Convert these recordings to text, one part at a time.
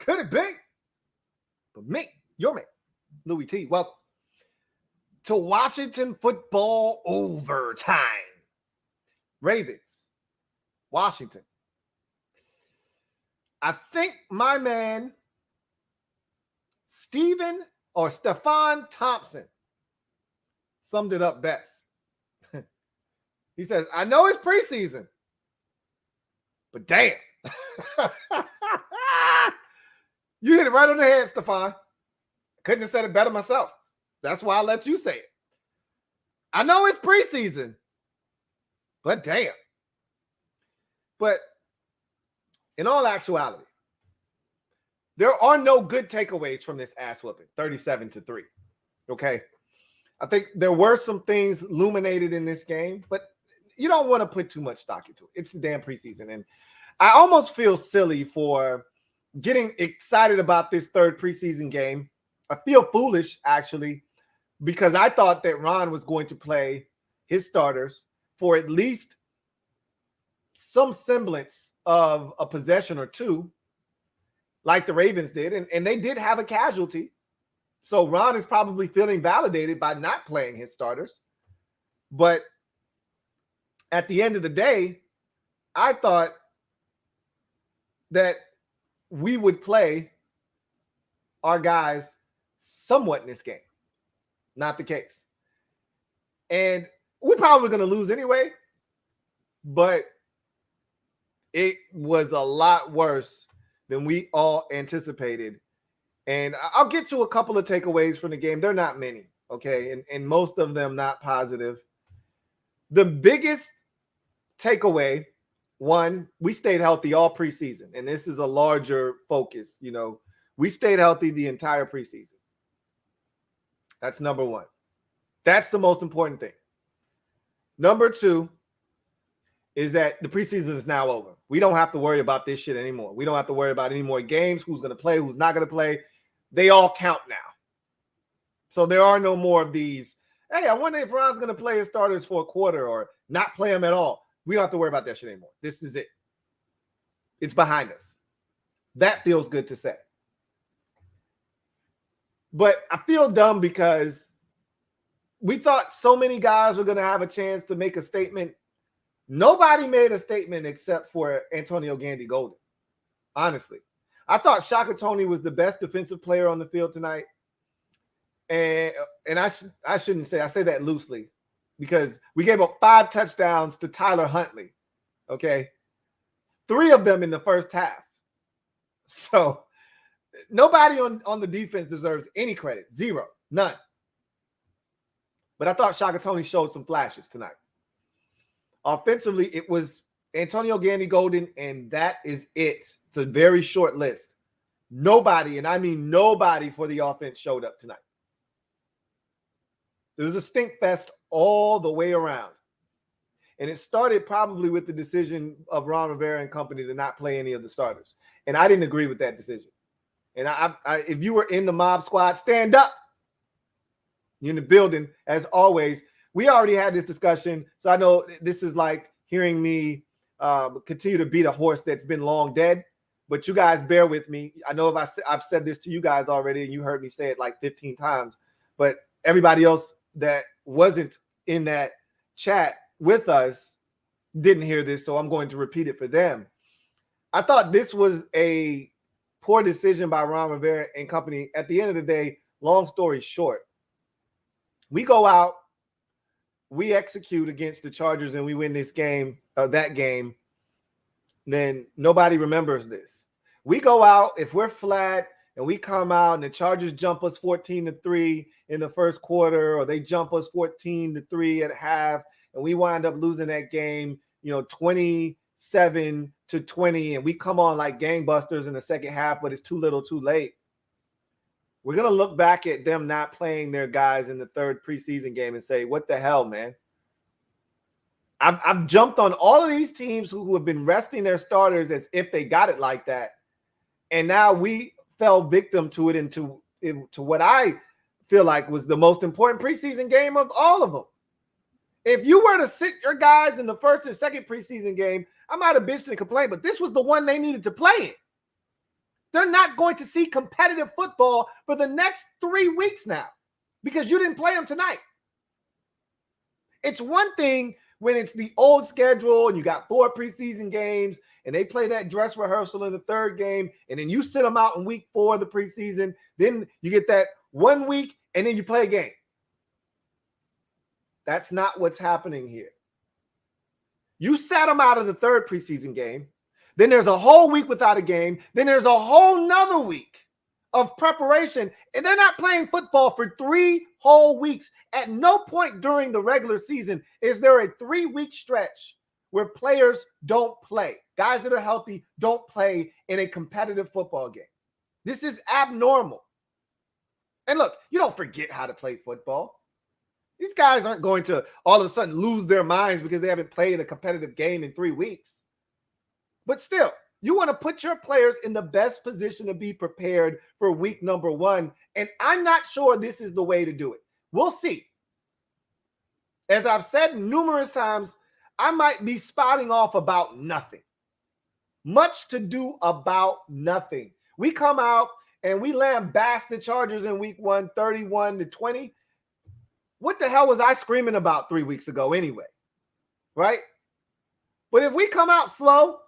Could it be? But me, your man, Louie T. Welcome to Washington football overtime. Ravens, Washington. I think my man, Stefan Thompson, summed it up best. He says, I know it's preseason, but damn. You hit it right on the head, Stefan. Couldn't have said it better myself. That's why I let you say it. I know it's preseason, but damn. But in all actuality, there are no good takeaways from this ass whooping, 37-3. Okay. I think there were some things illuminated in this game, but you don't want to put too much stock into it. It's the damn preseason. And I almost feel silly for getting excited about this third preseason game. I feel foolish, actually, because I thought that Ron was going to play his starters for at least some semblance of a possession or two, like the Ravens did. And they did have a casualty. So Ron is probably feeling validated by not playing his starters. But at the end of the day, I thought that we would play our guys somewhat in this game. Not the case. And we're probably going to lose anyway, but it was a lot worse than we all anticipated. And I'll get to a couple of takeaways from the game. They're not many, okay? And most of them not positive. The biggest takeaway, one, we stayed healthy all preseason, and this is a larger focus. You know, we stayed healthy the entire preseason. That's number one. That's the most important thing. Number two is that the preseason is now over. We don't have to worry about this shit anymore. We don't have to worry about any more games, who's going to play, who's not going to play. They all count now. So there are no more of these, hey, I wonder if Ron's going to play his starters for a quarter or not play them at all. We don't have to worry about that shit anymore. This is it. It's behind us. That feels good to say. But I feel dumb because we thought so many guys were going to have a chance to make a statement. Nobody made a statement except for Antonio Gandy Golden. Honestly. I thought Shaka Toney was the best defensive player on the field tonight. And I shouldn't say, I say that loosely, because we gave up 5 touchdowns to Tyler Huntley, okay? 3 of them in the first half. So nobody on the defense deserves any credit. Zero. None. But I thought Shaka Toney showed some flashes tonight. Offensively, it was Antonio Gandy Golden, and that is it. It's a very short list. Nobody, and I mean nobody for the offense showed up tonight. There was a stink fest all the way around. And it started probably with the decision of Ron Rivera and company to not play any of the starters. And I didn't agree with that decision. And I if you were in the mob squad, stand up. You're in the building, as always. We already had this discussion, so I know this is like hearing me continue to beat a horse that's been long dead. But you guys bear with me. I know if I've said this to you guys already, and you heard me say it like 15 times. But everybody else that wasn't in that chat with us didn't hear this, so I'm going to repeat it for them. I thought this was a poor decision by Ron Rivera and company. At the end of the day, long story short, we go out, we execute against the Chargers, and we win this game, that game. Then nobody remembers this. We go out, if we're flat and we come out and the Chargers jump us 14-3 in the first quarter, or they jump us 14-3 at half, and we wind up losing that game, 27-20, and we come on like gangbusters in the second half, but it's too little too late. We're going to look back at them not playing their guys in the third preseason game and say, what the hell, man? I've jumped on all of these teams who have been resting their starters as if they got it like that. And now we fell victim to it into what I feel like was the most important preseason game of all of them. If you were to sit your guys in the first and second preseason game, I might have bitched and complained, but this was the one they needed to play in. They're not going to see competitive football for the next 3 weeks now because you didn't play them tonight. It's one thing when it's the old schedule and you got 4 preseason games and they play that dress rehearsal in the 3rd game, and then you sit them out in week 4 of the preseason. Then you get that 1 week and then you play a game. That's not what's happening here. You sat them out of the 3rd preseason game. Then there's a whole week without a game. Then there's a whole nother week of preparation. And they're not playing football for 3 whole weeks. At no point during the regular season is there a 3-week stretch where players don't play. Guys that are healthy don't play in a competitive football game. This is abnormal. And look, you don't forget how to play football. These guys aren't going to all of a sudden lose their minds because they haven't played a competitive game in 3 weeks. But still, you want to put your players in the best position to be prepared for week number 1. And I'm not sure this is the way to do it. We'll see. As I've said numerous times, I might be spouting off about nothing. Much to do about nothing. We come out and we lambast the Chargers in week 1, 31-20. What the hell was I screaming about 3 weeks ago anyway? Right? But if we come out slow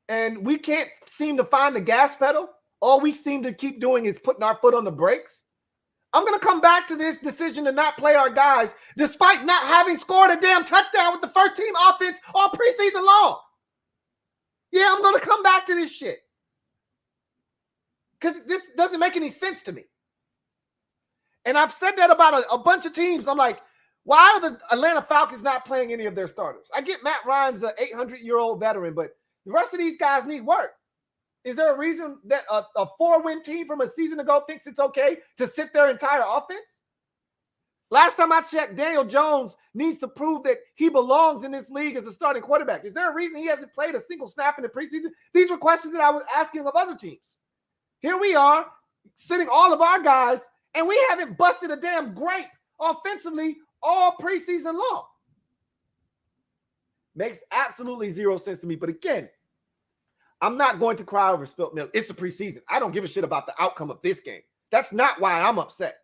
and we can't seem to find the gas pedal, all we seem to keep doing is putting our foot on the brakes, I'm going to come back to this decision to not play our guys despite not having scored a damn touchdown with the first team offense all preseason long. Yeah, I'm going to come back to this shit because this doesn't make any sense to me. And I've said that about a bunch of teams. I'm like, why are the Atlanta Falcons not playing any of their starters? I get Matt Ryan's an 800-year-old veteran, but the rest of these guys need work. Is there a reason that a 4-win team from a season ago thinks it's okay to sit their entire offense? Last time I checked, Daniel Jones needs to prove that he belongs in this league as a starting quarterback. Is there a reason he hasn't played a single snap in the preseason? These were questions that I was asking of other teams. Here we are, sitting all of our guys, and we haven't busted a damn grape offensively all preseason long. Makes absolutely zero sense to me. But again, I'm not going to cry over spilt milk. It's the preseason. I don't give a shit about the outcome of this game. That's not why I'm upset.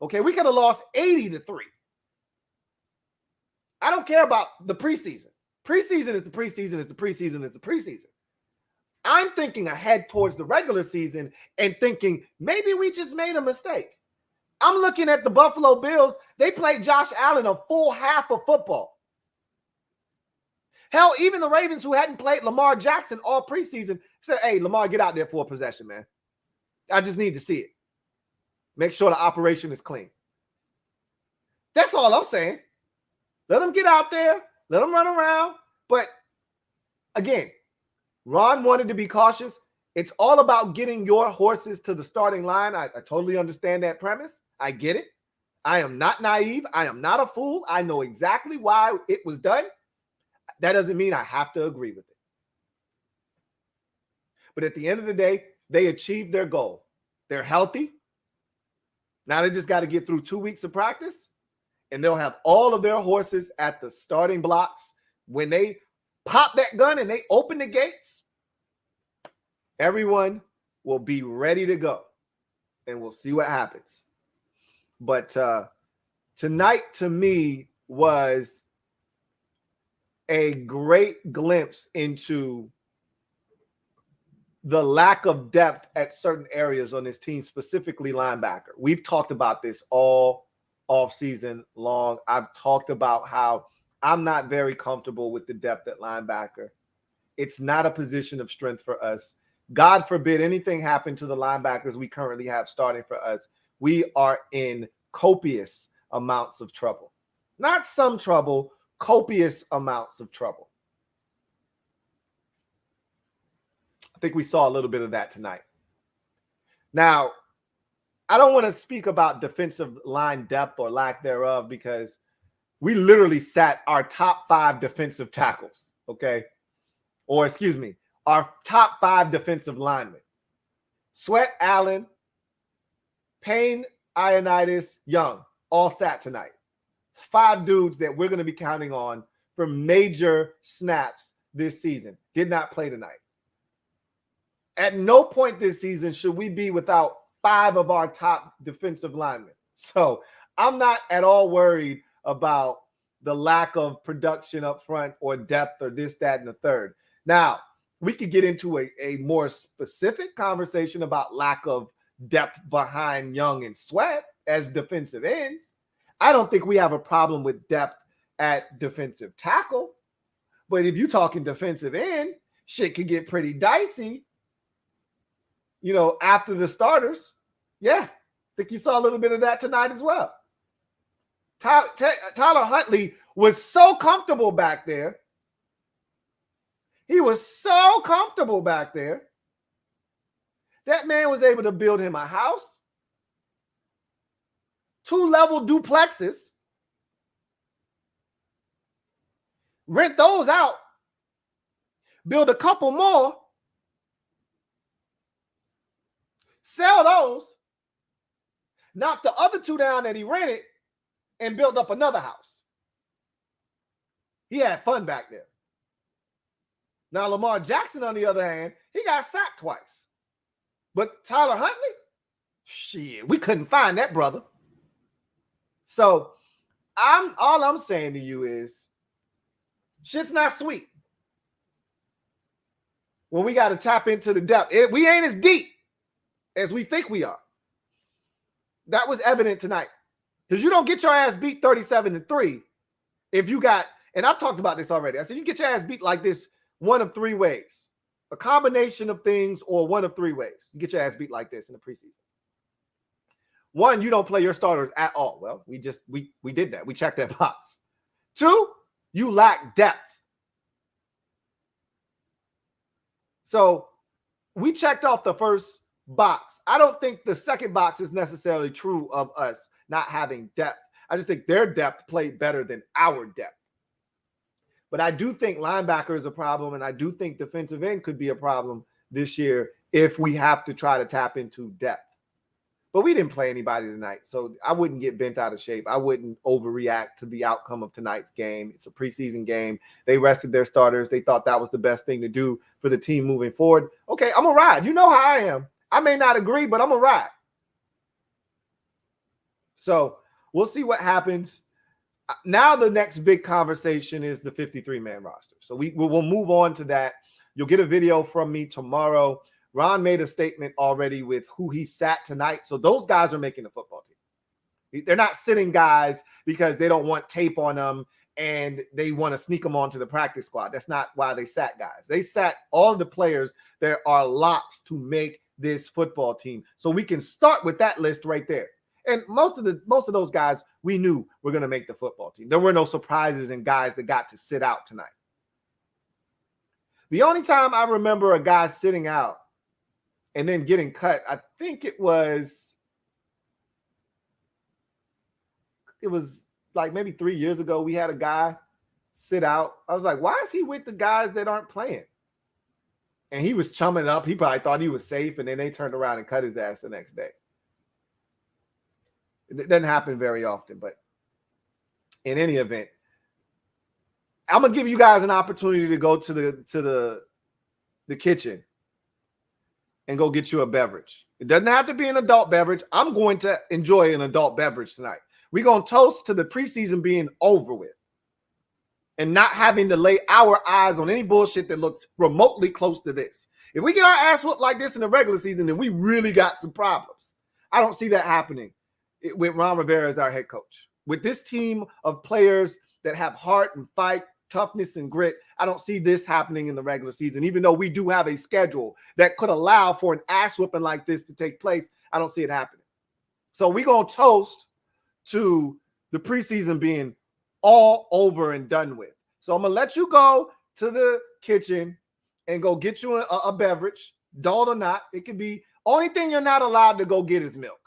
Okay, we could have lost 80-3. I don't care about the preseason. Preseason is the preseason, is the preseason, is the preseason. I'm thinking ahead towards the regular season and thinking maybe we just made a mistake. I'm looking at the Buffalo Bills. They played Josh Allen a full half of football. Hell, even the Ravens, who hadn't played Lamar Jackson all preseason, said, hey, Lamar, get out there for a possession, man. I just need to see it. Make sure the operation is clean. That's all I'm saying. Let them get out there. Let them run around. But again, Ron wanted to be cautious. It's all about getting your horses to the starting line. I totally understand that premise. I get it. I am not naive. I am not a fool. I know exactly why it was done. That doesn't mean I have to agree with it. But at the end of the day, they achieved their goal. They're healthy. Now they just got to get through 2 weeks of practice, and they'll have all of their horses at the starting blocks. When they pop that gun and they open the gates, everyone will be ready to go, and we'll see what happens. But tonight, to me, was a great glimpse into the lack of depth at certain areas on this team, specifically linebacker. We've talked about this all offseason long. I've talked about how I'm not very comfortable with the depth at linebacker. It's not a position of strength for us. God forbid anything happen to the linebackers we currently have starting for us. We are in copious amounts of trouble. Not some trouble, copious amounts of trouble. I think we saw a little bit of that tonight. Now, I don't want to speak about defensive line depth or lack thereof because we literally sat our top 5 defensive tackles, okay? Or excuse me, our top 5 defensive linemen. Sweat, Allen, Payne, Ioannidis, Young, all sat tonight. 5 dudes that we're going to be counting on for major snaps this season. Did not play tonight. At no point this season should we be without 5 of our top defensive linemen. So I'm not at all worried about the lack of production up front or depth or this, that, and the third. Now, we could get into a more specific conversation about lack of depth behind Young and Sweat as defensive ends. I don't think we have a problem with depth at defensive tackle. But if you're talking defensive end, shit could get pretty dicey, after the starters. Yeah, I think you saw a little bit of that tonight as well. Tyler Huntley was so comfortable back there. He was so comfortable back there. That man was able to build him a house, 2-level duplexes, rent those out, build a couple more, sell those, knock the other 2 down that he rented, and build up another house. He had fun back there. Now, Lamar Jackson, on the other hand, he got sacked twice. But Tyler Huntley, shit, we couldn't find that brother. So all I'm saying to you is, shit's not sweet. When we got to tap into the depth, we ain't as deep as we think we are. That was evident tonight. Because you don't get your ass beat 37-3 if you got, and I've talked about this already. I said you get your ass beat like this one of 3 ways. A combination of things or one of 3 ways. You get your ass beat like this in the preseason. 1, you don't play your starters at all. Well, we did that. We checked that box. 2, you lack depth. So we checked off the first box. I don't think the second box is necessarily true of us not having depth. I just think their depth played better than our depth. But I do think linebacker is a problem, and I do think defensive end could be a problem this year if we have to try to tap into depth. But we didn't play anybody tonight, so I wouldn't get bent out of shape. I wouldn't overreact to the outcome of tonight's game. It's a preseason game. They rested their starters. They thought that was the best thing to do for the team moving forward. Okay, I'm going to ride. You know how I am. I may not agree, but I'm going to ride. So we'll see what happens. Now the next big conversation is the 53-man roster. So we'll move on to that. You'll get a video from me tomorrow. Ron made a statement already with who he sat tonight. So those guys are making the football team. They're not sitting guys because they don't want tape on them and they want to sneak them onto the practice squad. That's not why they sat guys. They sat all of the players that are locks to make this football team. So we can start with that list right there. And most of those guys we knew were going to make the football team. There were no surprises in guys that got to sit out tonight. The only time I remember a guy sitting out and then getting cut, I think it was like maybe 3 years ago. We had a guy sit out. I was like, why is he with the guys that aren't playing? And he was chumming up. He probably thought he was safe, and then they turned around and cut his ass the next day. It doesn't happen very often, but in any event, I'm gonna give you guys an opportunity to go to the kitchen and go get you a beverage. It doesn't have to be an adult beverage. I'm going to enjoy an adult beverage tonight. We're gonna toast to the preseason being over with and not having to lay our eyes on any bullshit that looks remotely close to this. If we get our ass whooped like this in the regular season, then we really got some problems. I don't see that happening with Ron Rivera as our head coach. With this team of players that have heart and fight, toughness and grit, I don't see this happening in the regular season. Even though we do have a schedule that could allow for an ass whooping like this to take place, I don't see it happening. So we're going to toast to the preseason being all over and done with. So I'm going to let you go to the kitchen and go get you a beverage, adult or not. It can be, only thing you're not allowed to go get is milk.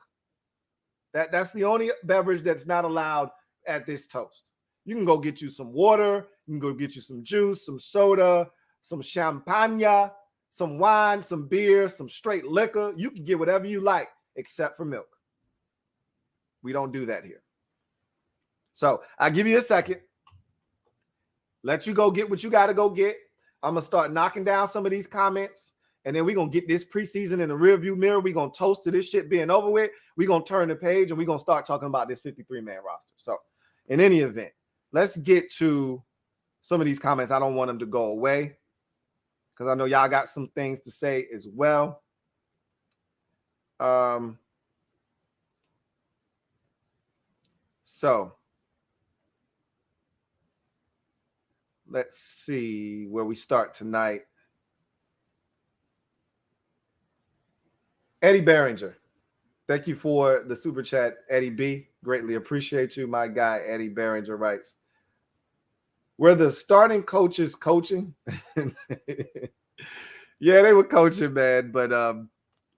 That's the only beverage that's not allowed at this toast. You can go get you some water. You can go get you some juice, some soda, some champagne, some wine, some beer, some straight liquor. You can get whatever you like except for milk. We don't do that here. So I'll give you a second. Let you go get what you got to go get. I'm going to start knocking down some of these comments. and then we're going to get this preseason in the rearview mirror. We're going to toast to this shit being over with. We're going to turn the page, and we're going to start talking about this 53-man roster. So in any event, let's get to some of these comments. I don't want them to go away because I know y'all got some things to say as well. So let's see where we start tonight. Eddie Behringer, thank you for the super chat, Eddie B. Greatly appreciate you. My guy, Eddie Behringer, writes, were the starting coaches coaching? Yeah, they were coaching, man. But,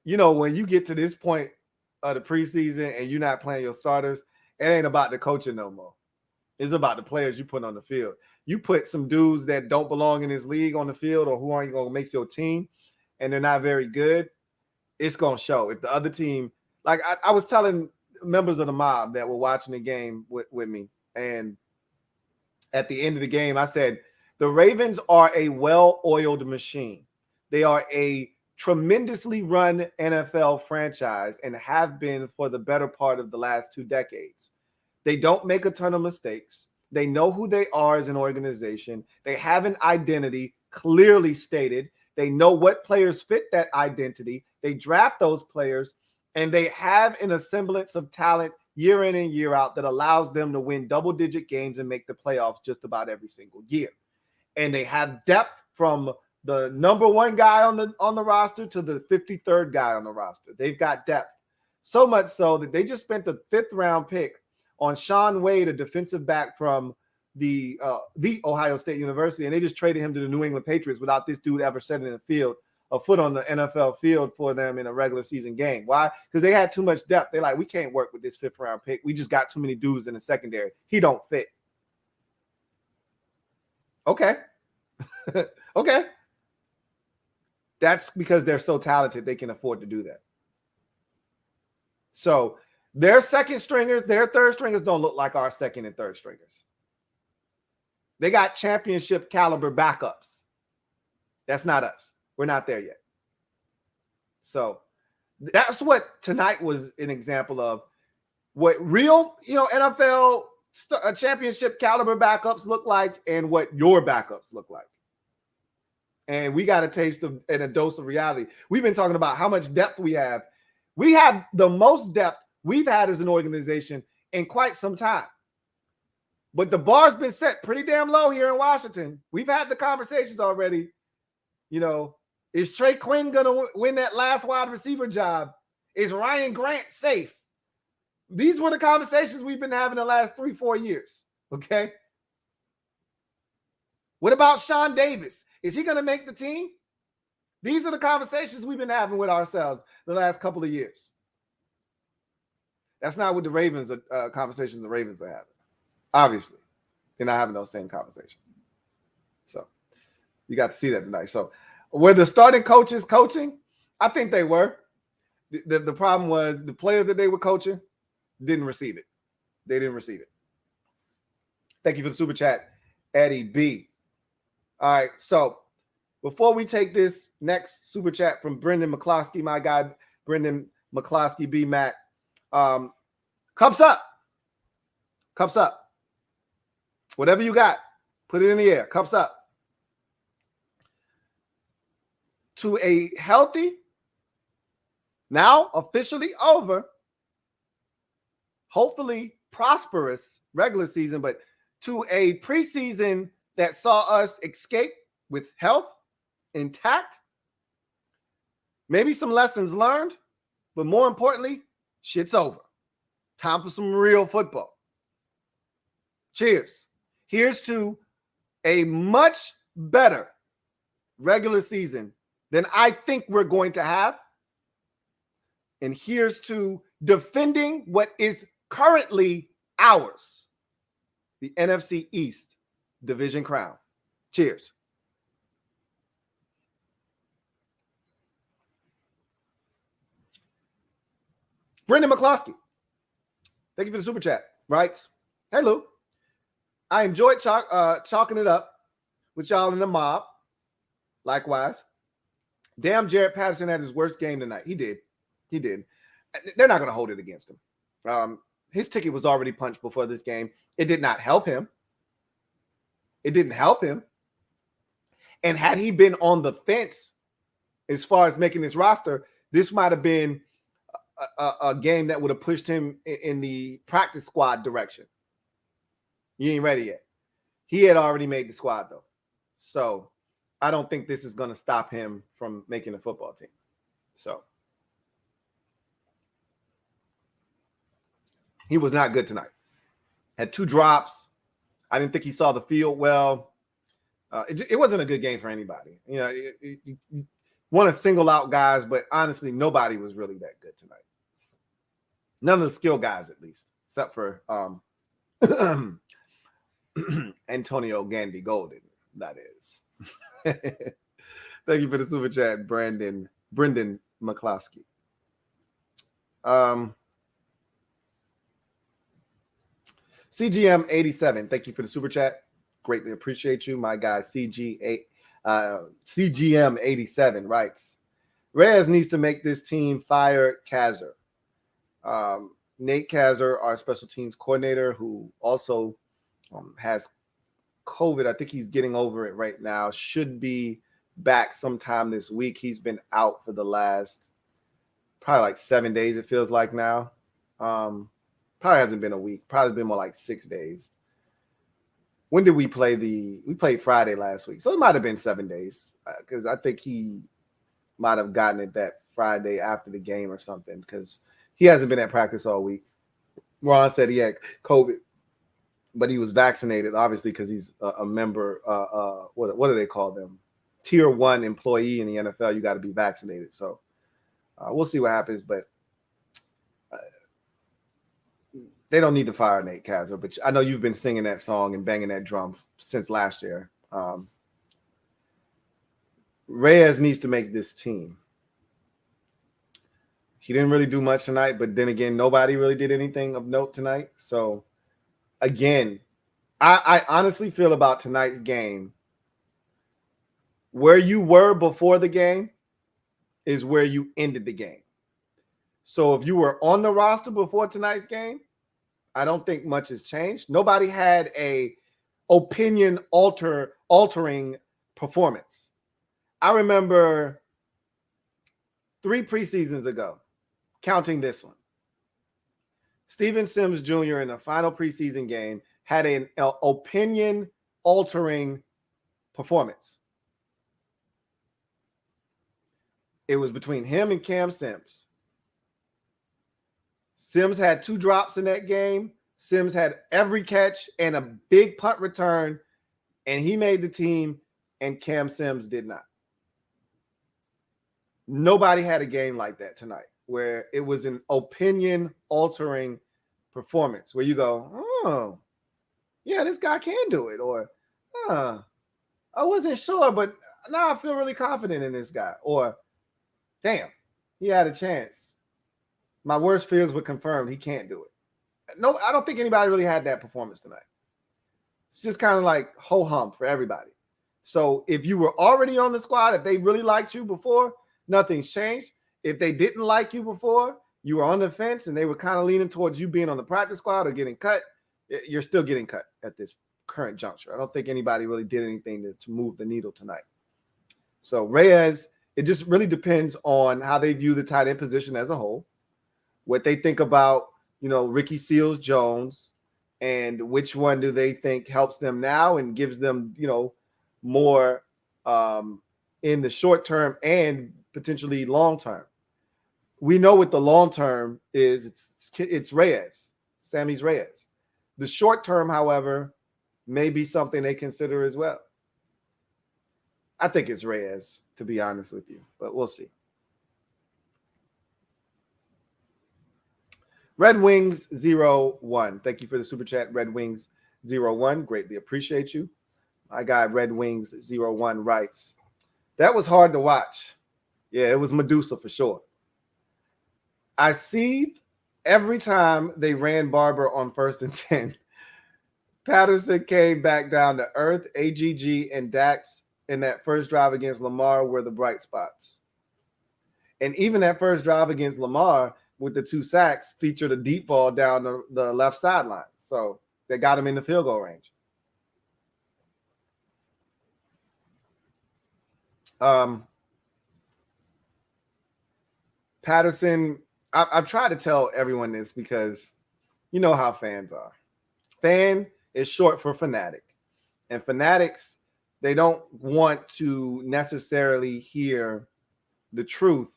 you know, when you get to this point of the preseason and you're not playing your starters, it ain't about the coaching no more. It's about the players you put on the field. You put some dudes that don't belong in this league on the field or who aren't going to make your team, and they're not very good, it's going to show. If the other team, like I was telling members of the mob that were watching the game with me, and at the end of the game, I said, the Ravens are a well-oiled machine. They are a tremendously run NFL franchise and have been for the better part of the last 2 decades. They don't make a ton of mistakes. They know who they are as an organization. They have an identity clearly stated. They know what players fit that identity. They draft those players, and they have an semblance of talent year in and year out that allows them to win double-digit games and make the playoffs just about every single year. And they have depth from the number 1 guy on the roster to the 53rd guy on the roster. They've got depth. So much so that they just spent the 5th-round pick on Sean Wade, a defensive back from the Ohio State University, and they just traded him to the New England Patriots without this dude ever setting a foot on the NFL field for them in a regular season game. Why? Because they had too much depth. They're like, we can't work with this 5th-round pick. We just got too many dudes in the secondary. He don't fit. Okay. Okay. That's because they're so talented, they can afford to do that. So their second stringers, their third stringers don't look like our second and third stringers. They got championship caliber backups. That's not us. We're not there yet. So that's what tonight was an example of what real, NFL championship caliber backups look like and what your backups look like. And we got a taste of and a dose of reality. We've been talking about how much depth we have. We have the most depth we've had as an organization in quite some time. But the bar's been set pretty damn low here in Washington. We've had the conversations already. Is Trey Quinn going to win that last wide receiver job? Is Ryan Grant safe? These were the conversations we've been having the last 3-4 years. Okay. What about Sean Davis? Is he going to make the team? These are the conversations we've been having with ourselves the last couple of years. That's not what the Ravens conversations the Ravens are having. Obviously, they're not having those same conversations. So you got to see that tonight. So were the starting coaches coaching? I think they were. The problem was the players that they were coaching didn't receive it. They didn't receive it. Thank you for the super chat, Eddie B. All right, so before we take this next super chat from Brendan McCloskey, my guy, Brendan McCloskey, B. Matt, cups up. Cups up. Whatever you got, put it in the air. Cups up. To a healthy, now officially over, hopefully prosperous regular season, but to a preseason that saw us escape with health intact, maybe some lessons learned, but more importantly, shit's over. Time for some real football. Cheers. Here's to a much better regular season than I think we're going to have. And here's to defending what is currently ours, the NFC East division crown. Cheers. Brendan McCloskey, thank you for the super chat. Writes, hey, Lou. I enjoyed chalking it up with y'all in the mob. Likewise. Damn, Jared Patterson had his worst game tonight. He did. They're not going to hold it against him. His ticket was already punched before this game. It did not help him. It didn't help him. And had he been on the fence as far as making this roster, this might have been a game that would have pushed him in the practice squad direction. You ain't ready yet. He had already made the squad, though. So I don't think this is going to stop him from making a football team. So he was not good tonight. Had 2 drops. I didn't think he saw the field well. It wasn't a good game for anybody. You know, you want to single out guys, but honestly, nobody was really that good tonight. None of the skill guys, at least, except for Antonio Gandy Golden, that is. Thank you for the super chat, Brendan McCloskey. CGM 87, thank you for the super chat. Greatly appreciate you. My guy CGM 87 writes, Reyes needs to make this team fire Kazzer. Nate Kazzer, our special teams coordinator, who also has COVID. I think he's getting over it right now. Should be back sometime this week. He's been out for the last probably like 7 days, it feels like now. Probably hasn't been a week. Probably been more like 6 days. When did we play? We played Friday last week. So it might have been 7 days because I think he might have gotten it that Friday after the game or something because he hasn't been at practice all week. Ron said he had COVID, but he was vaccinated, obviously, because he's a member. What do they call them? Tier 1 employee in the NFL. You got to be vaccinated. So we'll see what happens, but they don't need to fire Nate Kazzer. But I know you've been singing that song and banging that drum since last year. Reyes needs to make this team. He didn't really do much tonight, but then again, nobody really did anything of note tonight. So, again, I honestly feel about tonight's game, where you were before the game is where you ended the game. So, if you were on the roster before tonight's game, I don't think much has changed. Nobody had a opinion altering performance. I remember 3 preseasons ago, counting this one, Steven Sims Jr. in the final preseason game had an opinion-altering performance. It was between him and Cam Sims. Sims had 2 drops in that game. Sims had every catch and a big punt return, and he made the team, and Cam Sims did not. Nobody had a game like that tonight, where it was an opinion-altering performance, where you go, oh, yeah, this guy can do it, or, I wasn't sure, but now I feel really confident in this guy, or, damn, he had a chance. My worst fears were confirmed. He can't do it. No, I don't think anybody really had that performance tonight. It's just kind of like ho-hum for everybody. So if you were already on the squad, if they really liked you before, nothing's changed. If they didn't like you before, you were on the fence and they were kind of leaning towards you being on the practice squad or getting cut, you're still getting cut at this current juncture. I don't think anybody really did anything to move the needle tonight. So Reyes, it just really depends on how they view the tight end position as a whole, what they think about, Ricky Seals-Jones, and which one do they think helps them now and gives them, more in the short term and potentially long term. We know what the long term is. It's Reyes, Sammy's Reyes. The short term, however, may be something they consider as well. I think it's Reyes, to be honest with you, but we'll see. Red Wings 01. Thank you for the super chat, Red Wings 01. Greatly appreciate you. My guy, Red Wings 01, writes, that was hard to watch. Yeah, it was Medusa for sure. I see every time they ran Barber on 1st and 10. Patterson came back down to earth. AGG and Dax in that first drive against Lamar were the bright spots. And even that first drive against Lamar with the 2 sacks featured a deep ball down the left sideline. So they got him in the field goal range. Patterson, I've tried to tell everyone this because you know how fans are. Fan is short for fanatic. And fanatics, they don't want to necessarily hear the truth.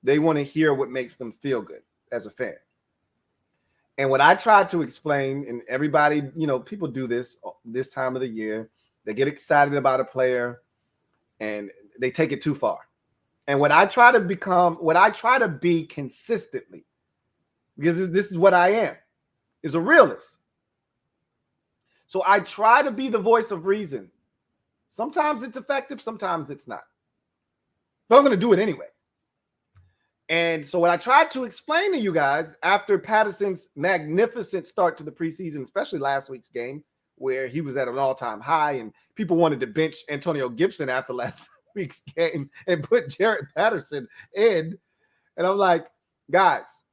They want to hear what makes them feel good as a fan. And what I tried to explain, and everybody, people do this time of the year, they get excited about a player and they take it too far. And what I try to be consistently, because this is what I am, is a realist. So I try to be the voice of reason. Sometimes it's effective, sometimes it's not. But I'm going to do it anyway. And so what I tried to explain to you guys after Patterson's magnificent start to the preseason, especially last week's game, where he was at an all-time high and people wanted to bench Antonio Gibson after last week's game and put Jaret Patterson in. And I'm like, guys,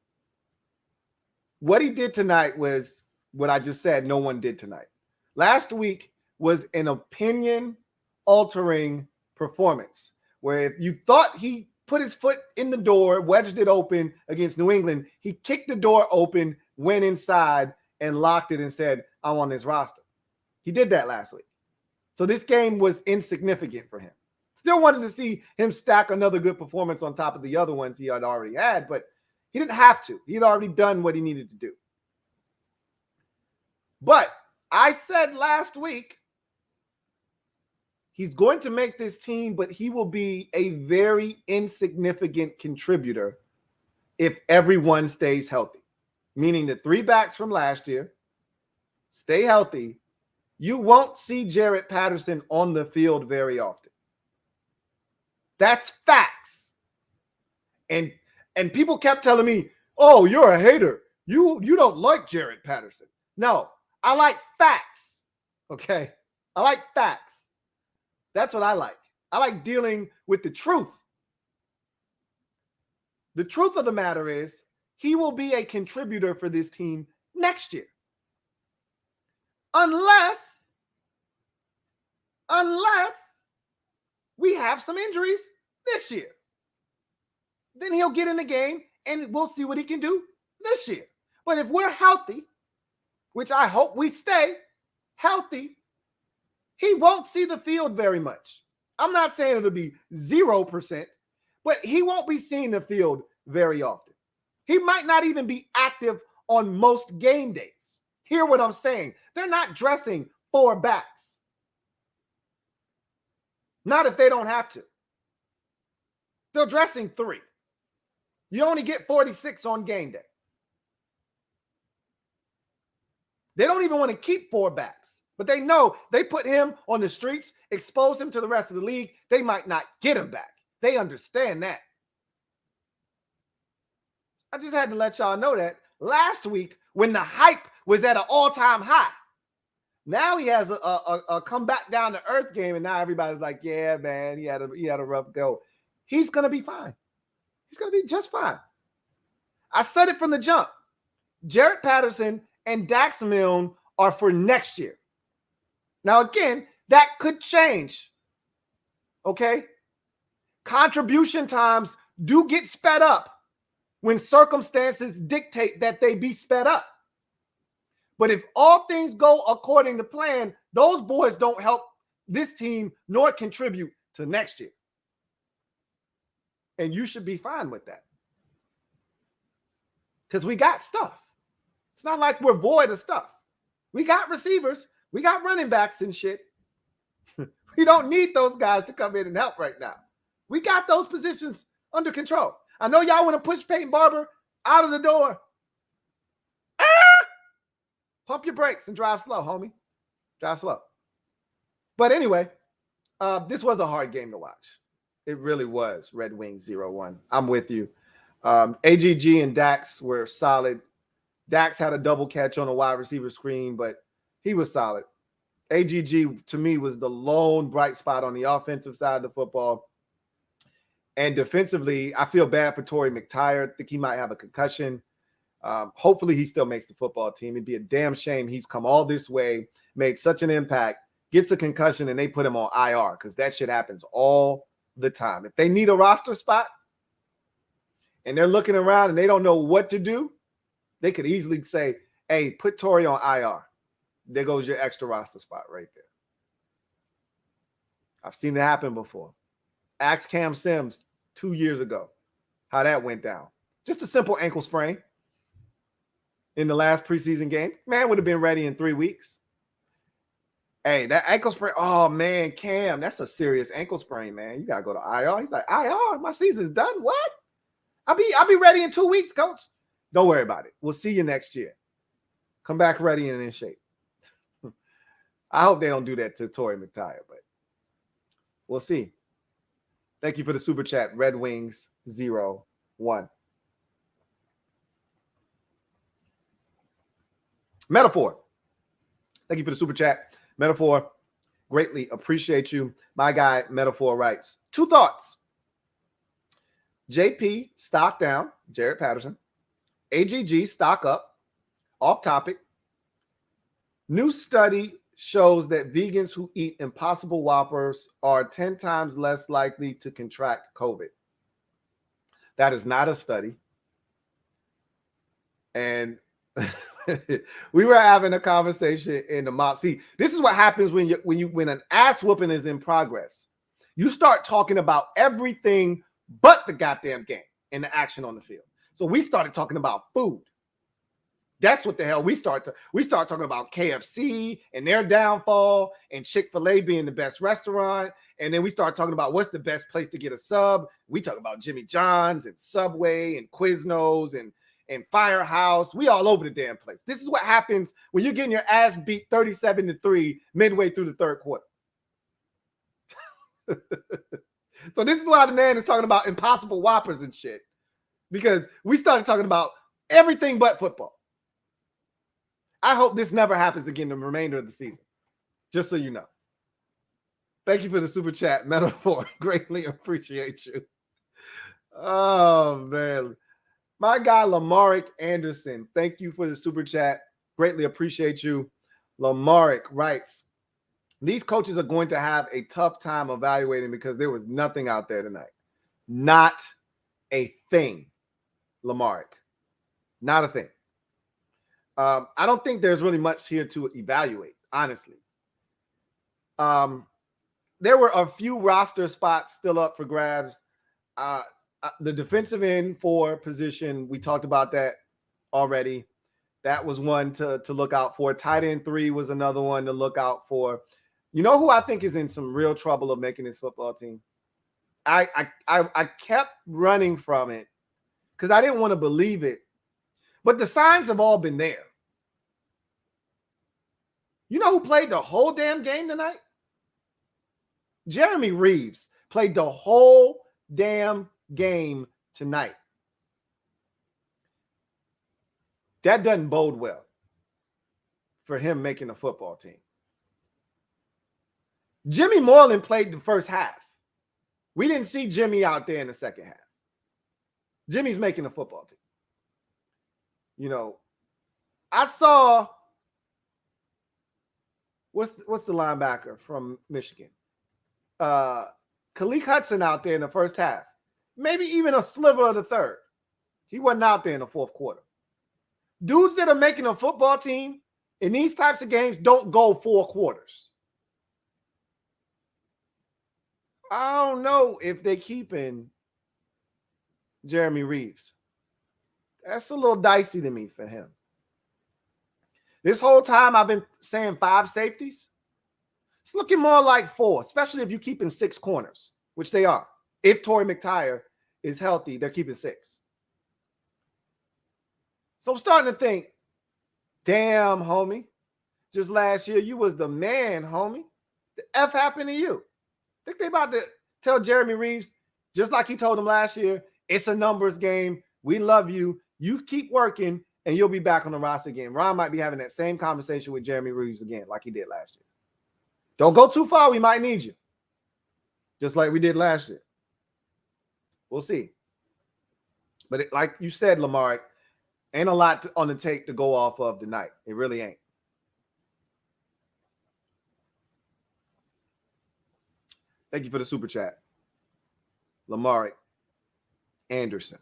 what he did tonight was what I just said no one did tonight. Last week was an opinion-altering performance where if you thought he put his foot in the door, wedged it open against New England, he kicked the door open, went inside, and locked it and said, I'm on this roster. He did that last week. So this game was insignificant for him. Still wanted to see him stack another good performance on top of the other ones he had already had, but he didn't have to. He had already done what he needed to do. But I said last week, he's going to make this team, but he will be a very insignificant contributor if everyone stays healthy. Meaning the 3 backs from last year stay healthy. You won't see Jaret Patterson on the field very often. That's facts. And people kept telling me, oh, you're a hater. You don't like Jaret Patterson. No, I like facts. Okay? I like facts. That's what I like. I like dealing with the truth. The truth of the matter is he will be a contributor for this team next year. Unless we have some injuries this year. Then he'll get in the game and we'll see what he can do this year. But if we're healthy, which I hope we stay healthy, he won't see the field very much. I'm not saying it'll be 0%, but he won't be seeing the field very often. He might not even be active on most game days. Hear what I'm saying? They're not dressing 4 backs. Not if they don't have to. They're dressing 3. You only get 46 on game day. They don't even want to keep 4 backs, but they know they put him on the streets, expose him to the rest of the league. They might not get him back. They understand that. I just had to let y'all know that last week when the hype was at an all-time high, now he has a come back down to earth game, and now everybody's like, yeah, man, he had a rough go. He's going to be fine. He's going to be just fine. I said it from the jump. Jaret Patterson and Dax Milne are for next year. Now, again, that could change. Okay? Contribution times do get sped up when circumstances dictate that they be sped up. But if all things go according to plan, those boys don't help this team nor contribute to next year. And you should be fine with that. Because we got stuff. It's not like we're void of stuff. We got receivers. We got running backs and shit. We don't need those guys to come in and help right now. We got those positions under control. I know y'all want to push Peyton Barber out of the door. Pump your brakes and drive slow, homie. Drive slow. But anyway, this was a hard game to watch. It really was. Red Wings 0-1. I'm with you. AGG and Dax were solid. Dax had a double catch on a wide receiver screen, but he was solid. AGG, to me, was the lone bright spot on the offensive side of the football. And defensively, I feel bad for Torrey McTyer. I think he might have a concussion. Hopefully he still makes the football team. It'd be a damn shame he's come all this way, made such an impact, gets a concussion, and they put him on IR, because that shit happens all the time. If they need a roster spot and they're looking around and they don't know what to do, they could easily say, hey, put Torrey on IR. There goes your extra roster spot right there. I've seen it happen before. Ask Cam Sims 2 years ago how that went down. Just a simple ankle sprain in the last preseason game. Man would have been ready in 3 weeks. Hey, that ankle sprain. Oh, man, Cam, that's a serious ankle sprain, man. You got to go to IR. He's like, IR? My season's done? What? I'll be ready in 2 weeks, coach. Don't worry about it. We'll see you next year. Come back ready and in shape. I hope they don't do that to Torrey McTyer, but we'll see. Thank you for the super chat, Red Wings 01. Metaphor. Thank you for the super chat. Metaphor, greatly appreciate you. My guy, Metaphor, writes, 2 thoughts. JP, stock down, Jared Patterson. AGG, stock up. Off topic. New study shows that vegans who eat Impossible Whoppers are 10 times less likely to contract COVID. That is not a study. And we were having a conversation in the mob. See, this is what happens when an ass whooping is in progress. You start talking about everything but the goddamn game and the action on the field. So we started talking about food. That's what the hell we start talking about KFC and their downfall and Chick-fil-A being the best restaurant. And then we start talking about what's the best place to get a sub. We talk about Jimmy John's and Subway and Quiznos and Firehouse. We all over the damn place. This is what happens when you're getting your ass beat 37-3 midway through the third quarter. So this is why the man is talking about Impossible Whoppers and shit, because we started talking about everything but football. I hope this never happens again the remainder of the season, just so you know. Thank you for the super chat, Metaphor. Greatly appreciate you. Oh, man. My guy, Lamarick Anderson, thank you for the super chat. Greatly appreciate you. Lamarick writes, these coaches are going to have a tough time evaluating because there was nothing out there tonight. Not a thing, Lamarick. Not a thing. I don't think there's really much here to evaluate, honestly. There were a few roster spots still up for grabs. The defensive end for position, we talked about that already. That was one to look out for. Tight end 3 was another one to look out for. You know who I think is in some real trouble of making this football team? I kept running from it because I didn't want to believe it. But the signs have all been there. You know who played the whole damn game tonight? Jeremy Reeves played the whole damn game tonight. That doesn't bode well for him making a football team. Jimmy Moreland played the first half. We didn't see Jimmy out there in the second half. Jimmy's making a football team. You know, I saw what's the linebacker from Michigan? Khalil Hudson out there in the first half. Maybe even a sliver of the third. He wasn't out there in the fourth quarter. Dudes that are making a football team in these types of games don't go 4 quarters. I don't know if they're keeping Jeremy Reeves. That's a little dicey to me for him. This whole time I've been saying 5 safeties. It's looking more like 4, especially if you're keeping 6 corners, which they are. If Torrey McTyer is healthy, they're keeping 6. So I'm starting to think, damn, homie. Just last year, you was the man, homie. The F happened to you. I think they about to tell Jeremy Reeves, just like he told him last year, it's a numbers game. We love you. You keep working, and you'll be back on the roster again. Ron might be having that same conversation with Jeremy Reeves again, like he did last year. Don't go too far. We might need you. Just like we did last year. We'll see. But like you said, Lamar, ain't a lot on the tape to go off of tonight. It really ain't. Thank you for the super chat. Lamar Anderson.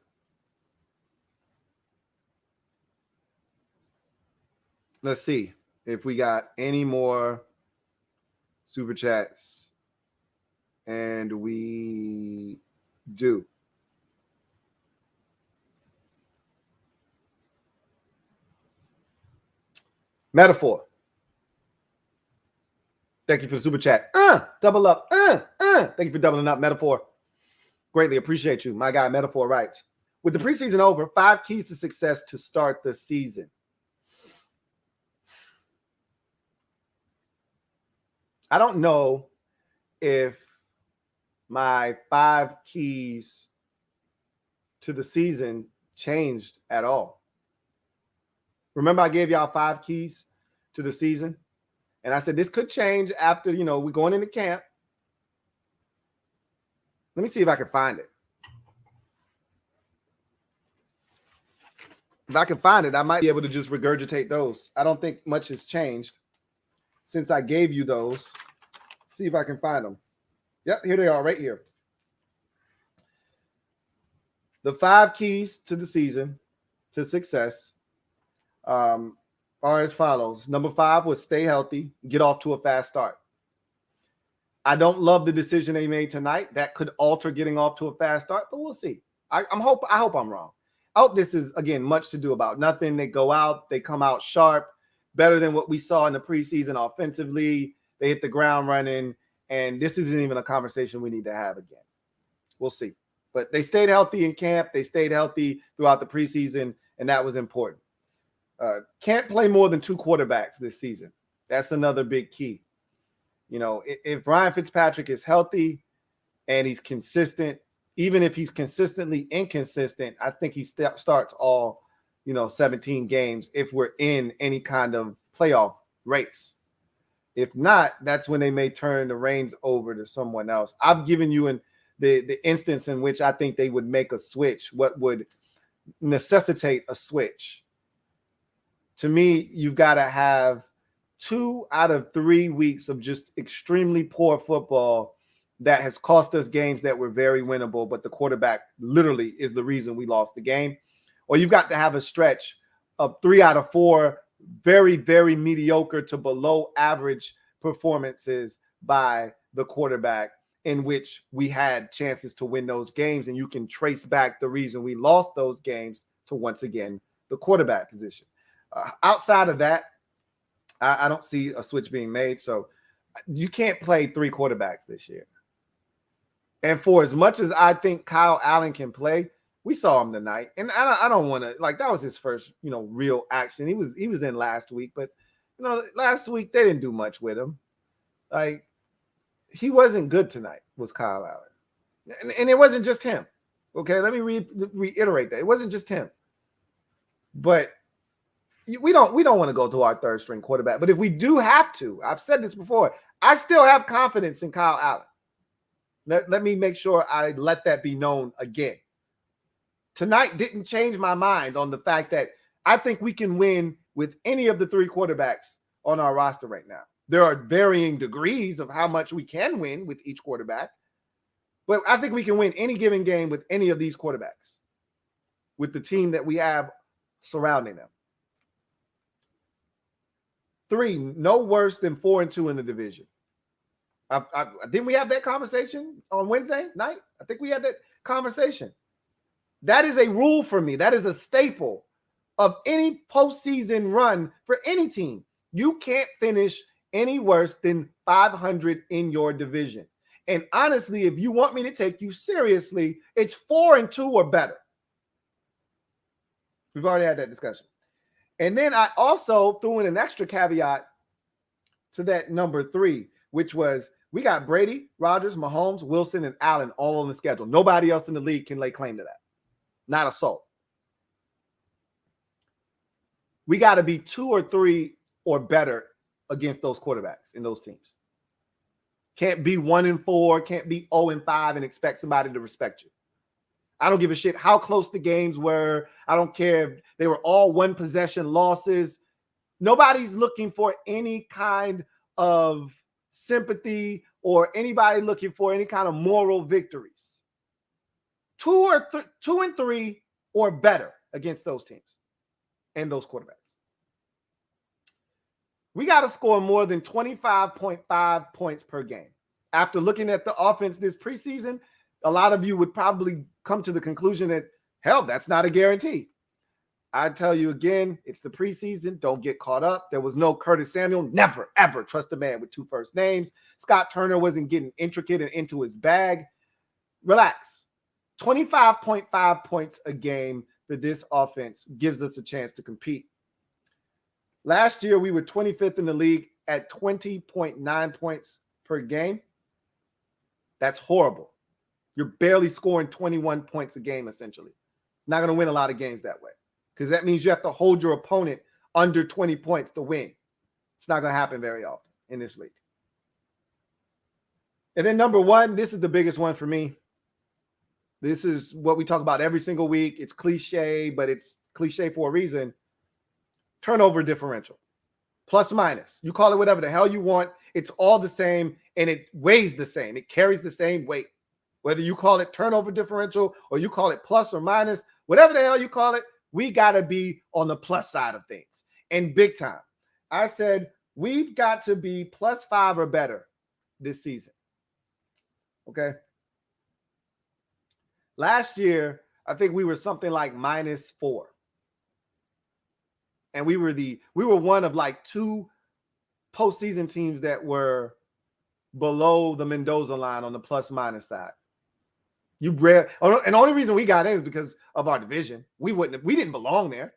Let's see if we got any more super chats. And we do. Metaphor. Thank you for the super chat. Double up. Thank you for doubling up, Metaphor. Greatly appreciate you. My guy, Metaphor writes, with the preseason over, 5 keys to success to start the season. I don't know if my 5 keys to the season changed at all. Remember, I gave y'all 5 keys to the season, and I said this could change after, we're going into camp. Let me see if I can find it. If I can find it, I might be able to just regurgitate those. I don't think much has changed since I gave you those. Let's see if I can find them. Yep, here they are right here. The 5 keys to the season, to success, are as follows. Number 5 was stay healthy, get off to a fast start. I don't love the decision they made tonight. That could alter getting off to a fast start, but we'll see. I hope I'm wrong. I hope this is, again, much to do about nothing. They go out, they come out sharp, better than what we saw in the preseason offensively. They hit the ground running, and this isn't even a conversation we need to have again. We'll see. But they stayed healthy in camp. They stayed healthy throughout the preseason, and that was important. Can't play more than 2 quarterbacks this season. That's another big key. If Ryan Fitzpatrick is healthy and he's consistent, even if he's consistently inconsistent, I think he starts all, 17 games if we're in any kind of playoff race. If not, that's when they may turn the reins over to someone else. I've given you the instance in which I think they would make a switch, what would necessitate a switch. To me, you've got to have 2 out of 3 weeks of just extremely poor football that has cost us games that were very winnable, but the quarterback literally is the reason we lost the game. Or you've got to have a stretch of 3 out of 4 very, very mediocre to below average performances by the quarterback in which we had chances to win those games, and you can trace back the reason we lost those games to, once again, the quarterback position. Outside of that, I don't see a switch being made. So you can't play 3 quarterbacks this year. And for as much as I think Kyle Allen can play, we saw him tonight. And I don't want to, that was his first, real action. He was in last week, but, last week they didn't do much with him. He wasn't good tonight, was Kyle Allen. And it wasn't just him. Okay, let me reiterate that. It wasn't just him. But we don't want to go to our 3rd string quarterback. But if we do have to, I've said this before, I still have confidence in Kyle Allen. Let me make sure I let that be known again. Tonight didn't change my mind on the fact that I think we can win with any of the 3 quarterbacks on our roster right now. There are varying degrees of how much we can win with each quarterback, but I think we can win any given game with any of these quarterbacks, with the team that we have surrounding them. 3, no worse than 4-2 in the division. Didn't we have that conversation on Wednesday night? I think we had that conversation. That is a rule for me. That is a staple of any postseason run for any team. You can't finish any worse than 500 in your division. And honestly, if you want me to take you seriously, it's 4-2 or better. We've already had that discussion. And then I also threw in an extra caveat to that number 3, which was we got Brady, Rodgers, Mahomes, Wilson, and Allen all on the schedule. Nobody else in the league can lay claim to that. Not a soul. We got to be 2 or 3 or better against those quarterbacks in those teams. Can't be 1-4, can't be 0-5 and expect somebody to respect you. I don't give a shit how close the games were. I don't care if they were all one possession losses. Nobody's looking for any kind of sympathy or anybody looking for any kind of moral victories. 2 and 3 or better against those teams and those quarterbacks. We got to score more than 25.5 points per game. After looking at the offense this preseason, a lot of you would probably come to the conclusion that, hell, that's not a guarantee. I tell you again, it's the preseason. Don't get caught up. There was no Curtis Samuel. Never, ever trust a man with 2 first names. Scott Turner wasn't getting intricate and into his bag. Relax. 25.5 points a game for this offense gives us a chance to compete. Last year, we were 25th in the league at 20.9 points per game. That's horrible. You're barely scoring 21 points a game, essentially. Not going to win a lot of games that way, because that means you have to hold your opponent under 20 points to win. It's not going to happen very often in this league. And then number 1, this is the biggest one for me. This is what we talk about every single week. It's cliche, but it's cliche for a reason. Turnover differential. Plus minus. You call it whatever the hell you want. It's all the same, and it weighs the same. It carries the same weight. Whether you call it turnover differential or you call it plus or minus, whatever the hell you call it, we got to be on the plus side of things. And big time. I said, we've got to be +5 or better this season. Okay? Last year, I think we were something like -4. And we were one of like 2 postseason teams that were below the Mendoza line on the plus-minus side. And the only reason we got in is because of our division. We didn't belong there.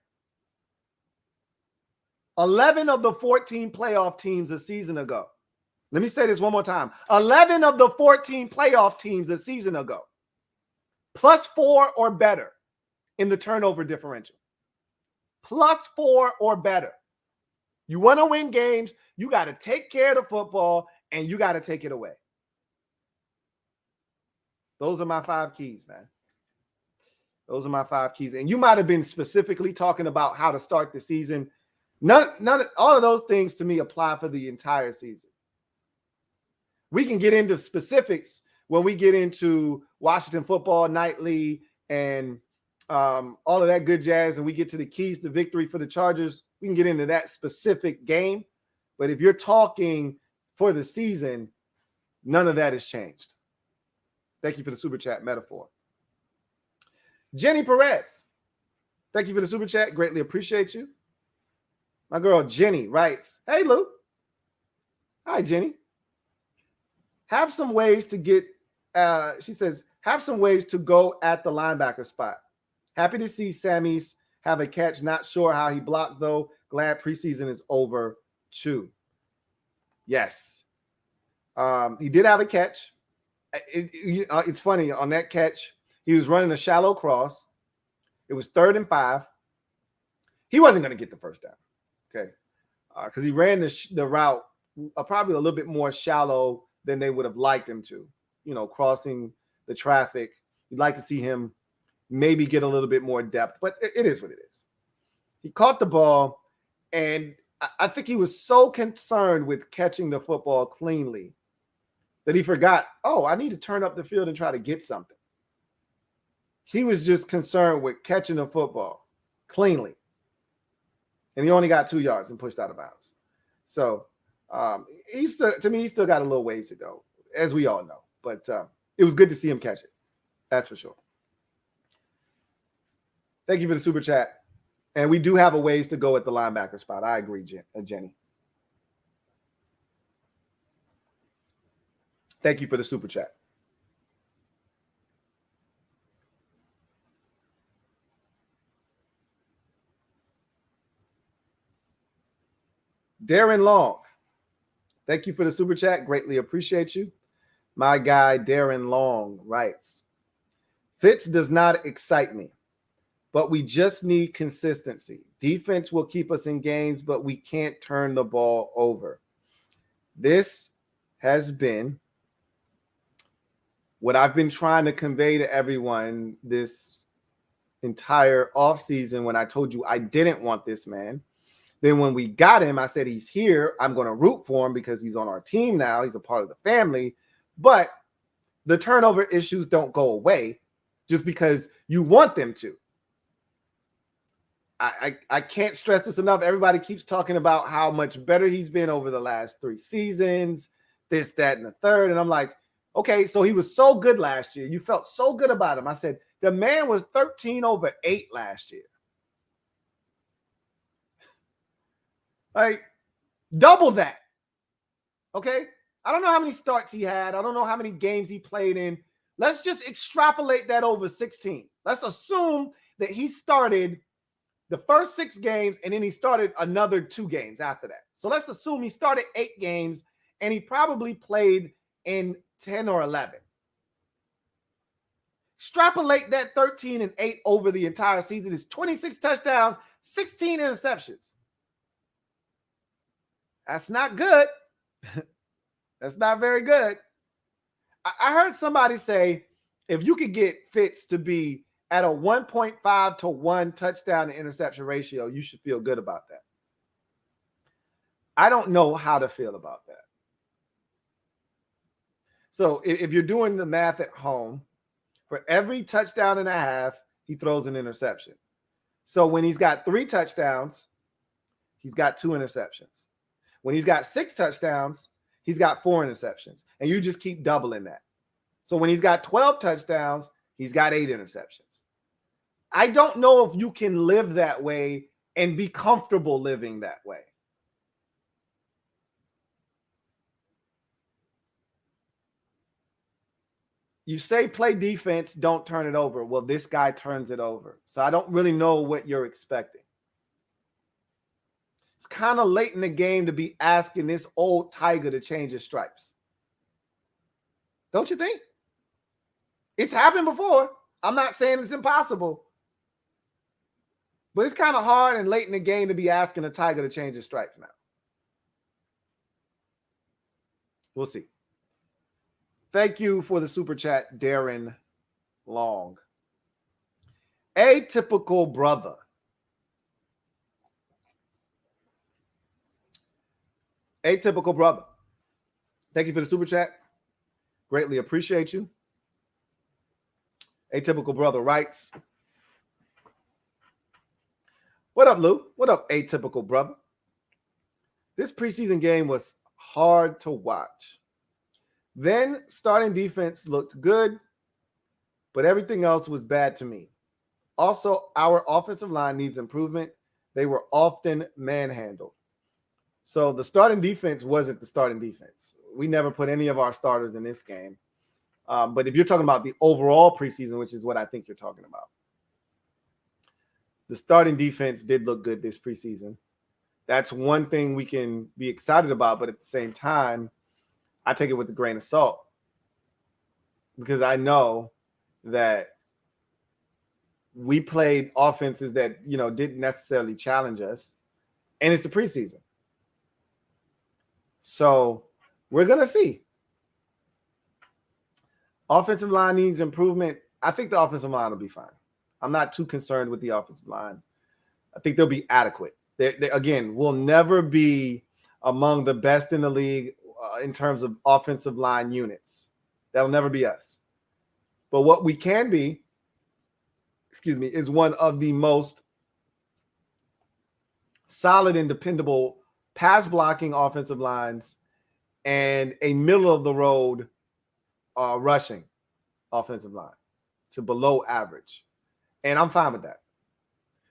11 of the 14 playoff teams a season ago. Let me say this one more time. 11 of the 14 playoff teams a season ago. +4 or better in the turnover differential. +4 or better. You want to win games, you got to take care of the football, and you got to take it away. Those are my 5 keys, man. Those are my 5 keys. And you might have been specifically talking about how to start the season. All of those things to me apply for the entire season. We can get into specifics when we get into Washington Football Nightly and all of that good jazz, and we get to the keys to victory for the Chargers. We can get into that specific game. But if you're talking for the season, none of that has changed. Thank you for the super chat metaphor. Jenny Perez, thank you for the super chat. Greatly appreciate you. My girl Jenny writes, hey, Lou. Hi, Jenny. Have some ways to get, she says, have some ways to go at the linebacker spot. Happy to see Sammy's have a catch. Not sure how he blocked, though. Glad preseason is over, too. Yes. He did have a catch. It's funny. On that catch, he was running a shallow cross. It was 3rd and 5. He wasn't going to get the first down, okay, because he ran the route probably a little bit more shallow than they would have liked him to, crossing the traffic. You'd like to see him maybe get a little bit more depth, but it is what it is. He caught the ball, and I think he was so concerned with catching the football cleanly that he forgot, I need to turn up the field and try to get something. He was just concerned with catching the football cleanly. And he only got 2 yards and pushed out of bounds. So he still got a little ways to go, as we all know. But it was good to see him catch it. That's for sure. Thank you for the super chat. And we do have a ways to go at the linebacker spot. I agree, Jenny. Thank you for the super chat. Darren Long, thank you for the super chat. Greatly appreciate you. My guy, Darren Long, writes, Fitz does not excite me, but we just need consistency. Defense will keep us in games, but we can't turn the ball over. This has been what I've been trying to convey to everyone this entire offseason when I told you I didn't want this man. Then when we got him, I said he's here. I'm going to root for him because he's on our team now. He's a part of the family. But the turnover issues don't go away just because you want them to. I can't stress this enough. Everybody keeps talking about how much better he's been over the last 3 seasons, this, that, and the third. And I'm like, okay, so he was so good last year. You felt so good about him. I said, the man was 13/8 last year. Like, double that. Okay? I don't know how many starts he had. I don't know how many games he played in. Let's just extrapolate that over 16. Let's assume that he started the first 6 games and then he started another 2 games after that. So let's assume he started 8 games and he probably played in 10 or 11. Extrapolate that 13/8 over the entire season is 26 touchdowns, 16 interceptions. That's not good. That's not very good. I heard somebody say if you could get Fitz to be at a 1.5 to 1 touchdown to interception ratio, you should feel good about that. I don't know how to feel about that. So if you're doing the math at home, for every touchdown and a half, he throws an interception. So when he's got 3 touchdowns, he's got 2 interceptions. When he's got 6 touchdowns, he's got 4 interceptions. And you just keep doubling that. So when he's got 12 touchdowns, he's got 8 interceptions. I don't know if you can live that way and be comfortable living that way. You say play defense, don't turn it over. Well, this guy turns it over. So I don't really know what you're expecting. It's kind of late in the game to be asking this old tiger to change his stripes. Don't you think? It's happened before. I'm not saying it's impossible. But it's kind of hard and late in the game to be asking a tiger to change his stripes now. We'll see. Thank you for the super chat, Darren Long. Atypical brother. Atypical brother. Thank you for the super chat. Greatly appreciate you. Atypical brother writes, what up, Lou? What up, atypical brother? This preseason game was hard to watch. Then starting defense looked good, but everything else was bad to me. Also, our offensive line needs improvement. They were often manhandled. So the starting defense wasn't the starting defense. We never put any of our starters in this game. But if you're talking about the overall preseason, which is what I think you're talking about, the starting defense did look good this preseason. That's one thing we can be excited about, but at the same time, I take it with a grain of salt because I know that we played offenses that, didn't necessarily challenge us, and it's the preseason. So we're going to see. Offensive line needs improvement. I think the offensive line will be fine. I'm not too concerned with the offensive line. I think they'll be adequate. They again, will never be among the best in the league in terms of offensive line units. That'll never be us. But what we can be, is one of the most solid and dependable pass blocking offensive lines and a middle of the road rushing offensive line to below average. And I'm fine with that.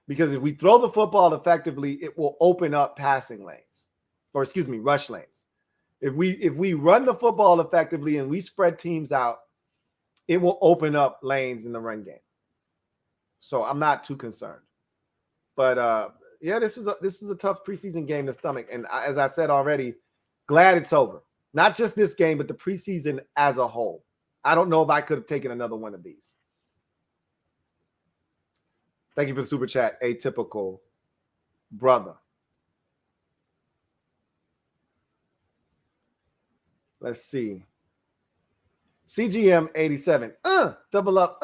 Because if we throw the football effectively, it will open up passing lanes, rush lanes. If we run the football effectively and we spread teams out, it will open up lanes in the run game. So I'm not too concerned. But this is a tough preseason game to stomach. And as I said already, glad it's over. Not just this game, but the preseason as a whole. I don't know if I could have taken another one of these. Thank you for the super chat, atypical brother. Let's see. CGM 87. Double up.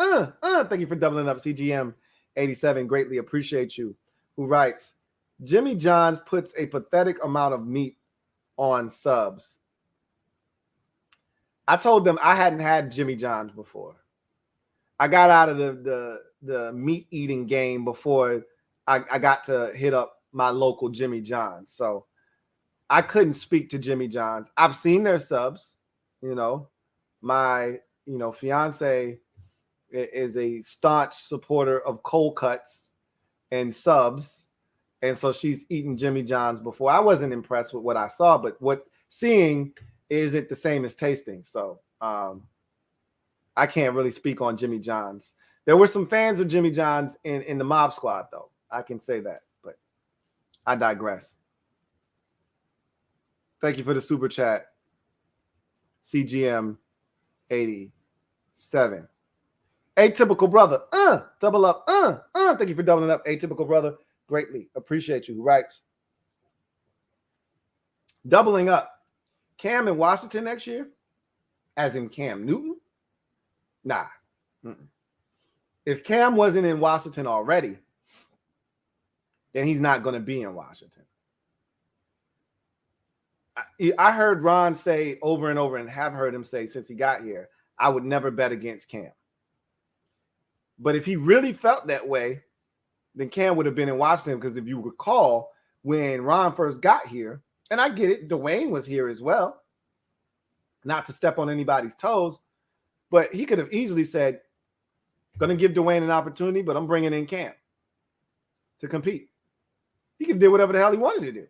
Thank you for doubling up, CGM 87. Greatly appreciate you. Who writes, Jimmy John's puts a pathetic amount of meat on subs. I told them I hadn't had Jimmy John's before. I got out of the meat eating game before I got to hit up my local Jimmy John's. So I couldn't speak to Jimmy John's. I've seen their subs. You know, my fiance is a staunch supporter of cold cuts and subs, and so she's eaten Jimmy John's before. I wasn't impressed with what I saw, but what seeing isn't the same as tasting. So I can't really speak on Jimmy John's. There were some fans of Jimmy John's in the Mob Squad, though. I can say that, but I digress. Thank you for the super chat, CGM 87. Atypical brother, double up, thank you for doubling up, Atypical brother. Greatly appreciate you. Who writes, doubling up, Cam in Washington next year, as in Cam Newton? Nah. If Cam wasn't in Washington already, then he's not going to be in Washington. I heard Ron say over and over, and have heard him say since he got here, I would never bet against Cam. But if he really felt that way, then Cam would have been in Washington, because if you recall, when Ron first got here, and I get it, Dwayne was here as well, not to step on anybody's toes, but he could have easily said, going to give Dwayne an opportunity, but I'm bringing in Cam to compete. He could do whatever the hell he wanted to do.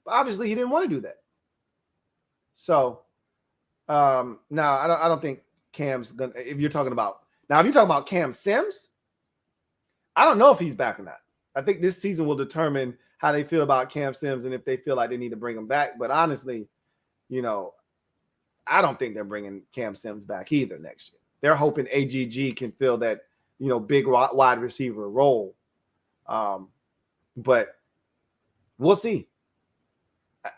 But obviously he didn't want to do that. So no, I don't think Cam's going to, if you're talking about Cam Sims, I don't know if he's back or not. I think this season will determine how they feel about Cam Sims and if they feel like they need to bring him back. But honestly, I don't think they're bringing Cam Sims back either next year. They're hoping AGG can fill that, big wide receiver role. But we'll see.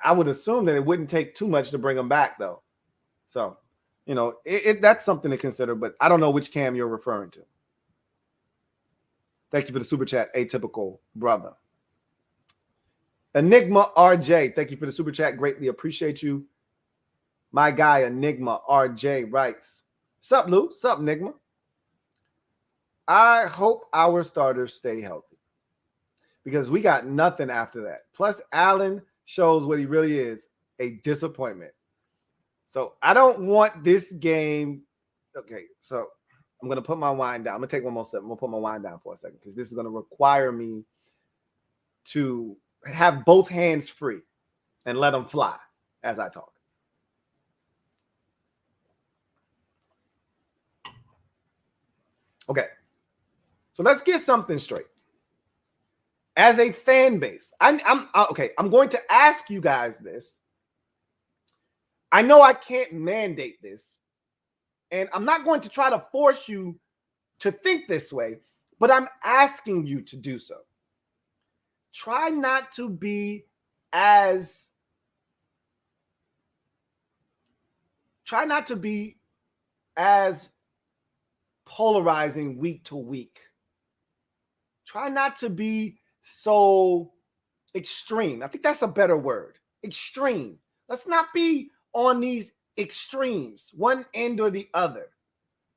I would assume that it wouldn't take too much to bring him back, though. So, that's something to consider, but I don't know which Cam you're referring to. Thank you for the super chat, Atypical brother. Enigma RJ, thank you for the super chat. Greatly appreciate you. My guy, Enigma RJ, writes, sup, Lou? Sup, Enigma? I hope our starters stay healthy, because we got nothing after that. Plus, Allen shows what he really is, a disappointment. So I don't want this game. Okay, so I'm going to put my wine down. I'm going to take one more step. I'm going to put my wine down for a second, because this is going to require me to have both hands free and let them fly as I talk. Okay, so let's get something straight. As a fan base, I'm going to ask you guys this. I know I can't mandate this, and I'm not going to try to force you to think this way, but I'm asking you to do so. Try not to be as polarizing week to week. Try not to be so extreme. I think that's a better word. Extreme. Let's not be on these extremes, one end or the other.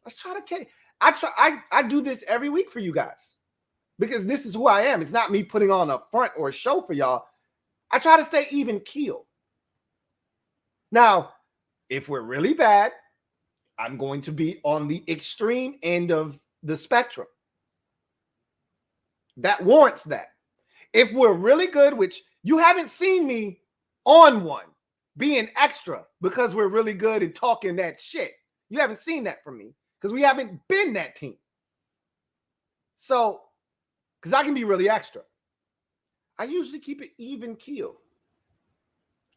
Let's try to. I do this every week for you guys, because this is who I am. It's not me putting on a front or a show for y'all. I try to stay even keel. Now, if we're really bad, I'm going to be on the extreme end of the spectrum. That warrants that. If we're really good, which you haven't seen me on one, being extra because we're really good and talking that shit. You haven't seen that from me, because we haven't been that team. So, because I can be really extra, I usually keep it even keel.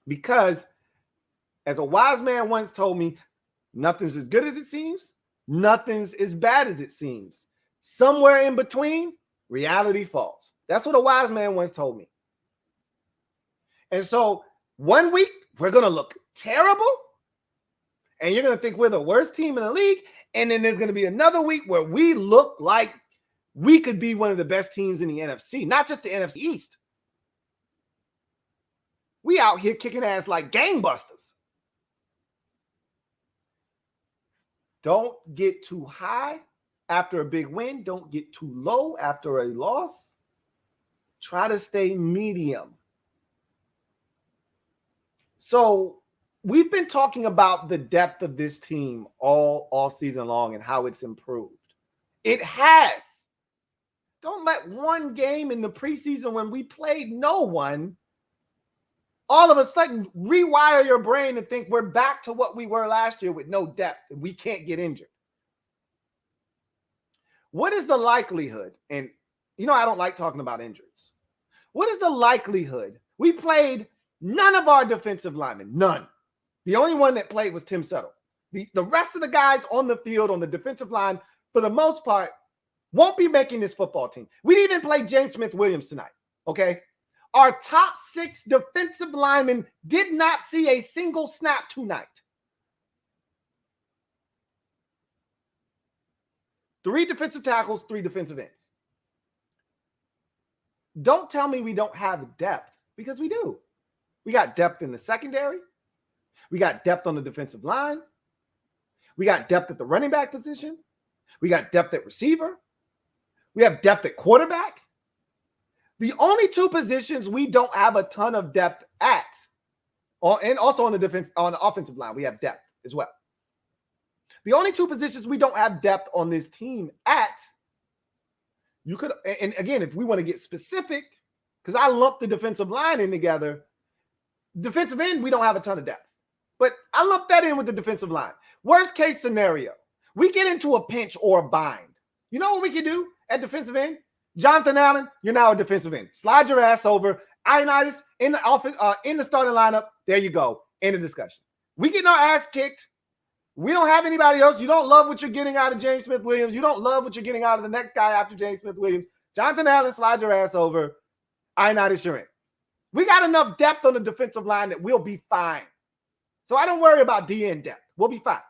Because, as a wise man once told me, nothing's as good as it seems, nothing's as bad as it seems. Somewhere in between, reality falls. That's what a wise man once told me. And so, one week, we're going to look terrible. And you're going to think we're the worst team in the league. And then there's going to be another week where we look like we could be one of the best teams in the NFC, not just the NFC East. We out here kicking ass like gangbusters. Don't get too high after a big win. Don't get too low after a loss. Try to stay medium. So we've been talking about the depth of this team all season long and how it's improved. It has. Don't let one game in the preseason when we played no one all of a sudden rewire your brain and think we're back to what we were last year with no depth and we can't get injured. What is the likelihood? And I don't like talking about injuries. What is the likelihood? We played none of our defensive linemen, none. The only one that played was Tim Settle. The rest of the guys on the field on the defensive line, for the most part, won't be making this football team. We didn't even play James Smith-Williams tonight, okay? Our top 6 defensive linemen did not see a single snap tonight. 3 defensive tackles, 3 defensive ends. Don't tell me we don't have depth, because we do. We got depth in the secondary. We got depth on the defensive line. We got depth at the running back position. We got depth at receiver. We have depth at quarterback. The only 2 positions we don't have a ton of depth at, and also on the offensive line, we have depth as well. The only 2 positions we don't have depth on this team at, you could, and again, if we want to get specific, because I lumped the defensive line in together, defensive end, we don't have a ton of depth. But I lumped that in with the defensive line. Worst case scenario, we get into a pinch or a bind. You know what we can do at defensive end? Jonathan Allen, you're now a defensive end. Slide your ass over. Ioannidis in the offense, in the starting lineup. There you go. End of discussion. We getting our ass kicked. We don't have anybody else. You don't love what you're getting out of James Smith-Williams. You don't love what you're getting out of the next guy after James Smith-Williams. Jonathan Allen, slide your ass over. Ioannidis, you're in. We got enough depth on the defensive line that we'll be fine. So I don't worry about DN depth. We'll be fine.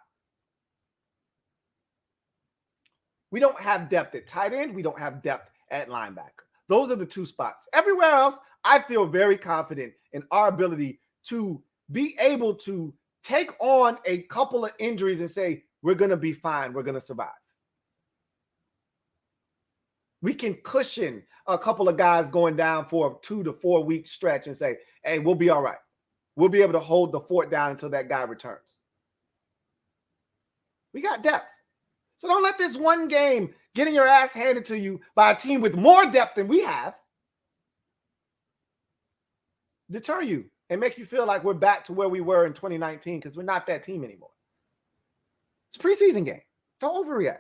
We don't have depth at tight end. We don't have depth at linebacker. Those are the 2 spots. Everywhere else, I feel very confident in our ability to be able to take on a couple of injuries and say, we're going to be fine. We're going to survive. We can cushion a couple of guys going down for a 2 to 4 week stretch and say, hey, we'll be all right. We'll be able to hold the fort down until that guy returns. We got depth. So don't let this one game getting your ass handed to you by a team with more depth than we have deter you and make you feel like we're back to where we were in 2019, because we're not that team anymore. It's a preseason game. Don't overreact.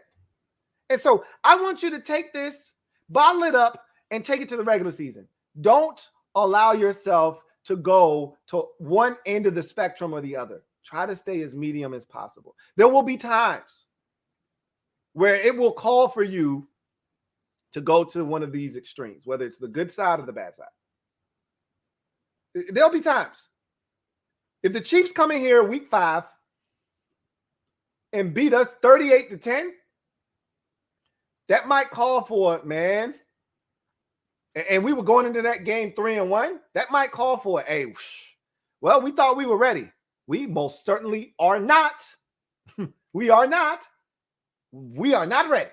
And so I want you to take this, bottle it up, and take it to the regular season. Don't allow yourself to go to one end of the spectrum or the other. Try to stay as medium as possible. There will be times where it will call for you to go to one of these extremes, whether it's the good side or the bad side. There'll be times. If the Chiefs come in here week 5 and beat us 38-10, that might call for it, man. And we were going into that game 3-1. That might call for it. Hey, well, we thought we were ready. We most certainly are not. We are not. We are not ready.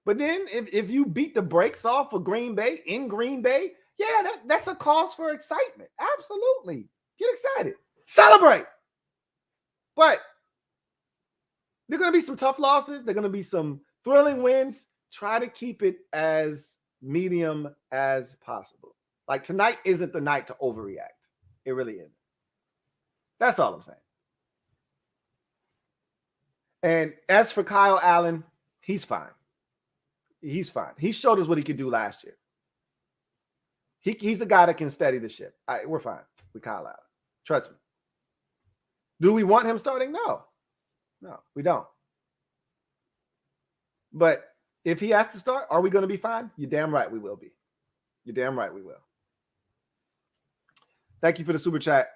But then if you beat the brakes off of Green Bay in Green Bay, yeah, that's a cause for excitement. Absolutely. Get excited. Celebrate. But there are going to be some tough losses. There are going to be some thrilling wins. Try to keep it as medium as possible. Like, tonight isn't the night to overreact. It really isn't. That's all I'm saying. And as for Kyle Allen, he's fine. He's fine. He showed us what he could do last year. He's a guy that can steady the ship. We're fine with Kyle Allen. Trust me. Do we want him starting? No, we don't. But if he has to start, are we going to be fine? You're damn right we will be. You're damn right we will. Thank you for the super chat.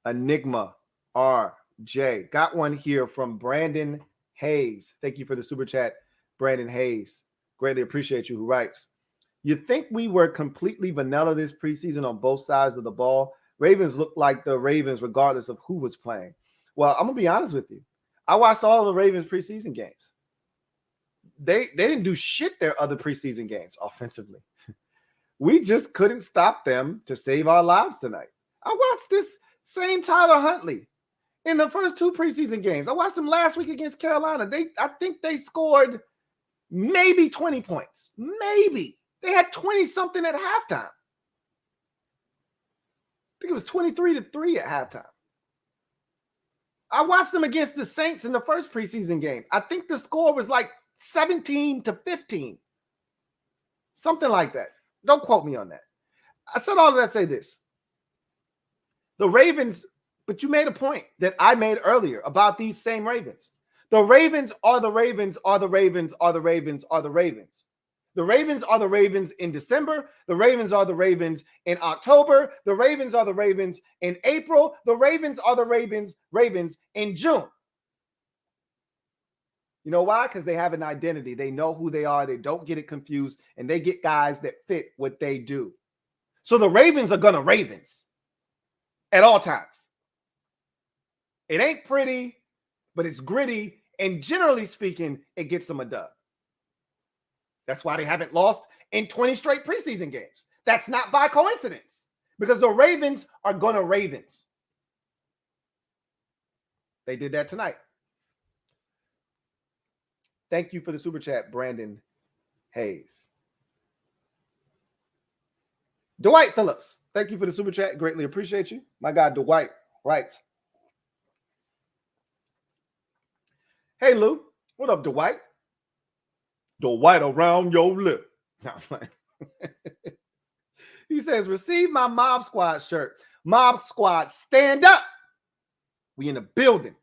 Enigma RJ. Got one here from Brandon Hayes. Thank you for the super chat, Brandon Hayes. Greatly appreciate you. Who writes, you think we were completely vanilla this preseason on both sides of the ball? Ravens looked like the Ravens regardless of who was playing. Well, I'm going to be honest with you. I watched all the Ravens preseason games. They didn't do shit their other preseason games offensively. We just couldn't stop them to save our lives tonight. I watched this same Tyler Huntley in the first 2 preseason games. I watched him last week against Carolina. I think they scored maybe 20 points. Maybe. They had 20-something at halftime. I think it was 23-3 at halftime. I watched them against the Saints in the first preseason game. I think the score was like 17-15. Something like that. Don't quote me on that. I said all of that to say this. The Ravens, but you made a point that I made earlier about these same Ravens. The Ravens are the Ravens are the Ravens are the Ravens are the Ravens. The Ravens are the Ravens in December. The Ravens are the Ravens in October. The Ravens are the Ravens in April. The Ravens are the Ravens in June. You know why? Because they have an identity. They know who they are. They don't get it confused, and they get guys that fit what they do. So the Ravens are going to Ravens at all times. It ain't pretty, but it's gritty, and generally speaking, it gets them a dub. That's why they haven't lost in 20 straight preseason games. That's not by coincidence, because the Ravens are going to Ravens. They did that tonight. Thank you for the super chat, Brandon Hayes. Dwight Phillips, thank you for the super chat. Greatly appreciate you. My guy, Dwight, writes, hey, Lou. What up, Dwight? Dwight around your lip. He says, receive my Mob Squad shirt. Mob Squad, stand up. We in the building.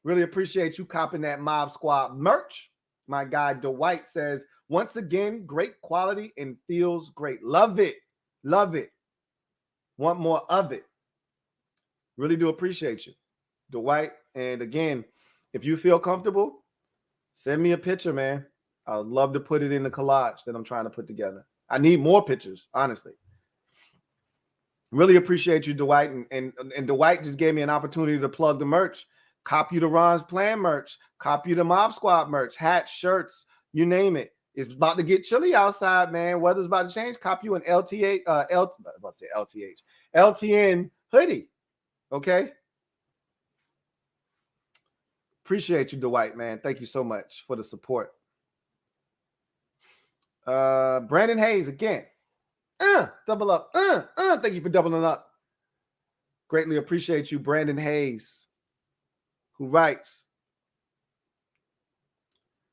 Really appreciate you copping that Mob Squad merch. My guy Dwight says, once again, great quality and feels great. Love it. Love it. Want more of it. Really do appreciate you, Dwight. And again, if you feel comfortable, send me a picture, man. I would love to put it in the collage that I'm trying to put together. I need more pictures, honestly. Really appreciate you, Dwight. And Dwight just gave me an opportunity to plug the merch. Copy the Ron's Plan merch. Copy the Mob Squad merch. Hats, shirts, you name it. It's about to get chilly outside, man. Weather's about to change. Copy you an LTN hoodie. Okay? Appreciate you, Dwight, man. Thank you so much for the support. Brandon Hayes again. Double up. Thank you for doubling up. Greatly appreciate you, Brandon Hayes, who writes,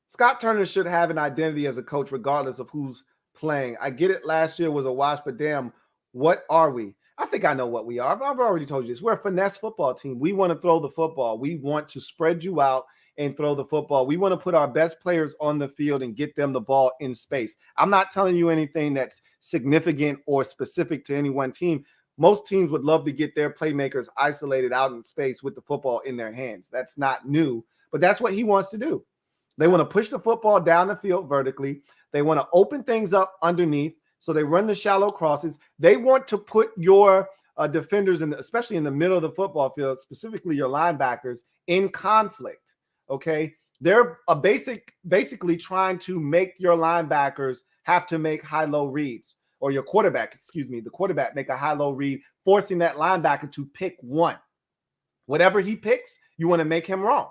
Scott Turner should have an identity as a coach regardless of who's playing. I get it, last year was a wash, but damn, what are we? I think I know what we are. I've already told you this. We're a finesse football team. We want to throw the football. We want to spread you out and throw the football. We want to put our best players on the field and get them the ball in space. I'm not telling you anything that's significant or specific to any one team. Most teams would love to get their playmakers isolated out in space with the football in their hands. That's not new, but that's what he wants to do. They want to push the football down the field vertically. They want to open things up underneath, so they run the shallow crosses. They want to put your defenders, especially in the middle of the football field, specifically your linebackers, in conflict. Okay, they're basically trying to make your linebackers have to make high-low reads, or your quarterback, the quarterback make a high-low read, forcing that linebacker to pick one. Whatever he picks, you want to make him wrong.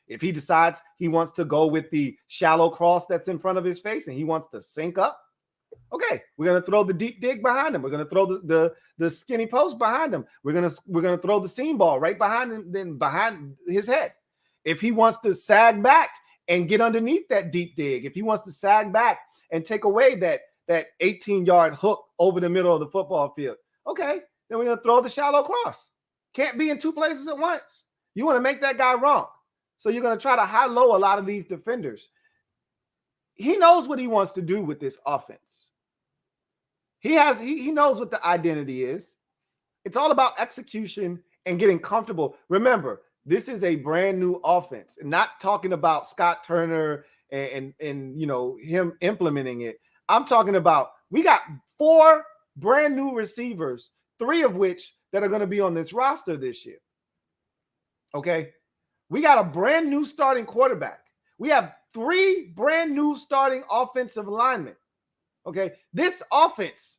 If he decides he wants to go with the shallow cross that's in front of his face and he wants to sync up, okay, we're going to throw the deep dig behind him. We're going to throw the skinny post behind him. We're going to throw the seam ball right behind him, then behind his head. If he wants to sag back and get underneath that deep dig, if he wants to sag back and take away that 18-yard hook over the middle of the football field, okay, then we're going to throw the shallow cross. Can't be in two places at once. You want to make that guy wrong. So you're going to try to high-low a lot of these defenders. He knows what he wants to do with this offense. He knows what the identity is. It's all about execution and getting comfortable. Remember, this is a brand new offense, and not talking about Scott Turner and you know, him implementing it. I'm talking about we got 4 brand new receivers, 3 of which that are going to be on this roster this year. Okay. We got a brand new starting quarterback. We have 3 brand new starting offensive linemen. Okay. This offense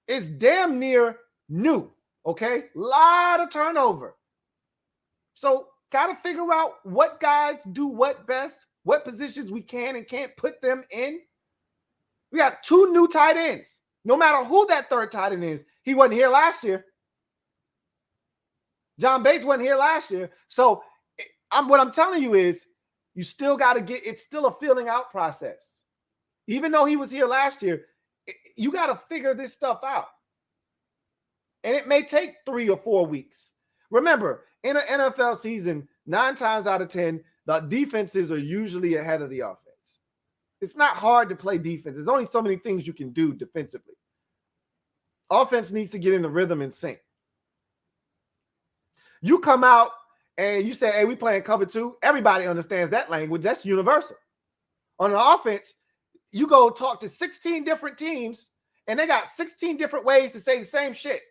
is damn near new. Okay. A lot of turnover. So got to figure out what guys do what best, what positions we can and can't put them in. We got 2 new tight ends. No matter who that third tight end is, he wasn't here last year. John Bates wasn't here last year. So what I'm telling you is you still got to get, it's still a filling out process. Even though he was here last year, you got to figure this stuff out. And it may take 3 or 4 weeks. Remember, in an NFL season, 9 times out of 10, the defenses are usually ahead of the offense. It's not hard to play defense. There's only so many things you can do defensively. Offense needs to get in the rhythm and sync. You come out and you say, hey, we playing cover 2. Everybody understands that language. That's universal. On an offense, you go talk to 16 different teams, and they got 16 different ways to say the same shit.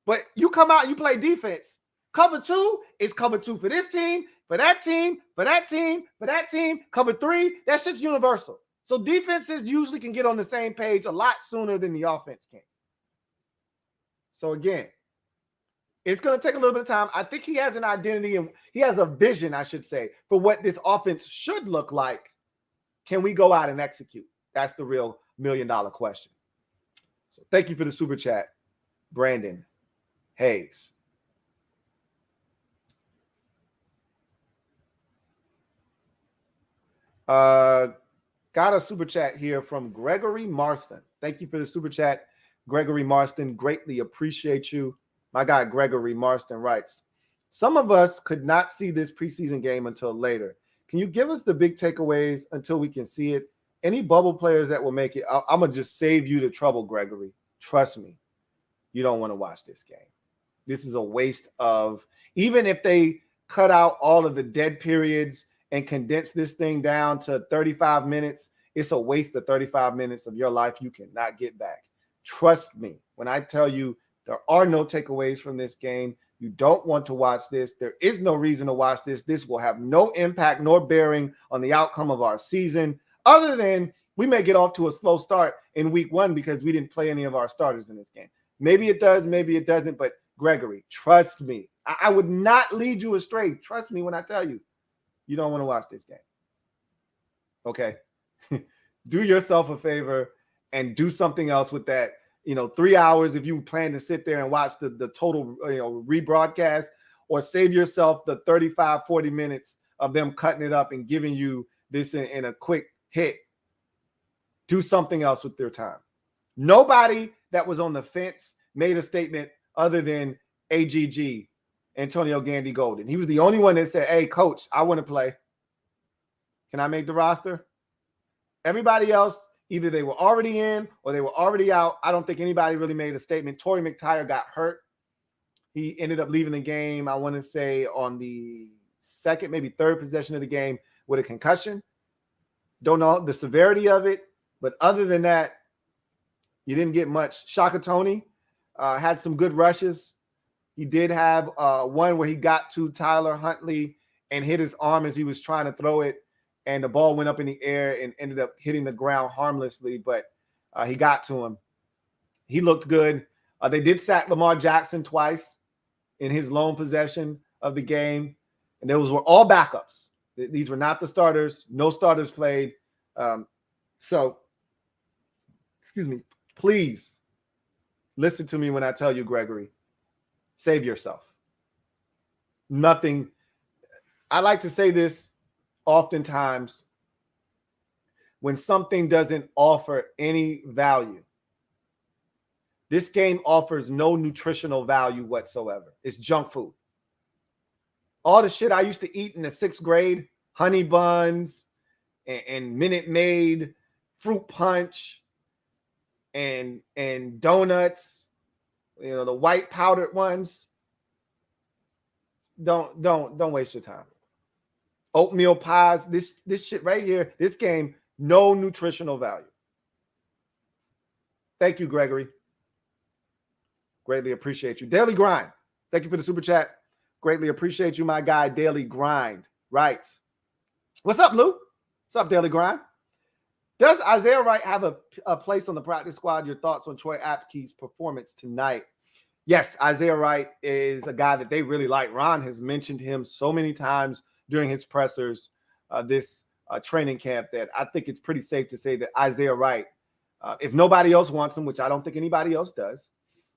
But you come out and you play defense. Cover 2 is cover 2 for this team, for that team, for that team, for that team. Cover 3, that shit's universal. So defenses usually can get on the same page a lot sooner than the offense can. So again, it's going to take a little bit of time. I think he has an identity and he has a vision, I should say, for what this offense should look like. Can we go out and execute? That's the real $1 million question. So thank you for the super chat, Brandon Hayes. Got a super chat here from Gregory Marston. Thank you for the super chat, Gregory Marston. Greatly appreciate you. My guy Gregory Marston writes, some of us could not see this preseason game until later. Can you give us the big takeaways until we can see it? Any bubble players that will make it? I'm going to just save you the trouble, Gregory. Trust me. You don't want to watch this game. This is a waste of, even if they cut out all of the dead periods and condense this thing down to 35 minutes, it's a waste of 35 minutes of your life you cannot get back. Trust me when I tell you there are no takeaways from this game. You don't want to watch this. There is no reason to watch this. This will have no impact nor bearing on the outcome of our season, other than we may get off to a slow start in week 1 because we didn't play any of our starters in this game. Maybe it does, maybe it doesn't, but Gregory, trust me. I would not lead you astray. Trust me when I tell you, you don't want to watch this game. Okay? Do yourself a favor and do something else with that. 3 hours if you plan to sit there and watch the total, rebroadcast, or save yourself the 35, 40 minutes of them cutting it up and giving you this in a quick hit. Do something else with their time. Nobody that was on the fence made a statement other than AGG, Antonio Gandy Golden. He was the only one that said, hey, coach, I want to play. Can I make the roster? Everybody else, either they were already in or they were already out. I don't think anybody really made a statement. Torrey McTyer got hurt. He ended up leaving the game, I want to say, on the second, maybe third possession of the game with a concussion. Don't know the severity of it. But other than that, you didn't get much. Shaka Toney had some good rushes. He did have one where he got to Tyler Huntley and hit his arm as he was trying to throw it, and the ball went up in the air and ended up hitting the ground harmlessly, but he got to him. He looked good. They did sack Lamar Jackson twice in his lone possession of the game, and those were all backups. These were not the starters. No starters played. So, excuse me, please listen to me when I tell you, Gregory, save yourself. Nothing. I like to say this oftentimes: when something doesn't offer any value, this game offers no nutritional value whatsoever. It's junk food. All the shit I used to eat in the 6th grade, honey buns and Minute Maid, fruit punch and donuts, the white powdered ones. Don't waste your time. Oatmeal pies, this shit right here, this game, no nutritional value. Thank you, Gregory. Greatly appreciate you. Daily Grind, thank you for the super chat. Greatly appreciate you, my guy. Daily Grind writes, what's up, Lou? What's up, Daily Grind? Does Isaiah Wright have a place on the practice squad? Your thoughts on Troy Apke's performance tonight? Yes, Isaiah Wright is a guy that they really like. Ron has mentioned him so many times during his pressers this training camp that I think it's pretty safe to say that Isaiah Wright, if nobody else wants him, which I don't think anybody else does,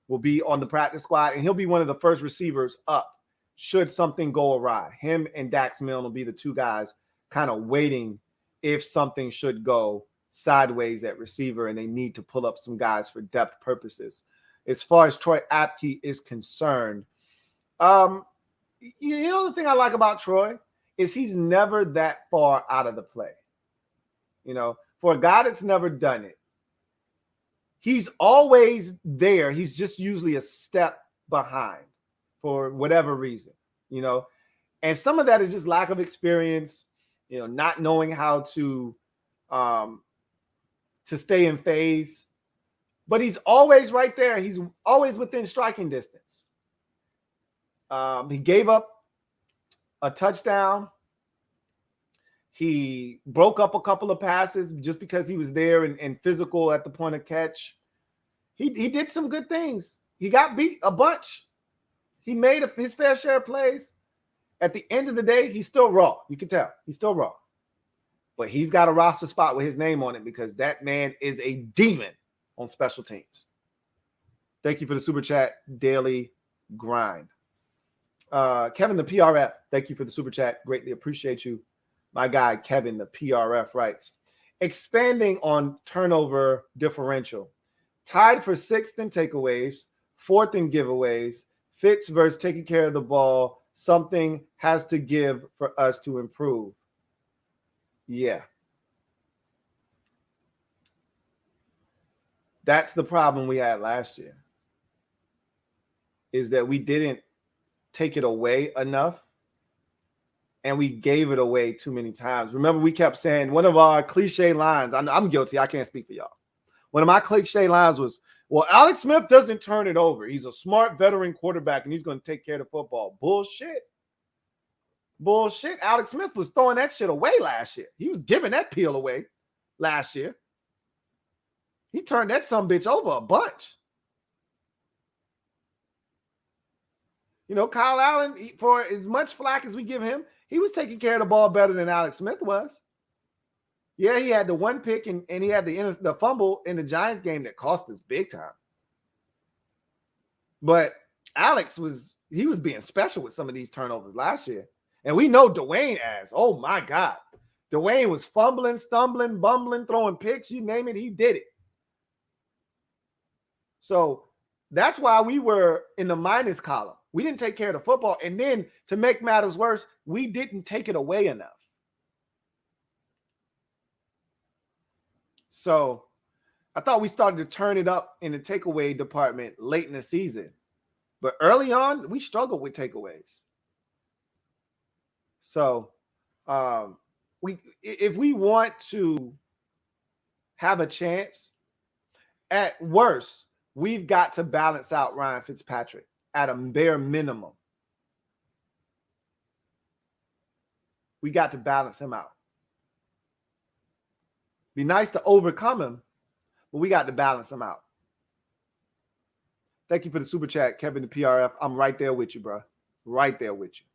will be on the practice squad, and he'll be one of the first receivers up should something go awry. Him and Dax Milne will be the two guys kind of waiting if something should go sideways at receiver and they need to pull up some guys for depth purposes. As far as Troy Apke is concerned, the thing I like about Troy is he's never that far out of the play. For a guy that's never done it, he's always there. He's just usually a step behind for whatever reason, and some of that is just lack of experience, not knowing how to stay in phase. But he's always right there. He's always within striking distance. He gave up a touchdown. He broke up a couple of passes just because he was there and physical at the point of catch. He did some good things. He got beat a bunch. He made his fair share of plays. At the end of the day, he's still raw. You can tell. He's still raw. But he's got a roster spot with his name on it because that man is a demon on special teams. Thank you for the super chat, Daily Grind. Kevin, the PRF, thank you for the super chat. Greatly appreciate you. My guy, Kevin, the PRF, writes, expanding on turnover differential. Tied for 6th in takeaways, 4th in giveaways. Fitz versus taking care of the ball. Something has to give for us to improve. Yeah. That's the problem we had last year, is that we didn't take it away enough and we gave it away too many times. Remember, we kept saying one of our cliche lines, I'm guilty, I can't speak for y'all. One of my cliche lines was, well, Alex Smith doesn't turn it over. He's a smart veteran quarterback and he's going to take care of the football. Bullshit. Alex Smith was throwing that shit away last year. He was giving that peel away last year. He turned that sumbitch over a bunch. Kyle Allen, for as much flack as we give him, he was taking care of the ball better than Alex Smith was. Yeah, he had the one pick and he had the fumble in the Giants game that cost us big time. But Alex was being special with some of these turnovers last year. And we know Dwayne as, oh my God. Dwayne was fumbling, stumbling, bumbling, throwing picks, you name it, he did it. So that's why we were in the minus column. We didn't take care of the football. And then to make matters worse, we didn't take it away enough. So I thought we started to turn it up in the takeaway department late in the season. But early on, we struggled with takeaways. So if we want to have a chance, at worst, we've got to balance out Ryan Fitzpatrick at a bare minimum. We got to balance him out. Be nice to overcome him, but we got to balance him out. Thank you for the super chat, Kevin the PRF. I'm right there with you, bro. Right there with you.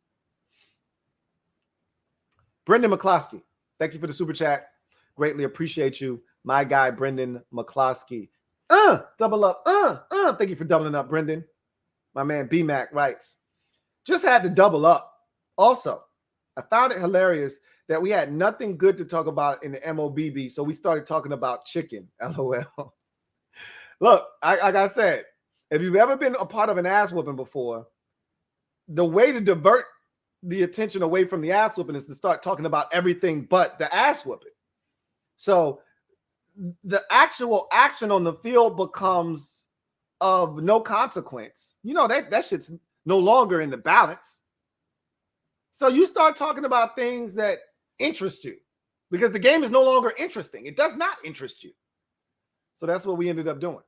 Brendan McCloskey, thank you for the super chat. Greatly appreciate you. My guy, Brendan McCloskey. Double up. Thank you for doubling up, Brendan. My man B-Mac writes, just had to double up. Also, I found it hilarious that we had nothing good to talk about in the MOBB, so we started talking about chicken. LOL. Look, like I said, if you've ever been a part of an ass whooping before, the way to divert the attention away from the ass whooping is to start talking about everything but the ass whooping. So the actual action on the field becomes of no consequence. That shit's no longer in the balance. So you start talking about things that interest you because the game is no longer interesting. It does not interest you. So that's what we ended up doing.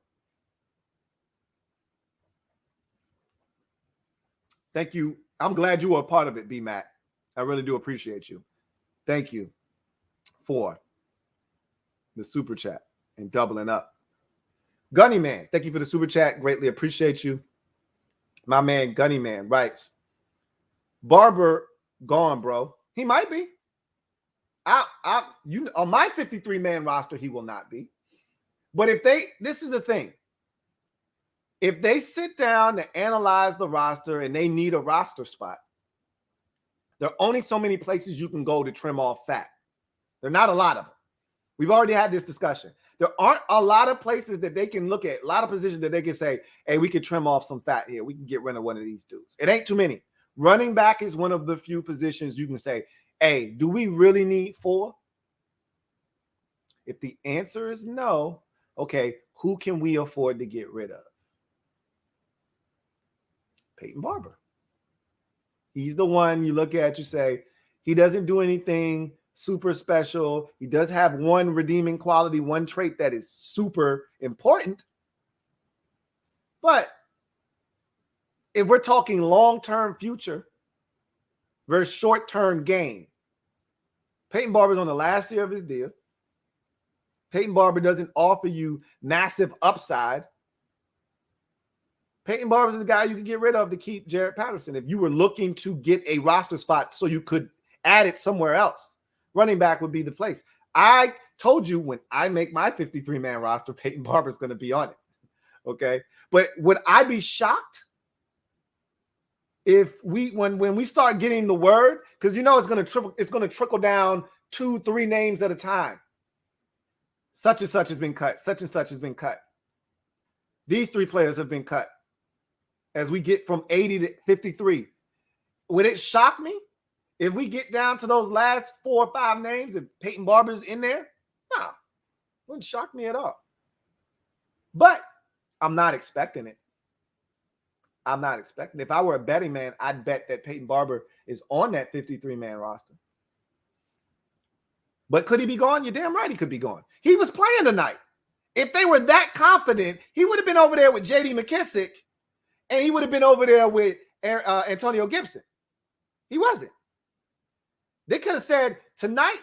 Thank you. I'm glad you were a part of it, B-Mac. I really do appreciate you. Thank you for the super chat and doubling up. Gunny Man, thank you for the super chat. Greatly appreciate you. My man Gunny Man writes, Barber gone, bro. He might be. On my 53-man roster, he will not be. But this is the thing. If they sit down to analyze the roster and they need a roster spot, there are only so many places you can go to trim off fat. There are not a lot of them. We've already had this discussion. There aren't a lot of places that they can look at, a lot of positions that they can say, hey, we can trim off some fat here. We can get rid of one of these dudes. It ain't too many. Running back is one of the few positions you can say, hey, do we really need 4? If the answer is no, okay, who can we afford to get rid of? Peyton Barber. He's the one you look at, you say, he doesn't do anything super special. He does have one redeeming quality, one trait that is super important. But if we're talking long-term future versus short-term gain, Peyton Barber's on the last year of his deal. Peyton Barber doesn't offer you massive upside. Peyton Barber's the guy you can get rid of to keep Jaret Patterson if you were looking to get a roster spot so you could add it somewhere else. Running back would be the place. I told you when I make my 53-man roster, Peyton Barber's going to be on it. Okay? But would I be shocked if when we start getting the word, because you know it's going to trickle down 2-3 names at a time. Such and such has been cut. Such and such has been cut. These 3 players have been cut. As we get from 80 to 53, would it shock me if we get down to those last 4 or 5 names and Peyton Barber's in there? No, wouldn't shock me at all. But I'm not expecting it. I'm not expecting it. If I were a betting man, I'd bet that Peyton Barber is on that 53-man roster. But could he be gone? You're damn right he could be gone. He was playing tonight. If they were that confident, he would have been over there with J.D. McKissick, and he would have been over there with Antonio Gibson. He wasn't. They could have said, tonight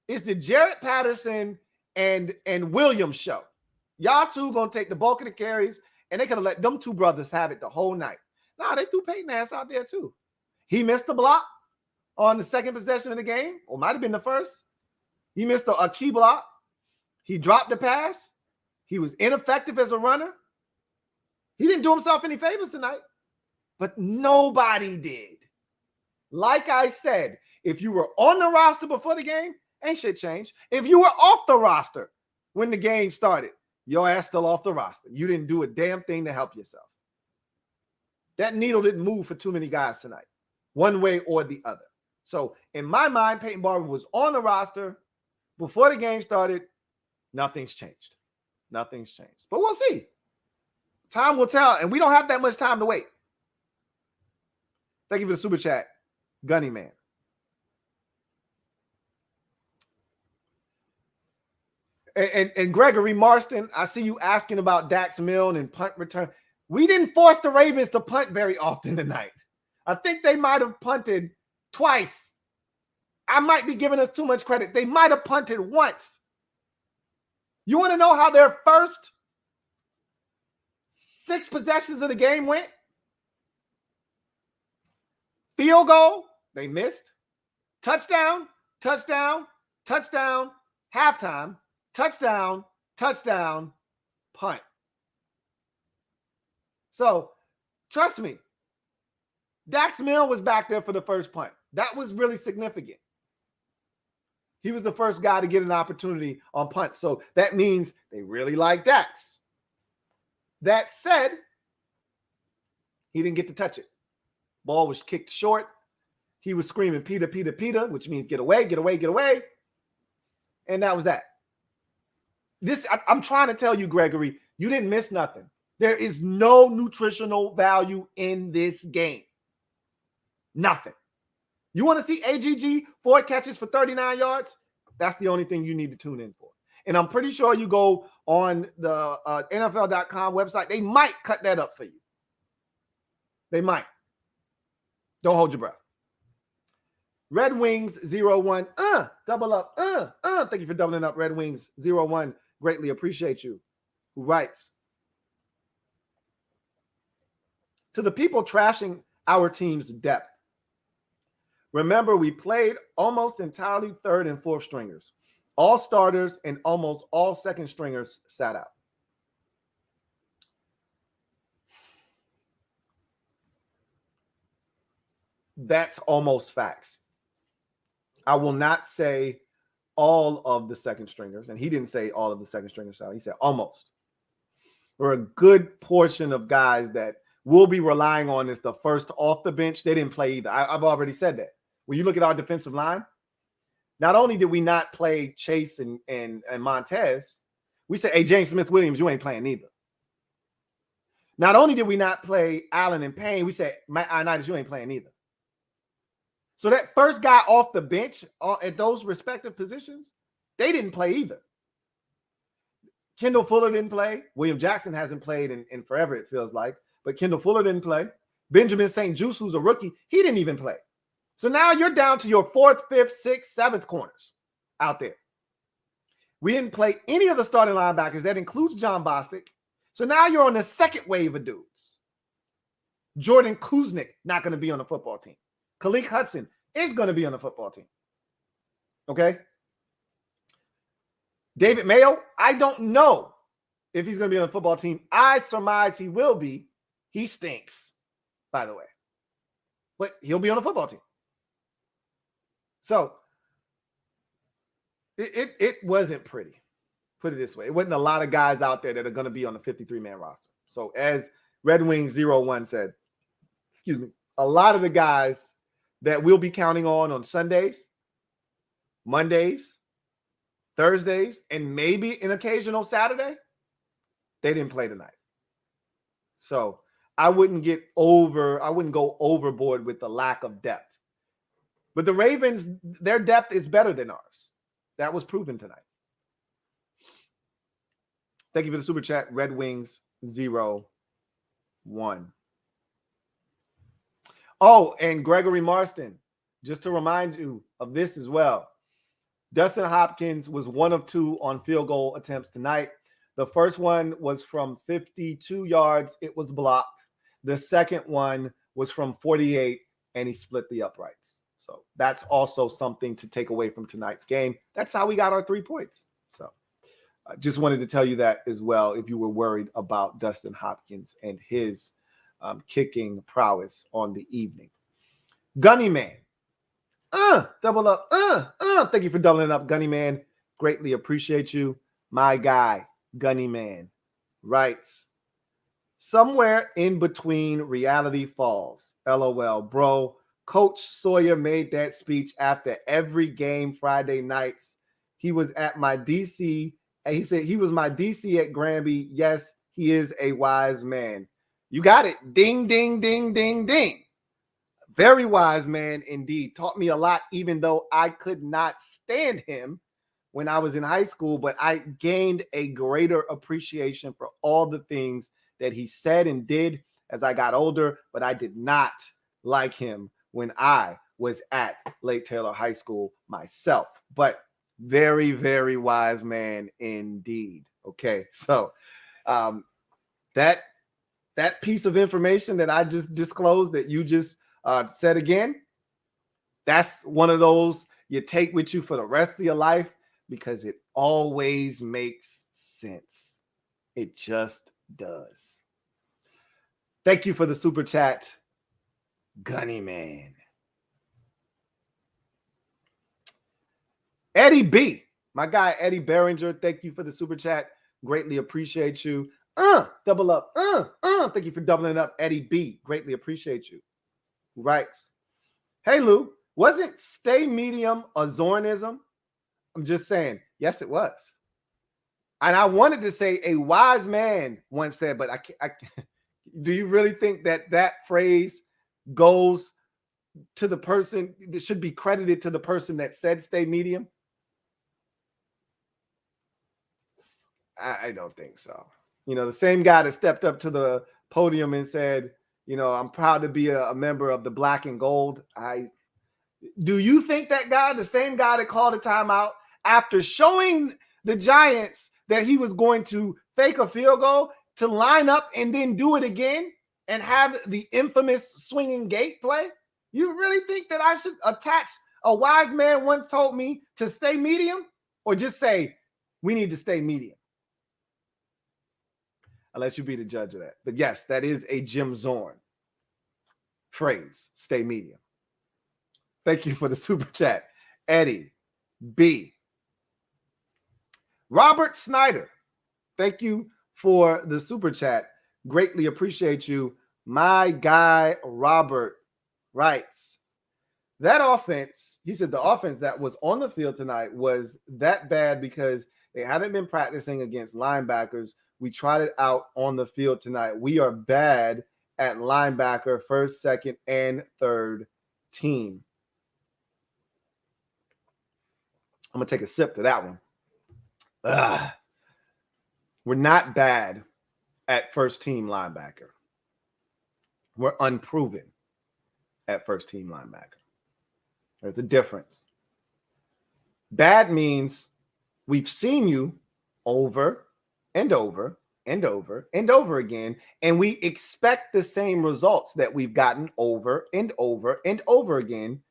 is the Jaret Patterson and Williams show. Y'all two going to take the bulk of the carries, and they could have let them 2 brothers have it the whole night. Nah, they threw Peyton ass out there too. He missed the block on the second possession of the game, or might have been the first. He missed a key block. He dropped the pass. He was ineffective as a runner. He didn't do himself any favors tonight, but nobody did. Like I said, if you were on the roster before the game, ain't shit changed. If you were off the roster when the game started, your ass still off the roster. You didn't do a damn thing to help yourself. That needle didn't move for too many guys tonight, one way or the other. So in my mind, Peyton Barber was on the roster before the game started. Nothing's changed. Nothing's changed. But we'll see. Time will tell, and we don't have that much time to wait. Thank you for the super chat, Gunny Man. And Gregory Marston, I see you asking about Dax Milne and punt return. We didn't force the Ravens to punt very often tonight. I think they might have punted twice. I might be giving us too much credit. They might have punted once. You want to know how their first 6 possessions of the game went? Field goal, they missed. Touchdown, touchdown, touchdown, halftime, touchdown, touchdown, punt. So, trust me, Dax Milne was back there for the first punt. That was really significant. He was the first guy to get an opportunity on punt. So that means they really like Dax. That said, he didn't get to touch it. Ball was kicked short. He was screaming, Peter, Peter, Peter, which means get away, get away, get away. And that was that. I'm trying to tell you, Gregory, you didn't miss nothing. There is no nutritional value in this game. Nothing. You want to see AGG 4 catches for 39 yards? That's the only thing you need to tune in for. And I'm pretty sure you go on the NFL.com website, they might cut that up for you. They might. Don't hold your breath. Red Wings 0-1. Double up. Thank you for doubling up, Red Wings 0-1. Greatly appreciate you. Who writes? To the people trashing our team's depth, remember we played almost entirely third and fourth stringers. All starters and almost all second stringers sat out. That's almost facts. I will not say all of the second stringers, and he didn't say all of the second stringers sat out. He said almost. There are a good portion of guys that we'll be relying on as the first off the bench. They didn't play either. I've already said that. When you look at our defensive line, not only did we not play Chase and Montez, we said, hey, James Smith-Williams, you ain't playing either. Not only did we not play Allen and Payne, we said, Ioannidis, you ain't playing either. So that first guy off the bench at those respective positions, they didn't play either. Kendall Fuller didn't play. William Jackson hasn't played in forever, it feels like. But Kendall Fuller didn't play. Benjamin St. Juste, who's a rookie, he didn't even play. So now you're down to your 4th, 5th, 6th, 7th corners out there. We didn't play any of the starting linebackers. That includes John Bostic. So now you're on the second wave of dudes. Jordan Kuznick, not going to be on the football team. Khalil Hudson is going to be on the football team. Okay? David Mayo, I don't know if he's going to be on the football team. I surmise he will be. He stinks, by the way. But he'll be on the football team. So it wasn't pretty. Put it this way. It wasn't a lot of guys out there that are going to be on the 53-man roster. So as Red Wings 01 said, a lot of the guys that we'll be counting on Sundays, Mondays, Thursdays, and maybe an occasional Saturday, they didn't play tonight. So I wouldn't go overboard with the lack of depth. But the Ravens, their depth is better than ours. That was proven tonight. Thank you for the super chat, Red Wings 01. Oh, and Gregory Marston, just to remind you of this as well. Dustin Hopkins was 1 of 2 on field goal attempts tonight. The first one was from 52 yards. It was blocked. The second one was from 48, and he split the uprights. So that's also something to take away from tonight's game. That's how we got our 3 points. So I just wanted to tell you that as well if you were worried about Dustin Hopkins and his kicking prowess on the evening. Gunny Man. Double up. Thank you for doubling up, Gunny Man. Greatly appreciate you. My guy, Gunny Man, writes, somewhere in between reality falls. LOL, bro. Coach Sawyer made that speech after every game Friday nights. He was at my DC, and he said he was my DC at Granby. Yes, he is a wise man. You got it. Ding, ding, ding, ding, ding. Very wise man indeed. Taught me a lot, even though I could not stand him when I was in high school, but I gained a greater appreciation for all the things that he said and did as I got older, but I did not like him when I was at Lake Taylor High School myself. But very, very wise man indeed. Okay, so that piece of information that I just disclosed that you just said again, that's one of those you take with you for the rest of your life because it always makes sense. It just does. Thank you for the super chat, Gunny Man. Eddie B, my guy Eddie Behringer, thank you for the super chat. Greatly appreciate you. Double up. Thank you for doubling up, Eddie B. Greatly appreciate you. Who writes, hey Lou, wasn't stay medium a Zornism? I'm just saying, yes, it was. And I wanted to say a wise man once said, but I can't. Do you really think that phrase goes to the person, that should be credited to the person that said stay medium? I don't think so. You know, the same guy that stepped up to the podium and said, you know, I'm proud to be a member of the black and gold. Do you think that guy, the same guy that called a timeout after showing the Giants that he was going to fake a field goal, to line up and then do it again and have the infamous swinging gate play? You really think that I should attach a wise man once told me to stay medium, or just say we need to stay medium? I'll let you be the judge of that. But yes, that is a Jim Zorn phrase, stay medium. Thank you for the super chat, Eddie B. Robert Snyder, thank you for the super chat. Greatly appreciate you. My guy Robert writes, that offense, he said the offense that was on the field tonight was that bad because they haven't been practicing against linebackers. We tried it out on the field tonight. We are bad at linebacker, first, second, and third team. I'm going to take a sip to that one. We're not bad at first team linebacker. We're unproven at first team linebacker. There's a difference. Bad means we've seen you over and over and over and over again, and we expect the same results that we've gotten over and over and over again,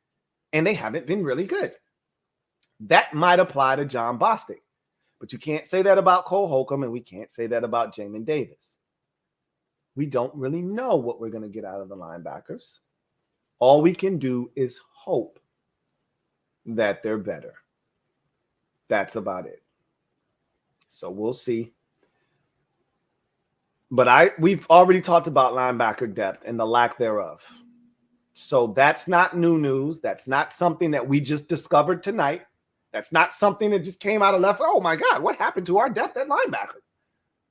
and they haven't been really good. That might apply to John Bostic, but you can't say that about Cole Holcomb, and we can't say that about Jamin Davis. We don't really know what we're going to get out of the linebackers. All we can do is hope that they're better. That's about it. So we'll see. But we've already talked about linebacker depth and the lack thereof. So that's not new news. That's not something that we just discovered tonight. That's not something that just came out of left. Oh my God, what happened to our depth at linebacker?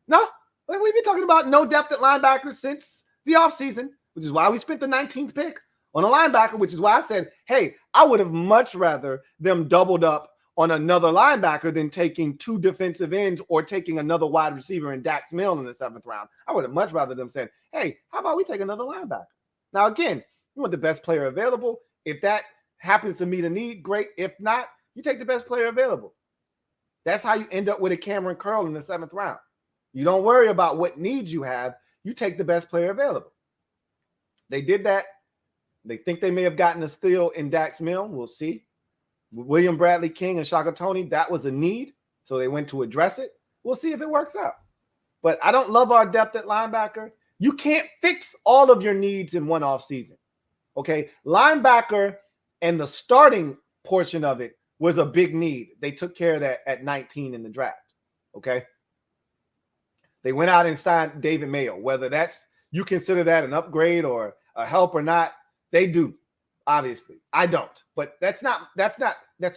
No, we've been talking about no depth at linebacker since the offseason, which is why we spent the 19th pick on a linebacker, which is why I said, hey, I would have much rather them doubled up on another linebacker than taking two defensive ends or taking another wide receiver in Dax Milne in the 7th round. I would have much rather them said, hey, how about we take another linebacker? Now, again, you want the best player available. If that happens to meet a need, great. If not, you take the best player available. That's how you end up with a Cameron Curl in the 7th round. You don't worry about what needs you have. You take the best player available. They did that. They think they may have gotten a steal in Dax Milne. We'll see. William Bradley King and Shaka Toney, that was a need, so they went to address it. We'll see if it works out. But I don't love our depth at linebacker. You can't fix all of your needs in one offseason. Okay? Linebacker and the starting portion of it was a big need. They took care of that at 19 in the draft. Okay? They went out and signed David Mayo. Whether that's you consider that an upgrade or a help or not, they do. Obviously, I don't, but that's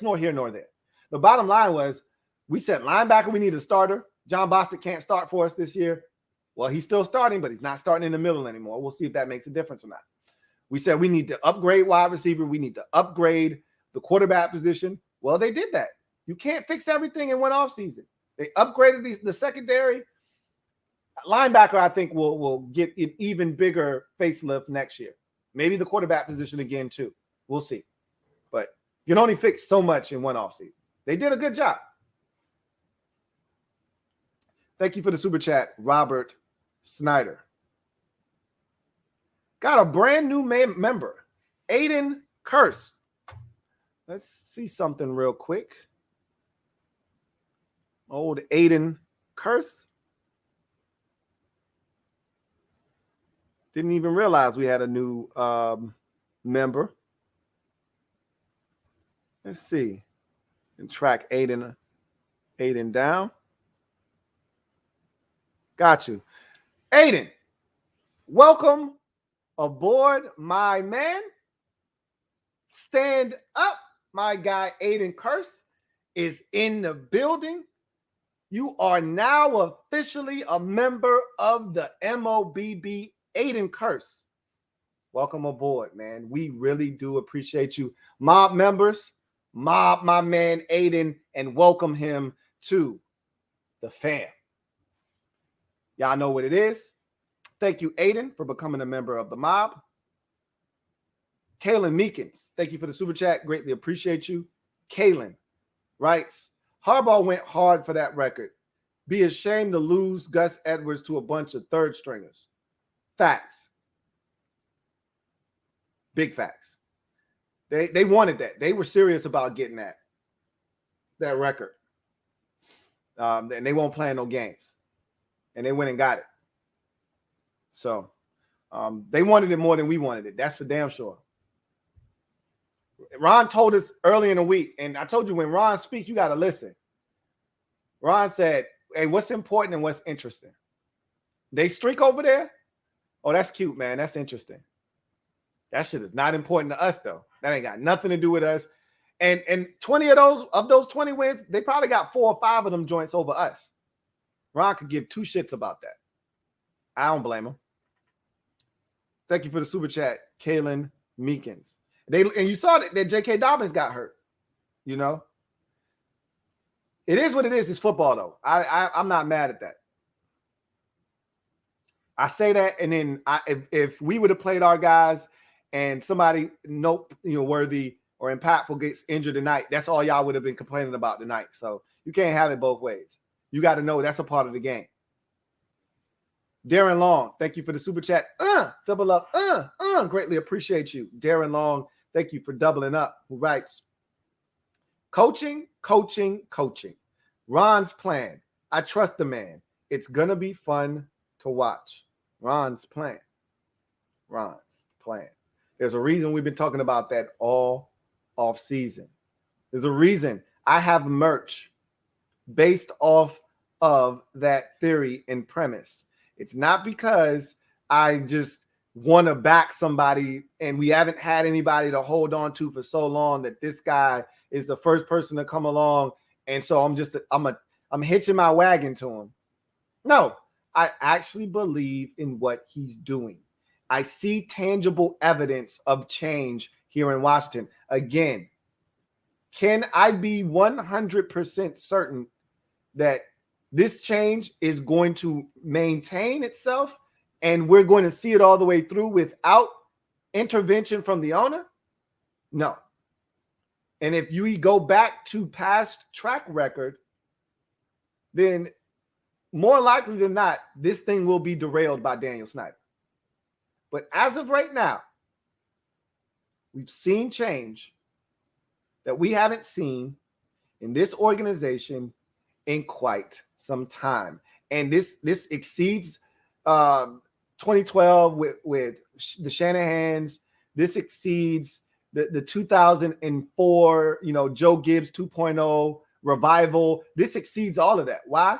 nor here nor there. The bottom line was we said linebacker, we need a starter. John Bostic can't start for us this year. Well, he's still starting, but he's not starting in the middle anymore. We'll see if that makes a difference or not. We said we need to upgrade wide receiver. We need to upgrade the quarterback position. Well, they did that. You can't fix everything in one offseason. They upgraded the secondary. Linebacker, I think, will get an even bigger facelift next year. Maybe the quarterback position again, too. We'll see. But you can only fix so much in one offseason. They did a good job. Thank you for the super chat, Robert Snyder. Got a brand new member, Aiden Curse. Let's see something real quick. Old Aiden Curse. Didn't even realize we had a new member. Let's see. And track Aiden down. Got you. Aiden, welcome aboard, my man. Stand up. My guy Aiden Curse is in the building. You are now officially a member of the MOBB. Aiden Curse, Welcome aboard, man. We really do appreciate you. Mob members, mob my man Aiden, and welcome him to the fam. Y'all know what it is. Thank you, Aiden, for becoming a member of the mob. Kalen Meekins, thank you for the super chat. Greatly appreciate you. Kalen writes, Harbaugh went hard for that record. Be ashamed to lose Gus Edwards to a bunch of third stringers. Facts. Big facts. They wanted that. They were serious about getting that record. And they won't play no games. And they went and got it. So they wanted it more than we wanted it. That's for damn sure. Ron told us early in the week, and I told you when Ron speaks, you got to listen. Ron said, hey, what's important and what's interesting? They streak over there? Oh, that's cute, man. That's interesting. That shit is not important to us, though. That ain't got nothing to do with us. And 20 of those 20 wins, they probably got 4 or 5 of them joints over us. Ron could give 2 shits about that. I don't blame him. Thank you for the super chat, Kalen Meekins. And you saw that J.K. Dobbins got hurt. You know, it is what it is. It's football, though. I'm not mad at that. I say that, and then if we would have played our guys and somebody worthy or impactful gets injured tonight, that's all y'all would have been complaining about tonight. So you can't have it both ways. You got to know that's a part of the game. Darren Long, thank you for the super chat. Double up. Greatly appreciate you. Darren Long, thank you for doubling up. Who writes, coaching. Ron's plan. I trust the man. It's going to be fun to watch. Ron's plan. There's a reason we've been talking about that all off season. There's a reason I have merch based off of that theory and premise. It's not because I just want to back somebody and we haven't had anybody to hold on to for so long that this guy is the first person to come along. And so I'm hitching my wagon to him. No, I actually believe in what he's doing. I see tangible evidence of change here in Washington. Again, can I be 100% certain that this change is going to maintain itself and we're going to see it all the way through without intervention from the owner? No. And if you go back to past track record, then more likely than not, this thing will be derailed by Daniel Snyder. But as of right now, we've seen change that we haven't seen in this organization in quite some time. And this exceeds 2012 with the Shanahans. This exceeds the 2004, Joe Gibbs 2.0 revival. This exceeds all of that. Why?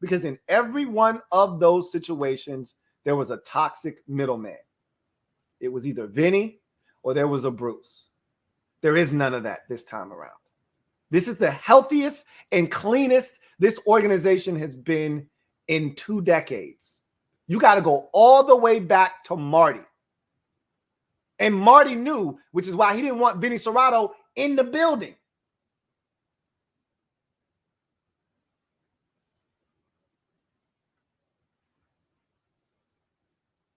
Because in every one of those situations, there was a toxic middleman. It was either Vinny or there was a Bruce. There is none of that this time around. This is the healthiest and cleanest this organization has been in 2 decades. You got to go all the way back to Marty. And Marty knew, which is why he didn't want Vinny Serrato in the building.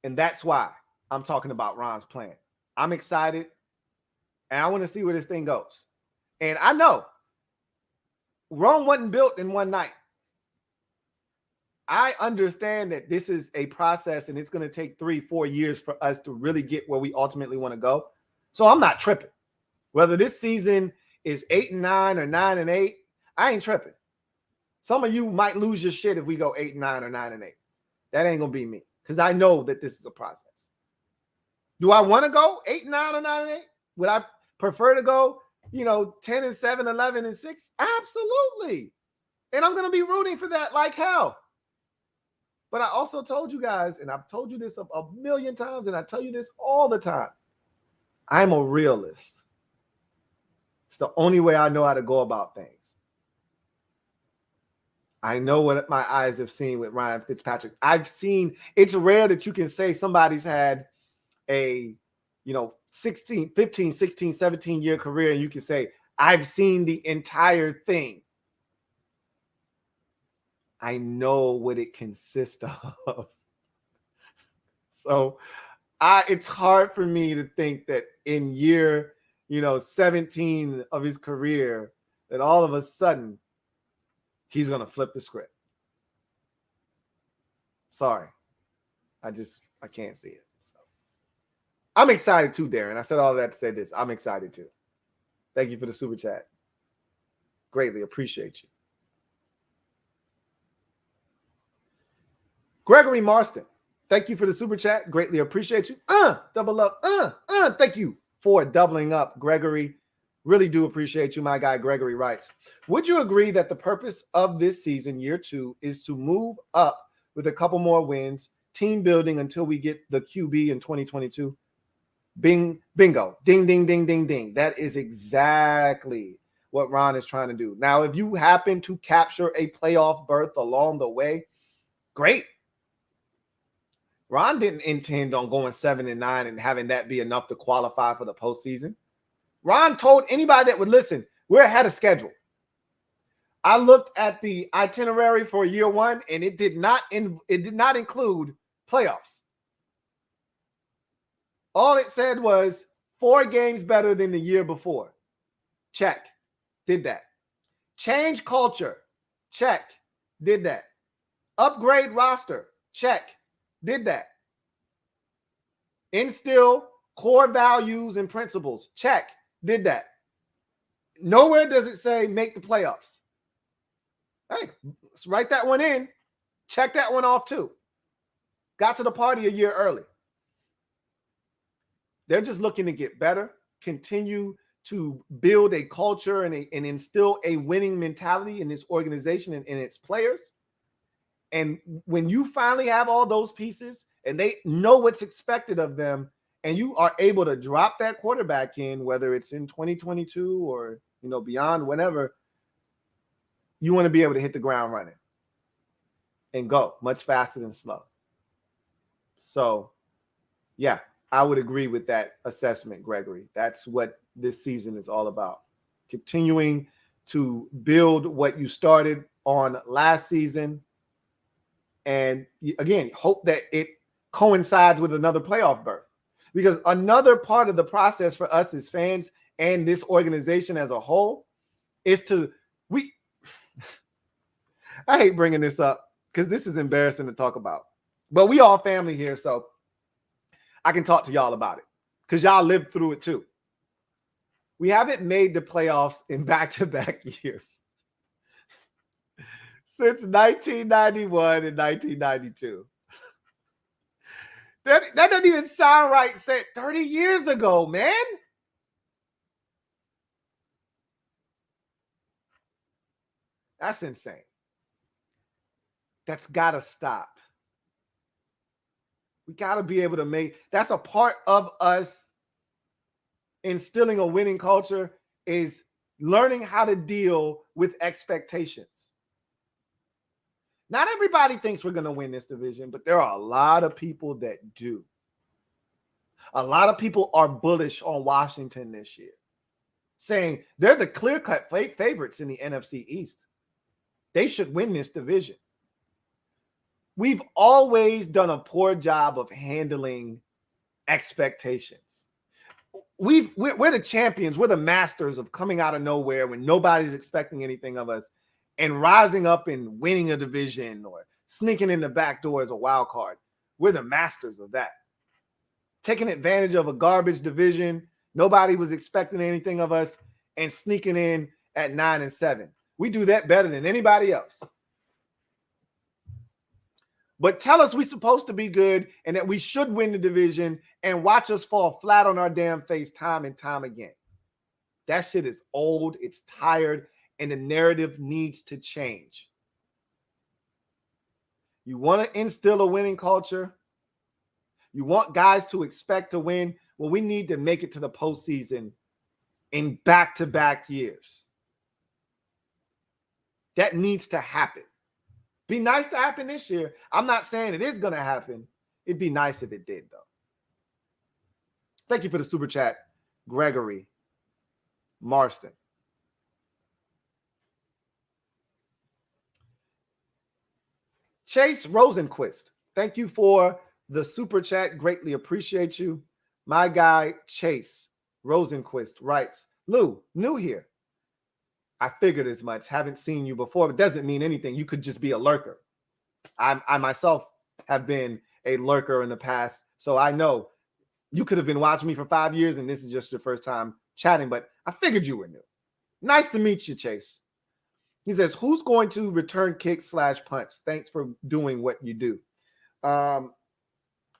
And that's why I'm talking about Ron's plan. I'm excited, and I want to see where this thing goes. And I know Rome wasn't built in one night. I understand that this is a process, and it's going to take 3-4 years for us to really get where we ultimately want to go. So I'm not tripping. Whether this season is 8-9 or 9-8, I ain't tripping. Some of you might lose your shit if we go 8-9 or 9-8. That ain't going to be me. Because I know that this is a process. Do I want to go 8-9 or 9-8? Would I prefer to go, 10-7, 11-6? Absolutely. And I'm going to be rooting for that like hell. But I also told you guys, and I've told you this a million times, and I tell you this all the time. I'm a realist. It's the only way I know how to go about things. I know what my eyes have seen with Ryan Fitzpatrick. I've seen, it's rare that you can say somebody's had a 15, 16, 17-year career, and you can say, I've seen the entire thing. I know what it consists of. So it's hard for me to think that in year 17 of his career that all of a sudden he's going to flip the script. Sorry. I can't see it. So I'm excited too, Darren. I said all that to say this. I'm excited too. Thank you for the super chat. Greatly appreciate you. Gregory Marston, thank you for the super chat. Greatly appreciate you. Double up. Thank you for doubling up, Gregory. Really do appreciate you. My guy Gregory writes, would you agree that the purpose of this season, year 2, is to move up with a couple more wins, team building until we get the QB in 2022? Bingo. Ding, ding, ding, ding, ding. That is exactly what Ron is trying to do. Now, if you happen to capture a playoff berth along the way, great. Ron didn't intend on going 7-9 and having that be enough to qualify for the postseason. Ron told anybody that would listen, we're ahead of schedule. I looked at the itinerary for year 1, and it did not include playoffs. All it said was 4 games better than the year before. Check. Did that. Change culture. Check. Did that. Upgrade roster. Check. Did that. Instill core values and principles. Check. Did that. Nowhere does it say make the playoffs. Hey, let's write that one in. Check that one off too. Got to the party a year early. They're just looking to get better, continue to build a culture and instill a winning mentality in this organization and in its players. And when you finally have all those pieces and they know what's expected of them, and you are able to drop that quarterback in, whether it's in 2022 or beyond, whenever, you want to be able to hit the ground running and go much faster than slow. So, yeah, I would agree with that assessment, Gregory. That's what this season is all about. Continuing to build what you started on last season. And again, hope that it coincides with another playoff berth. Because another part of the process for us as fans and this organization as a whole is I hate bringing this up because this is embarrassing to talk about. But we all family here, so I can talk to y'all about it because y'all lived through it too. We haven't made the playoffs in back-to-back years since 1991 and 1992. That doesn't even sound right. Said 30 years ago, man. That's insane. That's got to stop. We got to be able to make, that's a part of us instilling a winning culture, is learning how to deal with expectations. Not everybody thinks we're going to win this division, but there are a lot of people that do. A lot of people are bullish on Washington this year, saying they're the clear-cut favorites in the NFC East. They should win this division. We've always done a poor job of handling expectations. We're the champions. We're the masters of coming out of nowhere when nobody's expecting anything of us and rising up and winning a division or sneaking in the back door as a wild card. We're the masters of that. Taking advantage of a garbage division, nobody was expecting anything of us, and sneaking in at 9-7. We do that better than anybody else. But tell us we're supposed to be good and that we should win the division and watch us fall flat on our damn face time and time again. That shit is old, it's tired, and the narrative needs to change. You want to instill a winning culture? You want guys to expect to win? Well, we need to make it to the postseason in back-to-back years. That needs to happen. Be nice to happen this year. I'm not saying it is going to happen. It'd be nice if it did, though. Thank you for the super chat, Gregory Marston. Chase Rosenquist, thank you for the super chat. Greatly appreciate you. My guy, Chase Rosenquist, writes, Lou, new here. I figured as much. Haven't seen you before, but doesn't mean anything. You could just be a lurker. I myself have been a lurker in the past, so I know you could have been watching me for 5 years, and this is just your first time chatting, but I figured you were new. Nice to meet you, Chase. He says, who's going to return kicks / punts? Thanks for doing what you do.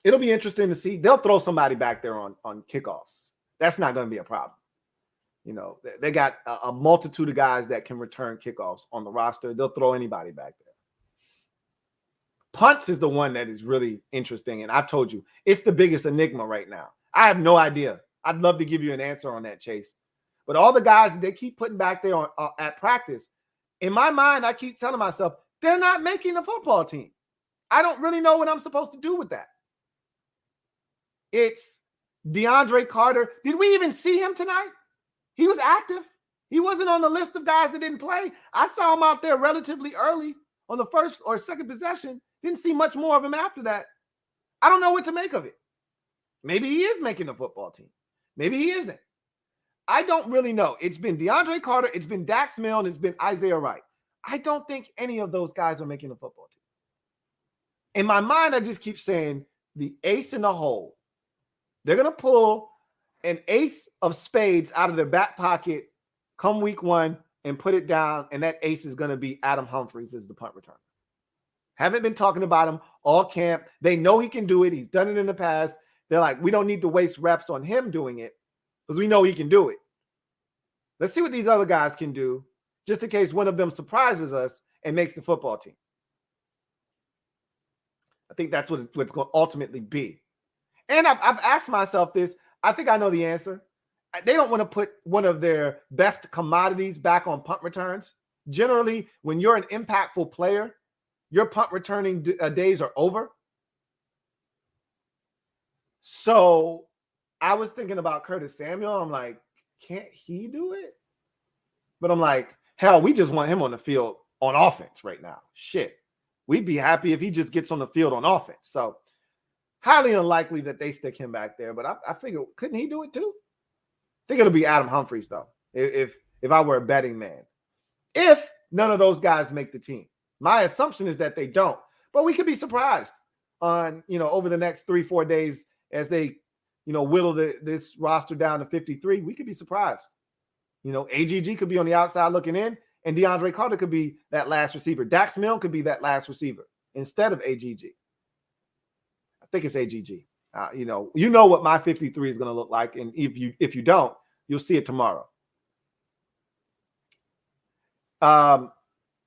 It'll be interesting to see. They'll throw somebody back there on kickoffs. That's not going to be a problem. You know, they got a multitude of guys that can return kickoffs on the roster. They'll throw anybody back there. Punts is the one that is really interesting, and I've told you, it's the biggest enigma right now. I have no idea. I'd love to give you an answer on that, Chase. But all the guys that they keep putting back there at practice, in my mind, I keep telling myself, they're not making the football team. I don't really know what I'm supposed to do with that. It's DeAndre Carter. Did we even see him tonight? He was active. He wasn't on the list of guys that didn't play. I saw him out there relatively early on the first or second possession. Didn't see much more of him after that. I don't know what to make of it. Maybe he is making the football team. Maybe he isn't. I don't really know. It's been DeAndre Carter, it's been Dax Milne, it's been Isaiah Wright. I don't think any of those guys are making the football team. In my mind, I just keep saying the ace in the hole. They're going to pull an ace of spades out of their back pocket come week 1 and put it down, and that ace is going to be Adam Humphries as the punt returner. Haven't been talking about him all camp. They know he can do it. He's done it in the past. They're like, we don't need to waste reps on him doing it because we know he can do it. Let's see what these other guys can do just in case one of them surprises us and makes the football team. I think that's what it's going to ultimately be. And I've asked myself this. I think I know the answer. They don't want to put one of their best commodities back on punt returns. Generally, when you're an impactful player, your punt returning days are over. So I was thinking about Curtis Samuel. I'm like, can't he do it? But I'm like, hell, we just want him on the field on offense right now. Shit. We'd be happy if he just gets on the field on offense. So highly unlikely that they stick him back there. But I figure, couldn't he do it too? I think it'll be Adam Humphries, though, if I were a betting man. If none of those guys make the team. My assumption is that they don't. But we could be surprised on, over the next 3-4 days as they, whittle this roster down to 53. We could be surprised. AGG could be on the outside looking in, and DeAndre Carter could be that last receiver. Dax Milne could be that last receiver instead of AGG. I think it's AGG. You know what my 53 is going to look like, and if you don't, you'll see it tomorrow.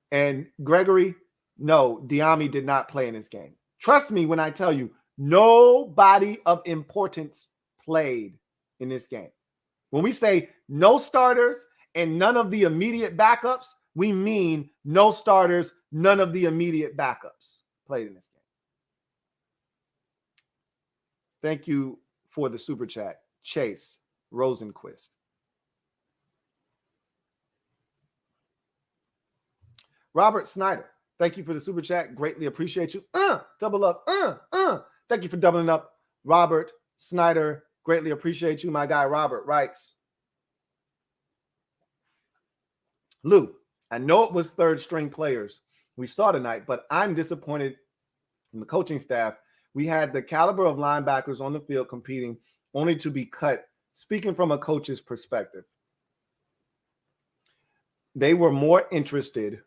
And Gregory, no, Diami did not play in this game. Trust me when I tell you, nobody of importance played in this game. When we say no starters and none of the immediate backups, we mean no starters, none of the immediate backups played in this game. Thank you for the super chat, Chase Rosenquist. Robert Snyder, thank you for the super chat. Greatly appreciate you. Double up. Thank you for doubling up, Robert Snyder. Greatly appreciate you. My guy Robert writes, Lou, I know it was third string players we saw tonight, but I'm disappointed in the coaching staff. We had the caliber of linebackers on the field competing only to be cut. Speaking from a coach's perspective, they were more interested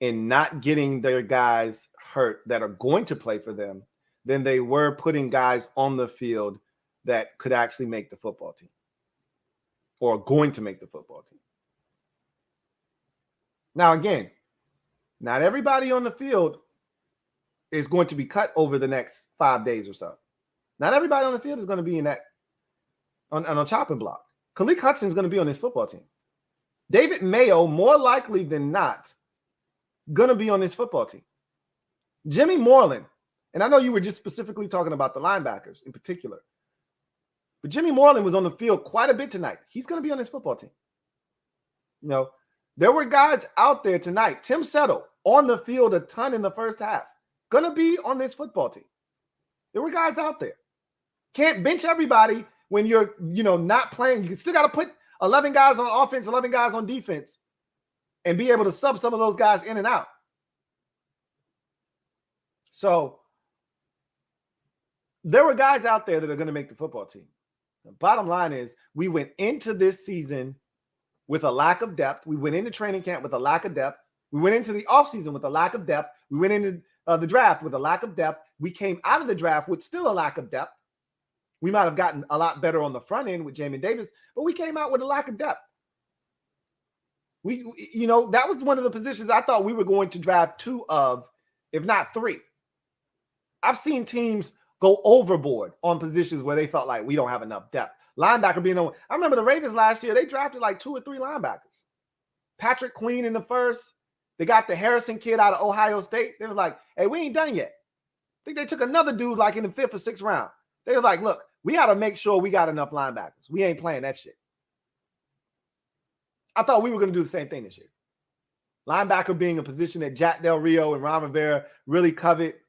in not getting their guys hurt that are going to play for them than they were putting guys on the field that could actually make the football team or going to make the football team. Now, again, not everybody on the field is going to be cut over the next 5 days or so. Not everybody on the field is going to be in that on a chopping block. Khalil Hudson is going to be on this football team. David Mayo, more likely than not, going to be on this football team. Jimmy Moreland, and I know you were just specifically talking about the linebackers in particular. But Jimmy Moreland was on the field quite a bit tonight. He's going to be on this football team. You know, there were guys out there tonight. Tim Settle on the field a ton in the first half. Going to be on this football team. There were guys out there. Can't bench everybody when you're, not playing. You still got to put 11 guys on offense, 11 guys on defense, and be able to sub some of those guys in and out. So there were guys out there that are going to make the football team. The bottom line is we went into this season with a lack of depth. We went into training camp with a lack of depth. We went into the offseason with a lack of depth. We went into the draft with a lack of depth. We came out of the draft with still a lack of depth. We might have gotten a lot better on the front end with Jamin Davis, but we came out with a lack of depth. That was one of the positions I thought we were going to draft 2 of, if not 3. I've seen teams go overboard on positions where they felt like we don't have enough depth. Linebacker being on. I remember the Ravens last year, they drafted like 2 or 3 linebackers. Patrick Queen in the first. They got the Harrison kid out of Ohio State. They was like, hey, we ain't done yet. I think they took another dude like in the 5th or 6th round. They was like, look, we got to make sure we got enough linebackers. We ain't playing that shit. I thought we were going to do the same thing this year. Linebacker being a position that Jack Del Rio and Ron Rivera really covet.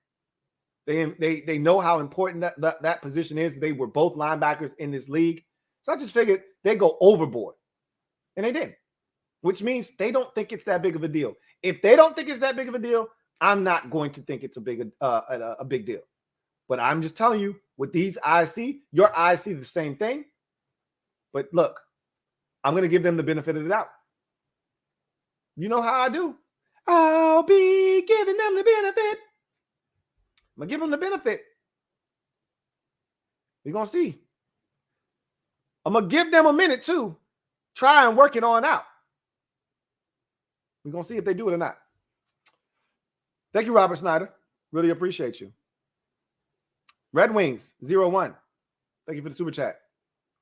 They know how important that position is. They were both linebackers in this league. So I just figured they'd go overboard. And they didn't, which means they don't think it's that big of a deal. If they don't think it's that big of a deal, I'm not going to think it's a big deal. But I'm just telling you, what these eyes see, your eyes see the same thing. But look, I'm going to give them the benefit of the doubt. You know how I do. I'll be giving them the benefit. I'm going to give them the benefit. We're going to see. I'm going to give them a minute too. Try and work it on out. We're going to see if they do it or not. Thank you, Robert Snyder. Really appreciate you. Red Wings 01. Thank you for the super chat.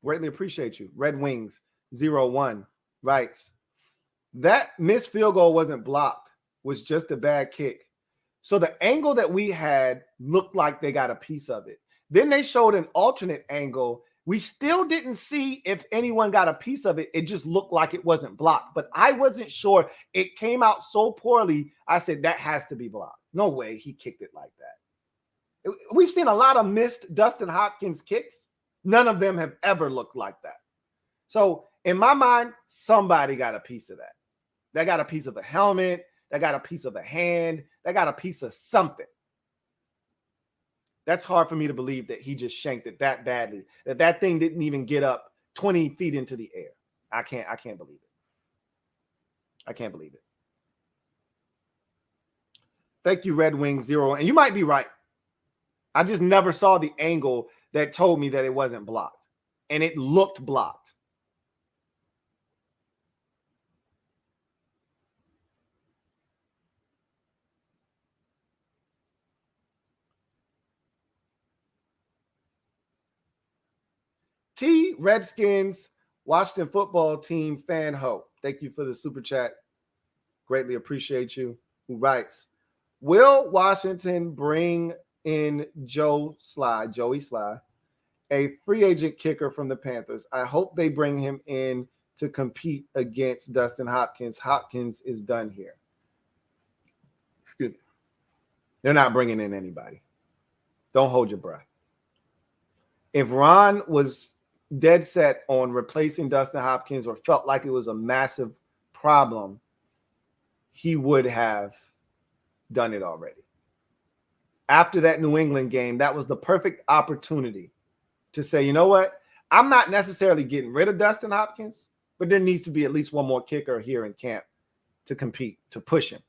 Greatly appreciate you. Red Wings 01 writes, that missed field goal wasn't blocked, was just a bad kick. So the angle that we had looked like they got a piece of it. Then they showed an alternate angle. We still didn't see if anyone got a piece of it. It just looked like it wasn't blocked. But I wasn't sure. It came out so poorly. I said, that has to be blocked. No way he kicked it like that. We've seen a lot of missed Dustin Hopkins kicks. None of them have ever looked like that. So in my mind, somebody got a piece of that. They got a piece of a helmet. They got a piece of a hand. They got a piece of something. That's hard for me to believe that he just shanked it that badly, that thing didn't even get up 20 feet into the air. I can't believe it. I can't believe it. Thank you, Red Wing 0. And you might be right. I just never saw the angle that told me that it wasn't blocked. And it looked blocked. T Redskins Washington football team fan ho. Thank you for the super chat. Greatly appreciate you. Who writes, will Washington bring in Joey Sly, a free agent kicker from the Panthers? I hope they bring him in to compete against Dustin Hopkins. Hopkins is done here. Excuse me. They're not bringing in anybody. Don't hold your breath. If Ron was dead set on replacing Dustin Hopkins or felt like it was a massive problem, he would have done it already. After that New England game, that was the perfect opportunity to say, you know what? I'm not necessarily getting rid of Dustin Hopkins, but there needs to be at least one more kicker here in camp to compete, to push him,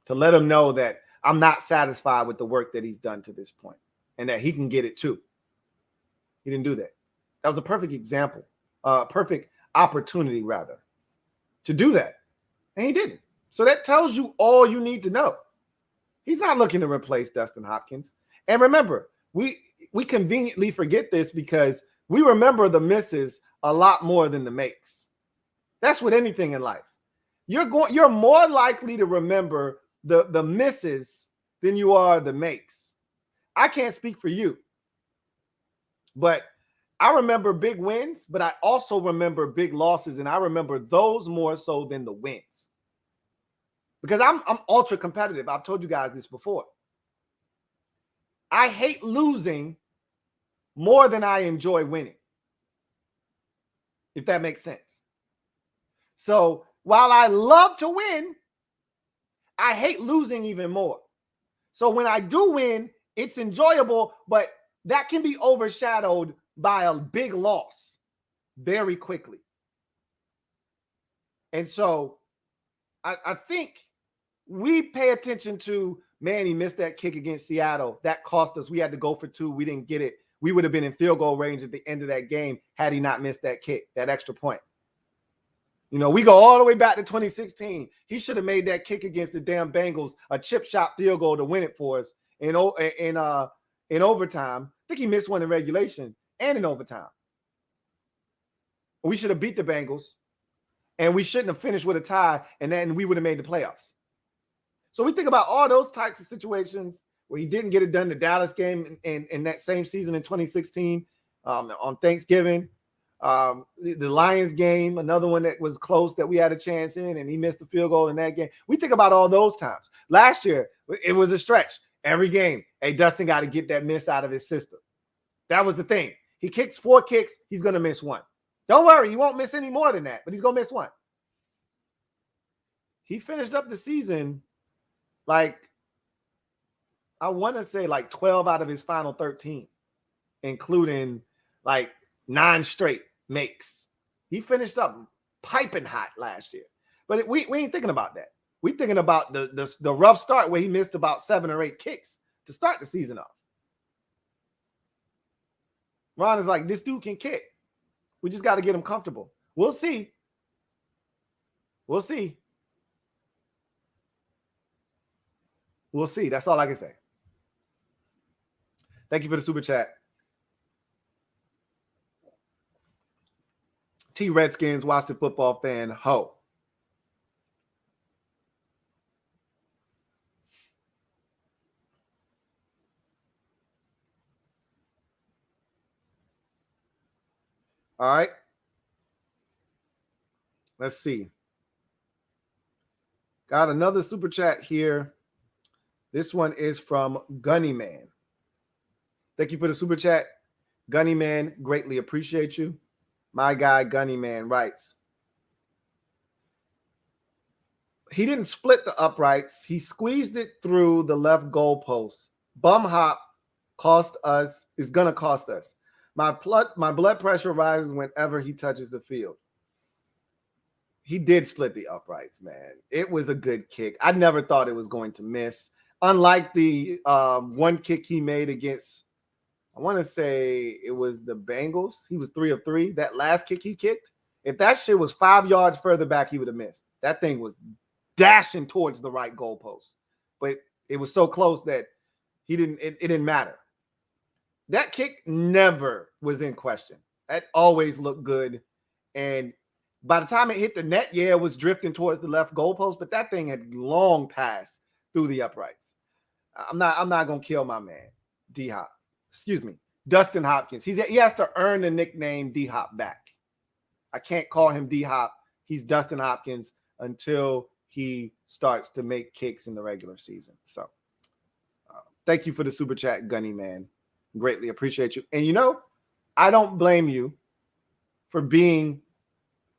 to let him know that I'm not satisfied with the work that he's done to this point and that he can get it too. He didn't do that. That was a perfect example, perfect opportunity, rather, to do that. And he didn't. So that tells you all you need to know. He's not looking to replace Dustin Hopkins. And remember, we conveniently forget this because we remember the misses a lot more than the makes. That's with anything in life. You're more likely to remember the misses than you are the makes. I can't speak for you, but I remember big wins, but I also remember big losses, and I remember those more so than the wins. Because I'm ultra competitive. I've told you guys this before. I hate losing more than I enjoy winning, if that makes sense. So while I love to win, I hate losing even more. So when I do win, it's enjoyable, but that can be overshadowed by a big loss very quickly. And so I think we pay attention to, man, he missed that kick against Seattle. That cost us. We had to go for 2. We didn't get it. We would have been in field goal range at the end of that game had he not missed that kick, that extra point. You know, we go all the way back to 2016. He should have made that kick against the damn Bengals, a chip shot field goal to win it for us in overtime. I think he missed one in regulation and in overtime. We should have beat the Bengals, and we shouldn't have finished with a tie, and then we would have made the playoffs. So we think about all those types of situations where he didn't get it done. The Dallas game in that same season in 2016 on Thanksgiving. The Lions game, another one that was close that we had a chance in, and he missed the field goal in that game. We think about all those times. Last year, it was a stretch. Every game, hey, Dustin got to get that miss out of his system. That was the thing. He kicks 4 kicks, he's going to miss 1. Don't worry, he won't miss any more than that, but he's going to miss 1. He finished up the season like, I want to say like 12 out of his final 13, including like 9 straight makes. He finished up piping hot last year. But we ain't thinking about that. We're thinking about the rough start where he missed about 7 or 8 kicks to start the season off. Ron is like, this dude can kick. We just got to get him comfortable. We'll see. We'll see. We'll see. That's all I can say. Thank you for the super chat. T Redskins, watch the football fan, ho. All right. Let's see. Got another super chat here. This one is from Gunny Man. Thank you for the super chat. Gunny Man, greatly appreciate you. My guy, Gunny Man, writes, he didn't split the uprights. He squeezed it through the left goalpost. Bum hop is going to cost us. My blood pressure rises whenever he touches the field. He did split the uprights, man. It was a good kick. I never thought it was going to miss. Unlike the one kick he made against, I want to say it was the Bengals. He was 3 of 3. That last kick he kicked, if that shit was 5 yards further back, he would have missed. That thing was dashing towards the right goalpost. But it was so close that it didn't matter. That kick never was in question. That always looked good. And by the time it hit the net, yeah, it was drifting towards the left goalpost, but that thing had long passed through the uprights. I'm not gonna kill my man, D-Hop. Excuse me, Dustin Hopkins. He has to earn the nickname D-Hop back. I can't call him D-Hop. He's Dustin Hopkins until he starts to make kicks in the regular season. So thank you for the super chat, Gunny Man. Greatly appreciate you. And you know, I don't blame you for being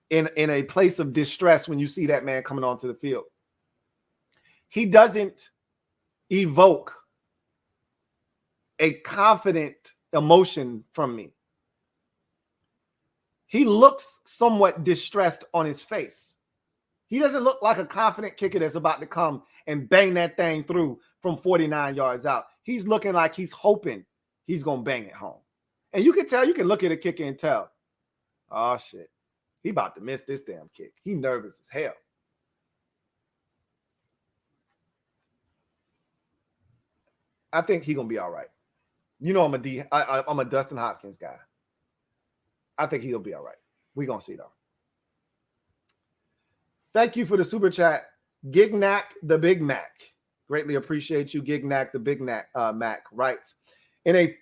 in a place of distress when you see that man coming onto the field. He doesn't evoke a confident emotion from me. He looks somewhat distressed on his face. He doesn't look like a confident kicker that's about to come and bang that thing through from 49 yards out. He's looking like he's hoping he's going to bang it home. And you can tell, you can look at a kicker and tell, oh, shit, he about to miss this damn kick. He nervous as hell. I think he's going to be all right. You know, I'm a Dustin Hopkins guy. I think he'll be all right. We're going to see, though. Thank you for the super chat. Gignac the Big Mac. Greatly appreciate you, Gignac the Big Mac writes, in a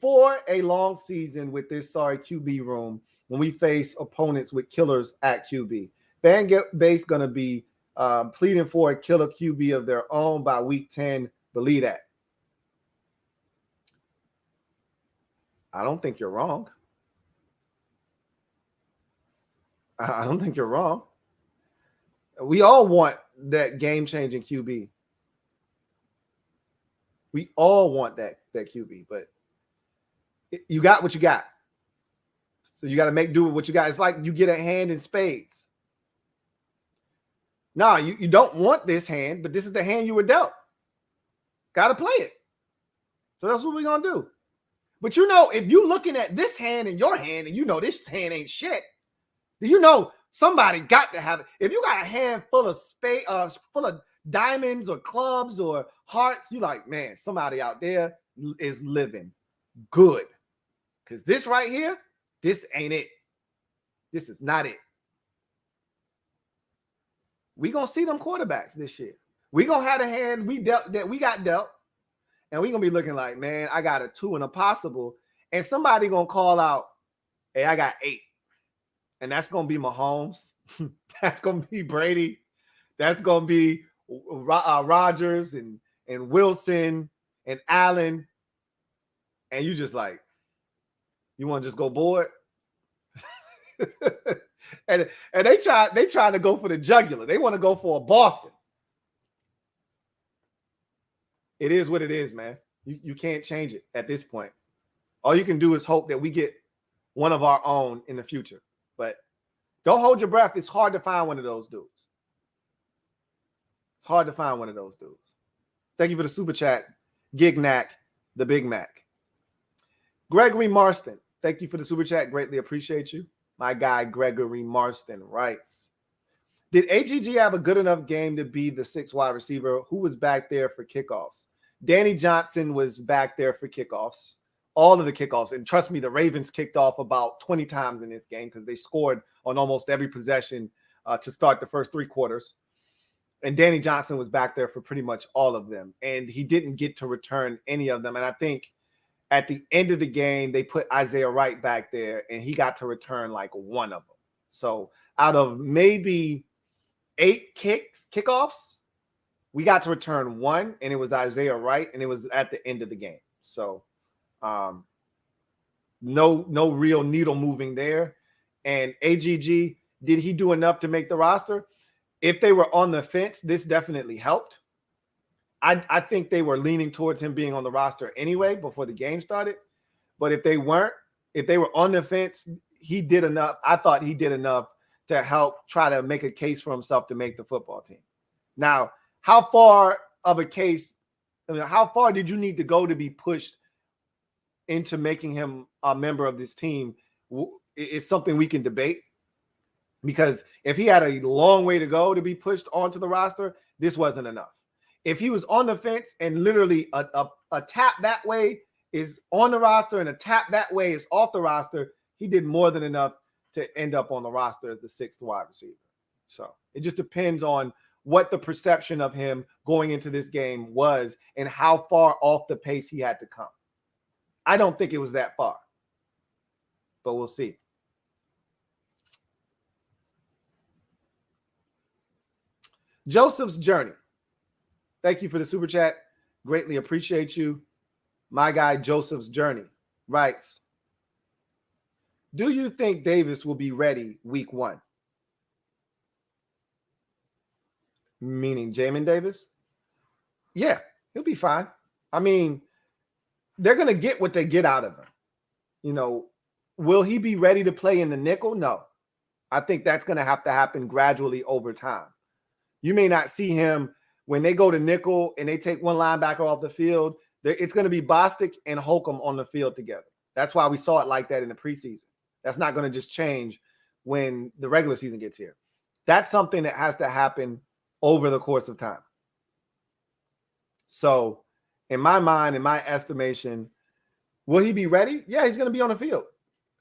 For a long season with this sorry QB room, when we face opponents with killers at QB, fan base going to be pleading for a killer QB of their own by week 10. Believe that. I don't think you're wrong. I don't think you're wrong. We all want that game-changing QB. We all want that QB, but you got what you got. So you got to make do with what you got. It's like you get a hand in spades. No, you don't want this hand, but this is the hand you were dealt. Got to play it. So that's what we're going to do. But you know, if you're looking at this hand in your hand and you know this hand ain't shit, you know somebody got to have it. If you got a hand full of full of diamonds or clubs or hearts, you like, man, somebody out there is living good. Because this right here, this ain't it. This is not it. We gonna see them quarterbacks this year. We gonna have a hand we got dealt, and we gonna be looking like, man, I got a 2 and a possible, and somebody gonna call out, hey, I got 8, and that's gonna be Mahomes. That's gonna be Brady. That's gonna be Rodgers and Wilson and Allen, and you just like, you want to just go board? and they trying to go for the jugular. They want to go for a Boston. It is what it is, man. You can't change it at this point. All you can do is hope that we get one of our own in the future. But don't hold your breath. It's hard to find one of those dudes. It's hard to find one of those dudes. Thank you for the super chat, Gignac, the Big Mac. Gregory Marston, thank you for the super chat. Greatly appreciate you. My guy, Gregory Marston, writes, did AGG have a good enough game to be the 6th wide receiver? Who was back there for kickoffs? Danny Johnson was back there for kickoffs, all of the kickoffs. And trust me, the Ravens kicked off about 20 times in this game because they scored on almost every possession to start the first 3 quarters. And Danny Johnson was back there for pretty much all of them. And he didn't get to return any of them. And I think at the end of the game, they put Isaiah Wright back there, and he got to return like 1 of them. So out of maybe 8 kickoffs, we got to return 1, and it was Isaiah Wright, and it was at the end of the game. So no real needle moving there. And AGG, did he do enough to make the roster? If they were on the fence, this definitely helped. I think they were leaning towards him being on the roster anyway before the game started. But if they weren't, if they were on the fence, he did enough. I thought he did enough to help try to make a case for himself to make the football team. Now, how far of a case, how far did you need to go to be pushed into making him a member of this team is something we can debate. Because if he had a long way to go to be pushed onto the roster, this wasn't enough. If he was on the fence and literally a tap that way is on the roster and a tap that way is off the roster, he did more than enough to end up on the roster as the 6th wide receiver. So it just depends on what the perception of him going into this game was and how far off the pace he had to come. I don't think it was that far, but we'll see. Joseph's Journey. Thank you for the super chat. Greatly appreciate you. My guy, Joseph's Journey, writes, do you think Davis will be ready week 1? Meaning Jamin Davis? Yeah, he'll be fine. I mean, they're going to get what they get out of him. You know, will he be ready to play in the nickel? No. I think that's going to have to happen gradually over time. You may not see him when they go to nickel and they take one linebacker off the field. It's going to be Bostic and Holcomb on the field together. That's why we saw it like that in the preseason. That's not going to just change when the regular season gets here. That's something that has to happen over the course of time. So in my mind, in my estimation, will he be ready? Yeah, he's going to be on the field.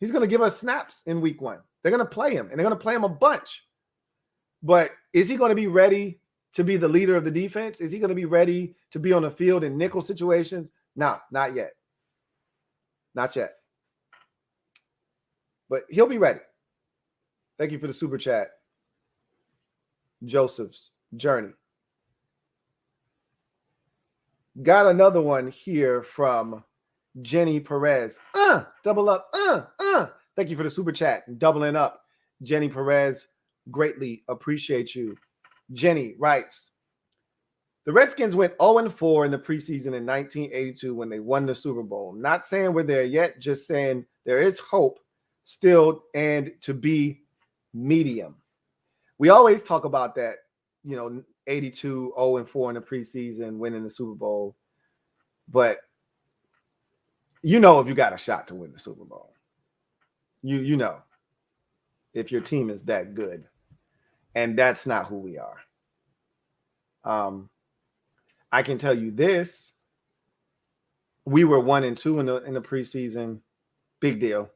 He's going to give us snaps in week 1. They're going to play him, and they're going to play him a bunch. But is he going to be ready to be the leader of the defense? Is he going to be ready to be on the field in nickel situations? No, not yet. Not yet. But he'll be ready. Thank you for the super chat. Joseph's Journey. Got another one here from Jenny Perez. Double up. Thank you for the super chat. Doubling up. Jenny Perez, greatly appreciate you. Jenny writes, the Redskins went 0-4 in the preseason in 1982 when they won the Super Bowl. Not saying we're there yet, just saying there is hope still and to be medium. We always talk about that, 82, 0-4 in the preseason, winning the Super Bowl. But if you got a shot to win the Super Bowl. You know if your team is that good. And that's not who we are. I can tell you this. We were 1-2 in the preseason. Big deal.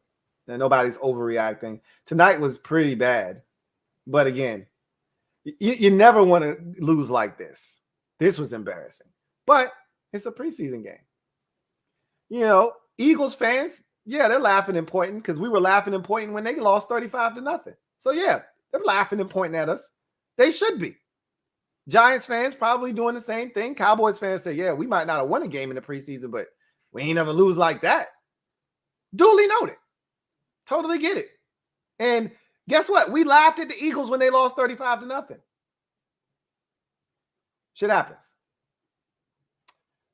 And nobody's overreacting. Tonight was pretty bad. But again, you never want to lose like this. This was embarrassing. But it's a preseason game. Eagles fans, they're laughing and pointing because we were laughing and pointing when they lost 35-0. So, they're laughing and pointing at us. They should be. Giants fans probably doing the same thing. Cowboys fans say, we might not have won a game in the preseason, but we ain't never lose like that. Duly noted. Totally get it. And guess what? We laughed at the Eagles when they lost 35-0. Shit happens.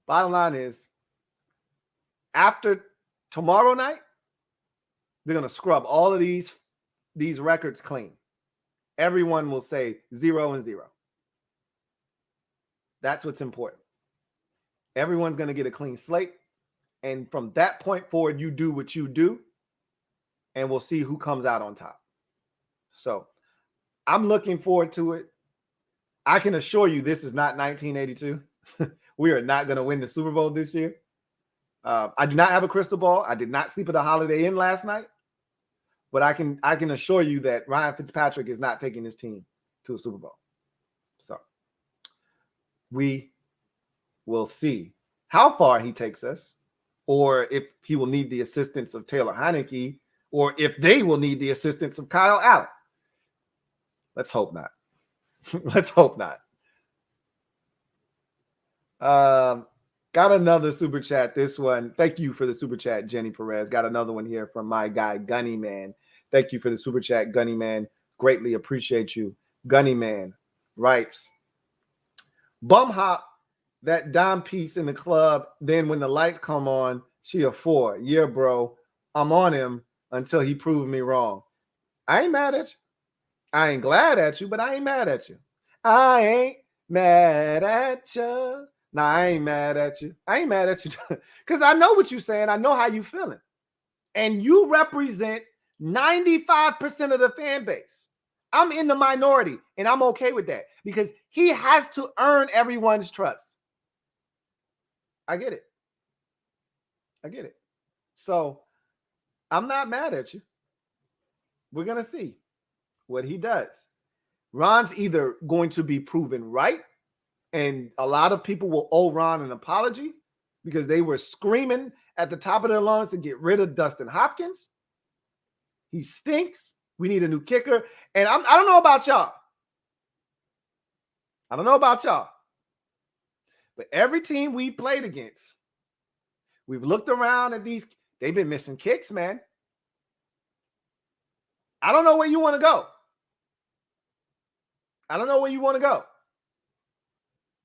Bottom line is, after tomorrow night, they're going to scrub all of these records clean. Everyone will say 0-0. That's what's important. Everyone's going to get a clean slate. And from that point forward, you do what you do, and we'll see who comes out on top. So I'm looking forward to it. I can assure you this is not 1982. We are not going to win the Super Bowl this year. I do not have a crystal ball. I did not sleep at a Holiday Inn last night. But I can assure you that Ryan Fitzpatrick is not taking his team to a Super Bowl. So we will see how far he takes us, or if he will need the assistance of Taylor Heineke, or if they will need the assistance of Kyle Allen. Let's hope not. Let's hope not. Got another super chat. This one, thank you for the super chat, Jenny Perez. Got another one here from my guy, Gunny Man. Thank you for the super chat, Gunny Man. Greatly appreciate you. Gunny Man writes, bum hop that dime piece in the club. Then when the lights come on, she a 4. Yeah, bro. I'm on him until he proved me wrong. I ain't mad at you. I ain't glad at you, but I ain't mad at you. I ain't mad at you. Nah, I ain't mad at you. I ain't mad at you because I know what you're saying. I know how you feeling. And you represent 95% of the fan base. I'm in the minority, and I'm okay with that because he has to earn everyone's trust. I get it. I get it. So I'm not mad at you. We're going to see what he does. Ron's either going to be proven right, and a lot of people will owe Ron an apology because they were screaming at the top of their lungs to get rid of Dustin Hopkins. He stinks. We need a new kicker. And I don't know about y'all. I don't know about y'all. But every team we played against, we've looked around at these. They've been missing kicks, man. I don't know where you want to go. I don't know where you want to go.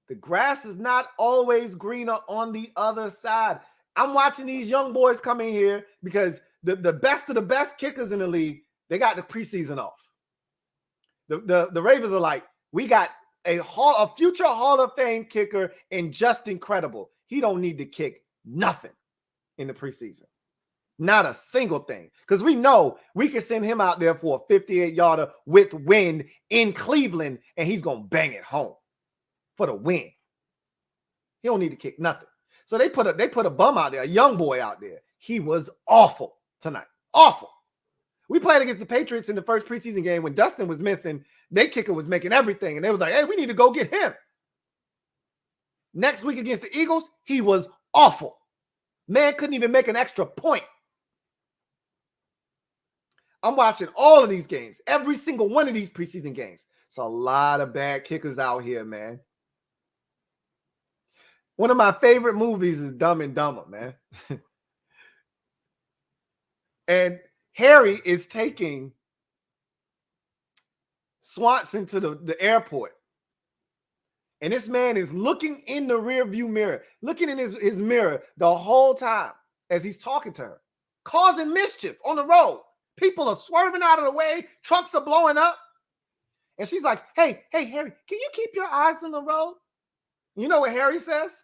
The grass is not always greener on the other side. I'm watching these young boys come in here because the best of the best kickers in the league, they got the preseason off. The Ravens are like, we got a future Hall of Fame kicker and just incredible. He don't need to kick nothing in the preseason. Not a single thing. Because we know we can send him out there for a 58-yarder with wind in Cleveland, and he's going to bang it home for the win. He don't need to kick nothing. So they put a bum out there, a young boy out there. He was awful tonight. Awful. We played against the Patriots in the first preseason game when Dustin was missing. Their kicker was making everything, and they was like, hey, we need to go get him. Next week against the Eagles, he was awful. Man couldn't even make an extra point. I'm watching all of these games, every single one of these preseason games. It's a lot of bad kickers out here, man. One of my favorite movies is Dumb and Dumber, man. And Harry is taking Swanson to the airport. And this man is looking in the rear view mirror, looking in his mirror the whole time as he's talking to her, causing mischief on the road. People are swerving out of the way. Trucks are blowing up. And she's like, hey, Harry, can you keep your eyes on the road? You know what Harry says?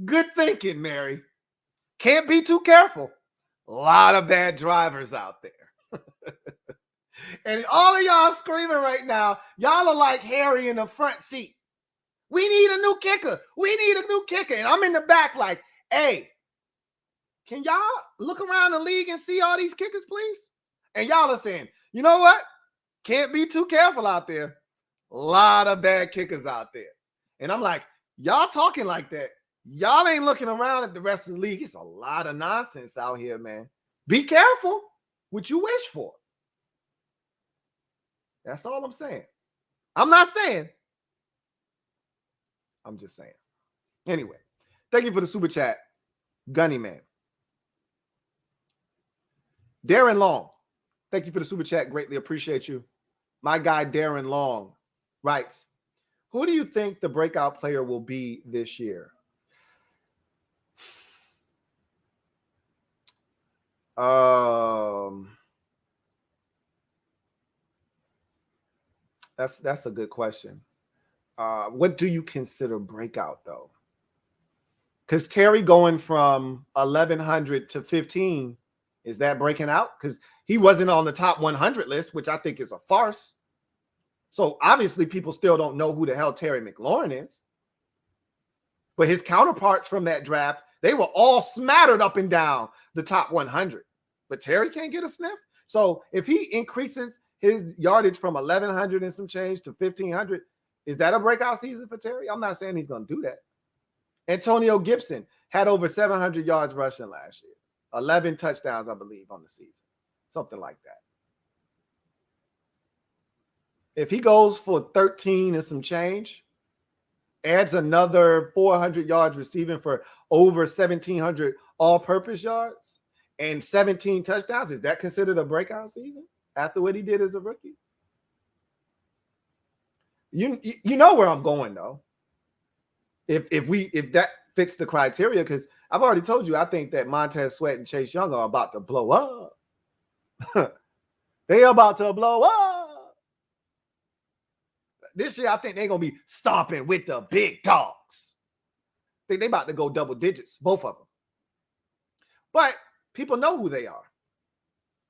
Good thinking, Mary. Can't be too careful. A lot of bad drivers out there. And all of y'all screaming right now, y'all are like Harry in the front seat. We need a new kicker. We need a new kicker. And I'm in the back like, hey, can y'all look around the league and see all these kickers, please? And y'all are saying, you know what? Can't be too careful out there. A lot of bad kickers out there. And I'm like, y'all talking like that. Y'all ain't looking around at the rest of the league. It's a lot of nonsense out here, man. Be careful what you wish for. That's all I'm saying. I'm not saying. I'm just saying. Anyway, thank you for the super chat, Gunny Man. Darren Long, thank you for the super chat. Greatly appreciate you. My guy Darren Long writes, who do you think the breakout player will be this year? That's a good question. What do you consider breakout, though? Because Terry going from 1,100 to 15, is that breaking out? Because he wasn't on the top 100 list, which I think is a farce. So obviously people still don't know who the hell Terry McLaurin is. But his counterparts from that draft, they were all smattered up and down the top 100. But Terry can't get a sniff. So if he increases his yardage from 1,100 and some change to 1,500, is that a breakout season for Terry? I'm not saying he's going to do that. Antonio Gibson had over 700 yards rushing last year. 11 touchdowns, I believe, on the season. Something like that. If he goes for 13 and some change, adds another 400 yards receiving for over 1,700 all-purpose yards and 17 touchdowns, is that considered a breakout season after what he did as a rookie? You know where I'm going, though. If that fits the criteria, because I've already told you, I think that Montez Sweat and Chase Young are about to blow up. They are about to blow up. This year, I think they're going to be stomping with the big dogs. I think they're about to go double digits, both of them. But people know who they are.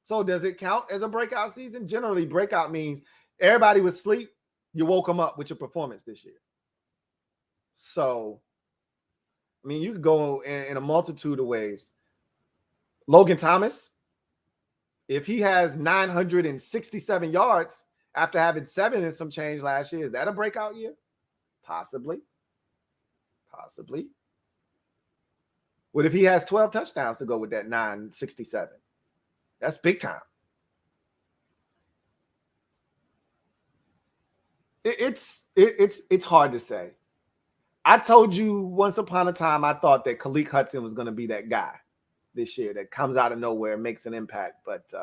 So does it count as a breakout season? Generally, breakout means everybody was asleep. You woke them up with your performance this year. So, I mean, you could go in a multitude of ways. Logan Thomas, if he has 967 yards after having 7 and some change last year, is that a breakout year? Possibly. Possibly. What if he has 12 touchdowns to go with that 967? That's big time. It's hard to say. I told you once upon a time I thought that Khaleke Hudson was going to be that guy this year that comes out of nowhere and makes an impact. But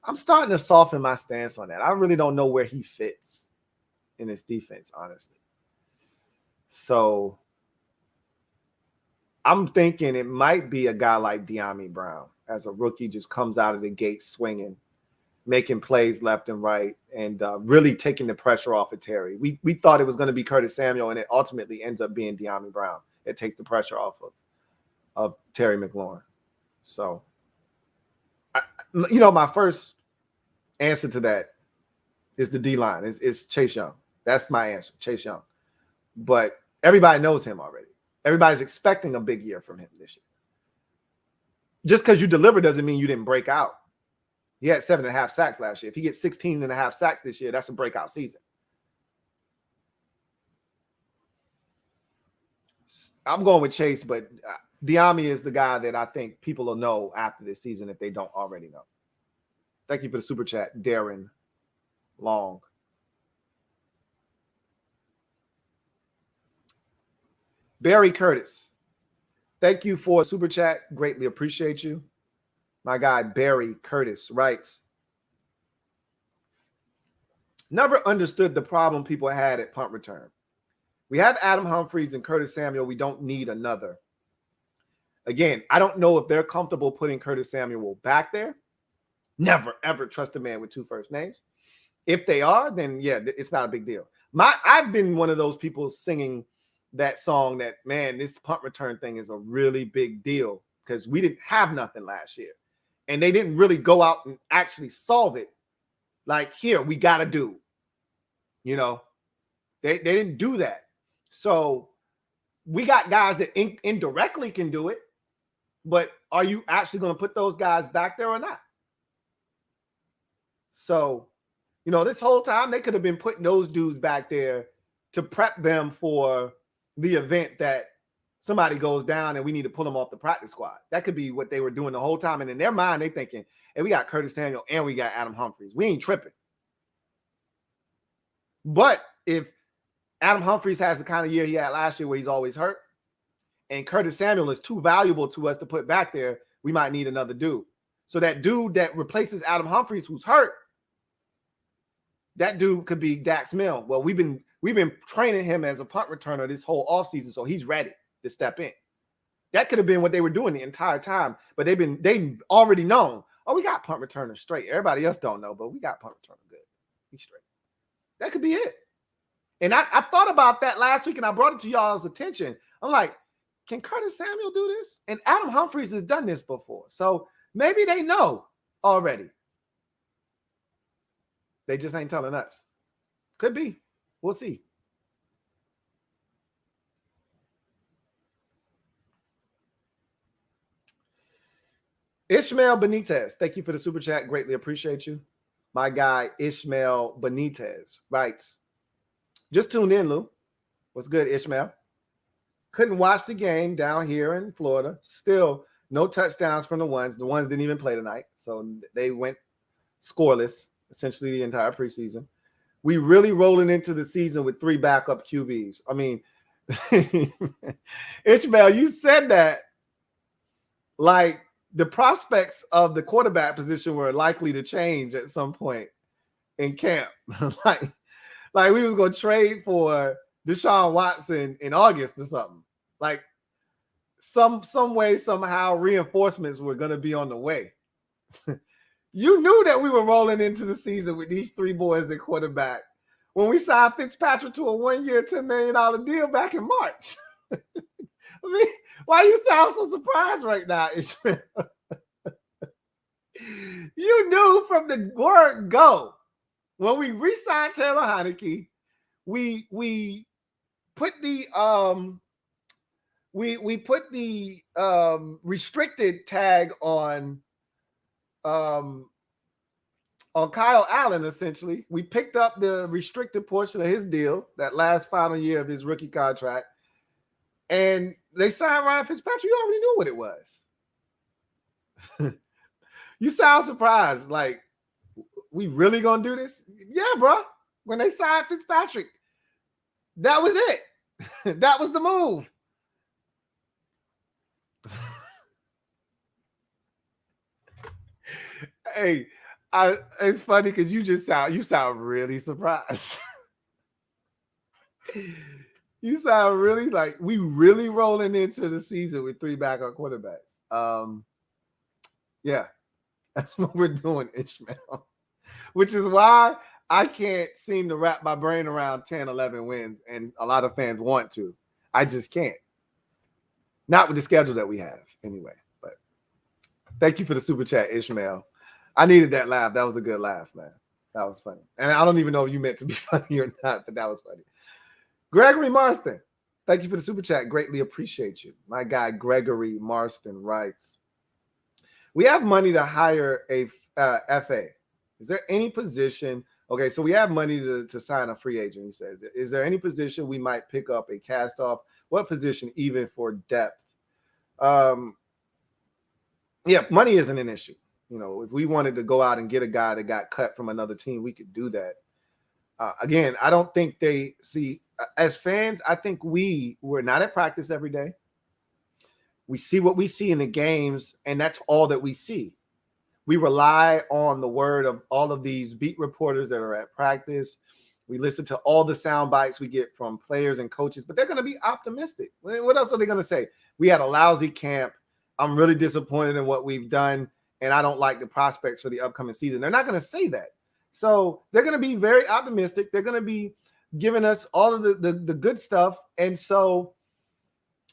I'm starting to soften my stance on that. I really don't know where he fits in this defense, honestly. So I'm thinking it might be a guy like De'Ami Brown as a rookie, just comes out of the gate swinging, making plays left and right, and really taking the pressure off of Terry. We thought it was going to be Curtis Samuel, and it ultimately ends up being De'Ami Brown. It takes the pressure off of Terry McLaurin. So, my first answer to that is the D-line. It's Chase Young. That's my answer, Chase Young. But everybody knows him already. Everybody's expecting a big year from him this year. Just because you deliver doesn't mean you didn't break out. He had 7.5 sacks last year. If he gets 16.5 sacks this year, that's a breakout season. I'm going with Chase, but Diami is the guy that I think people will know after this season if they don't already know. Thank you for the super chat, Darren Long. Barry Curtis, thank you for super chat. Greatly appreciate you. My guy Barry Curtis writes, never understood the problem people had at punt return. We have Adam Humphries and Curtis Samuel. We don't need another. Again, I don't know if they're comfortable putting Curtis Samuel back there. Never, ever trust a man with 2 first names. If they are, then yeah, it's not a big deal. I've been one of those people singing that song that, man, this punt return thing is a really big deal because we didn't have nothing last year. And they didn't really go out and actually solve it. Like, here, we got to do. You know, they didn't do that. So we got guys that indirectly can do it. But are you actually going to put those guys back there or not? So, you know, this whole time they could have been putting those dudes back there to prep them for the event that somebody goes down and we need to pull them off the practice squad. That could be what they were doing the whole time. And in their mind, they thinking, hey, we got Curtis Samuel and we got Adam Humphries. We ain't tripping. But if Adam Humphries has the kind of year he had last year where he's always hurt, and Curtis Samuel is too valuable to us to put back there, we might need another dude. So that dude that replaces Adam Humphries, who's hurt, that dude could be Dax Milne. Well, we've been training him as a punt returner this whole offseason, so he's ready to step in. That could have been what they were doing the entire time, but they already known, oh, we got punt returner straight. Everybody else don't know, but we got punt returner good. He's straight. That could be it. And I thought about that last week, and I brought it to y'all's attention. I'm like, can Curtis Samuel do this? And Adam Humphries has done this before. So maybe they know already. They just ain't telling us. Could be. We'll see. Ishmael Benitez, thank you for the super chat. Greatly appreciate you. My guy Ishmael Benitez writes, just tuned in, Lou. What's good, Ishmael? Couldn't watch the game down here in Florida. Still, no touchdowns from the ones. The ones didn't even play tonight. So they went scoreless, essentially the entire preseason. We really rolling into the season with 3 backup QBs. I mean, Ishmael, you said that like the prospects of the quarterback position were likely to change at some point in camp. like we was going to trade for Deshaun Watson in August or something. Like some way, somehow reinforcements were going to be on the way. You knew that we were rolling into the season with these 3 boys at quarterback when we signed Fitzpatrick to a 1-year, $10 million deal back in March. I mean, why you sound so surprised right now, Ishmael? You knew from the word go when we re-signed Taylor Heineke, we put the we put the restricted tag on Kyle Allen. Essentially, we picked up the restricted portion of his deal, that last final year of his rookie contract, and they signed Ryan Fitzpatrick. You already knew what it was. You sound surprised. Like, we really gonna do this? Yeah, bro. When they signed Fitzpatrick, that was it. That was the move. Hey, it's funny because you sound really surprised. You sound really like we really rolling into the season with 3 backup quarterbacks. Yeah, that's what we're doing, Ishmael. Which is why I can't seem to wrap my brain around 10, 11 wins, and a lot of fans want to. I just can't. Not with the schedule that we have, anyway. But thank you for the super chat, Ishmael. I needed that laugh. That was a good laugh, man. That was funny. And I don't even know if you meant to be funny or not, but that was funny. Gregory Marston, thank you for the super chat. Greatly appreciate you. My guy, Gregory Marston, writes, we have money to hire a FA. Is there any position? Okay, so we have money to sign a free agent, he says. Is there any position we might pick up a cast off? What position, even for depth? Yeah, money isn't an issue. You know, if we wanted to go out and get a guy that got cut from another team, we could do that. Again, I don't think they see, as fans, I think we're not at practice every day. We see what we see in the games, and that's all that we see. We rely on the word of all of these beat reporters that are at practice. We listen to all the sound bites we get from players and coaches, but they're going to be optimistic. What else are they going to say? We had a lousy camp. I'm really disappointed in what we've done, and I don't like the prospects for the upcoming season. They're not going to say that. So they're going to be very optimistic. They're going to be giving us all of the good stuff. And so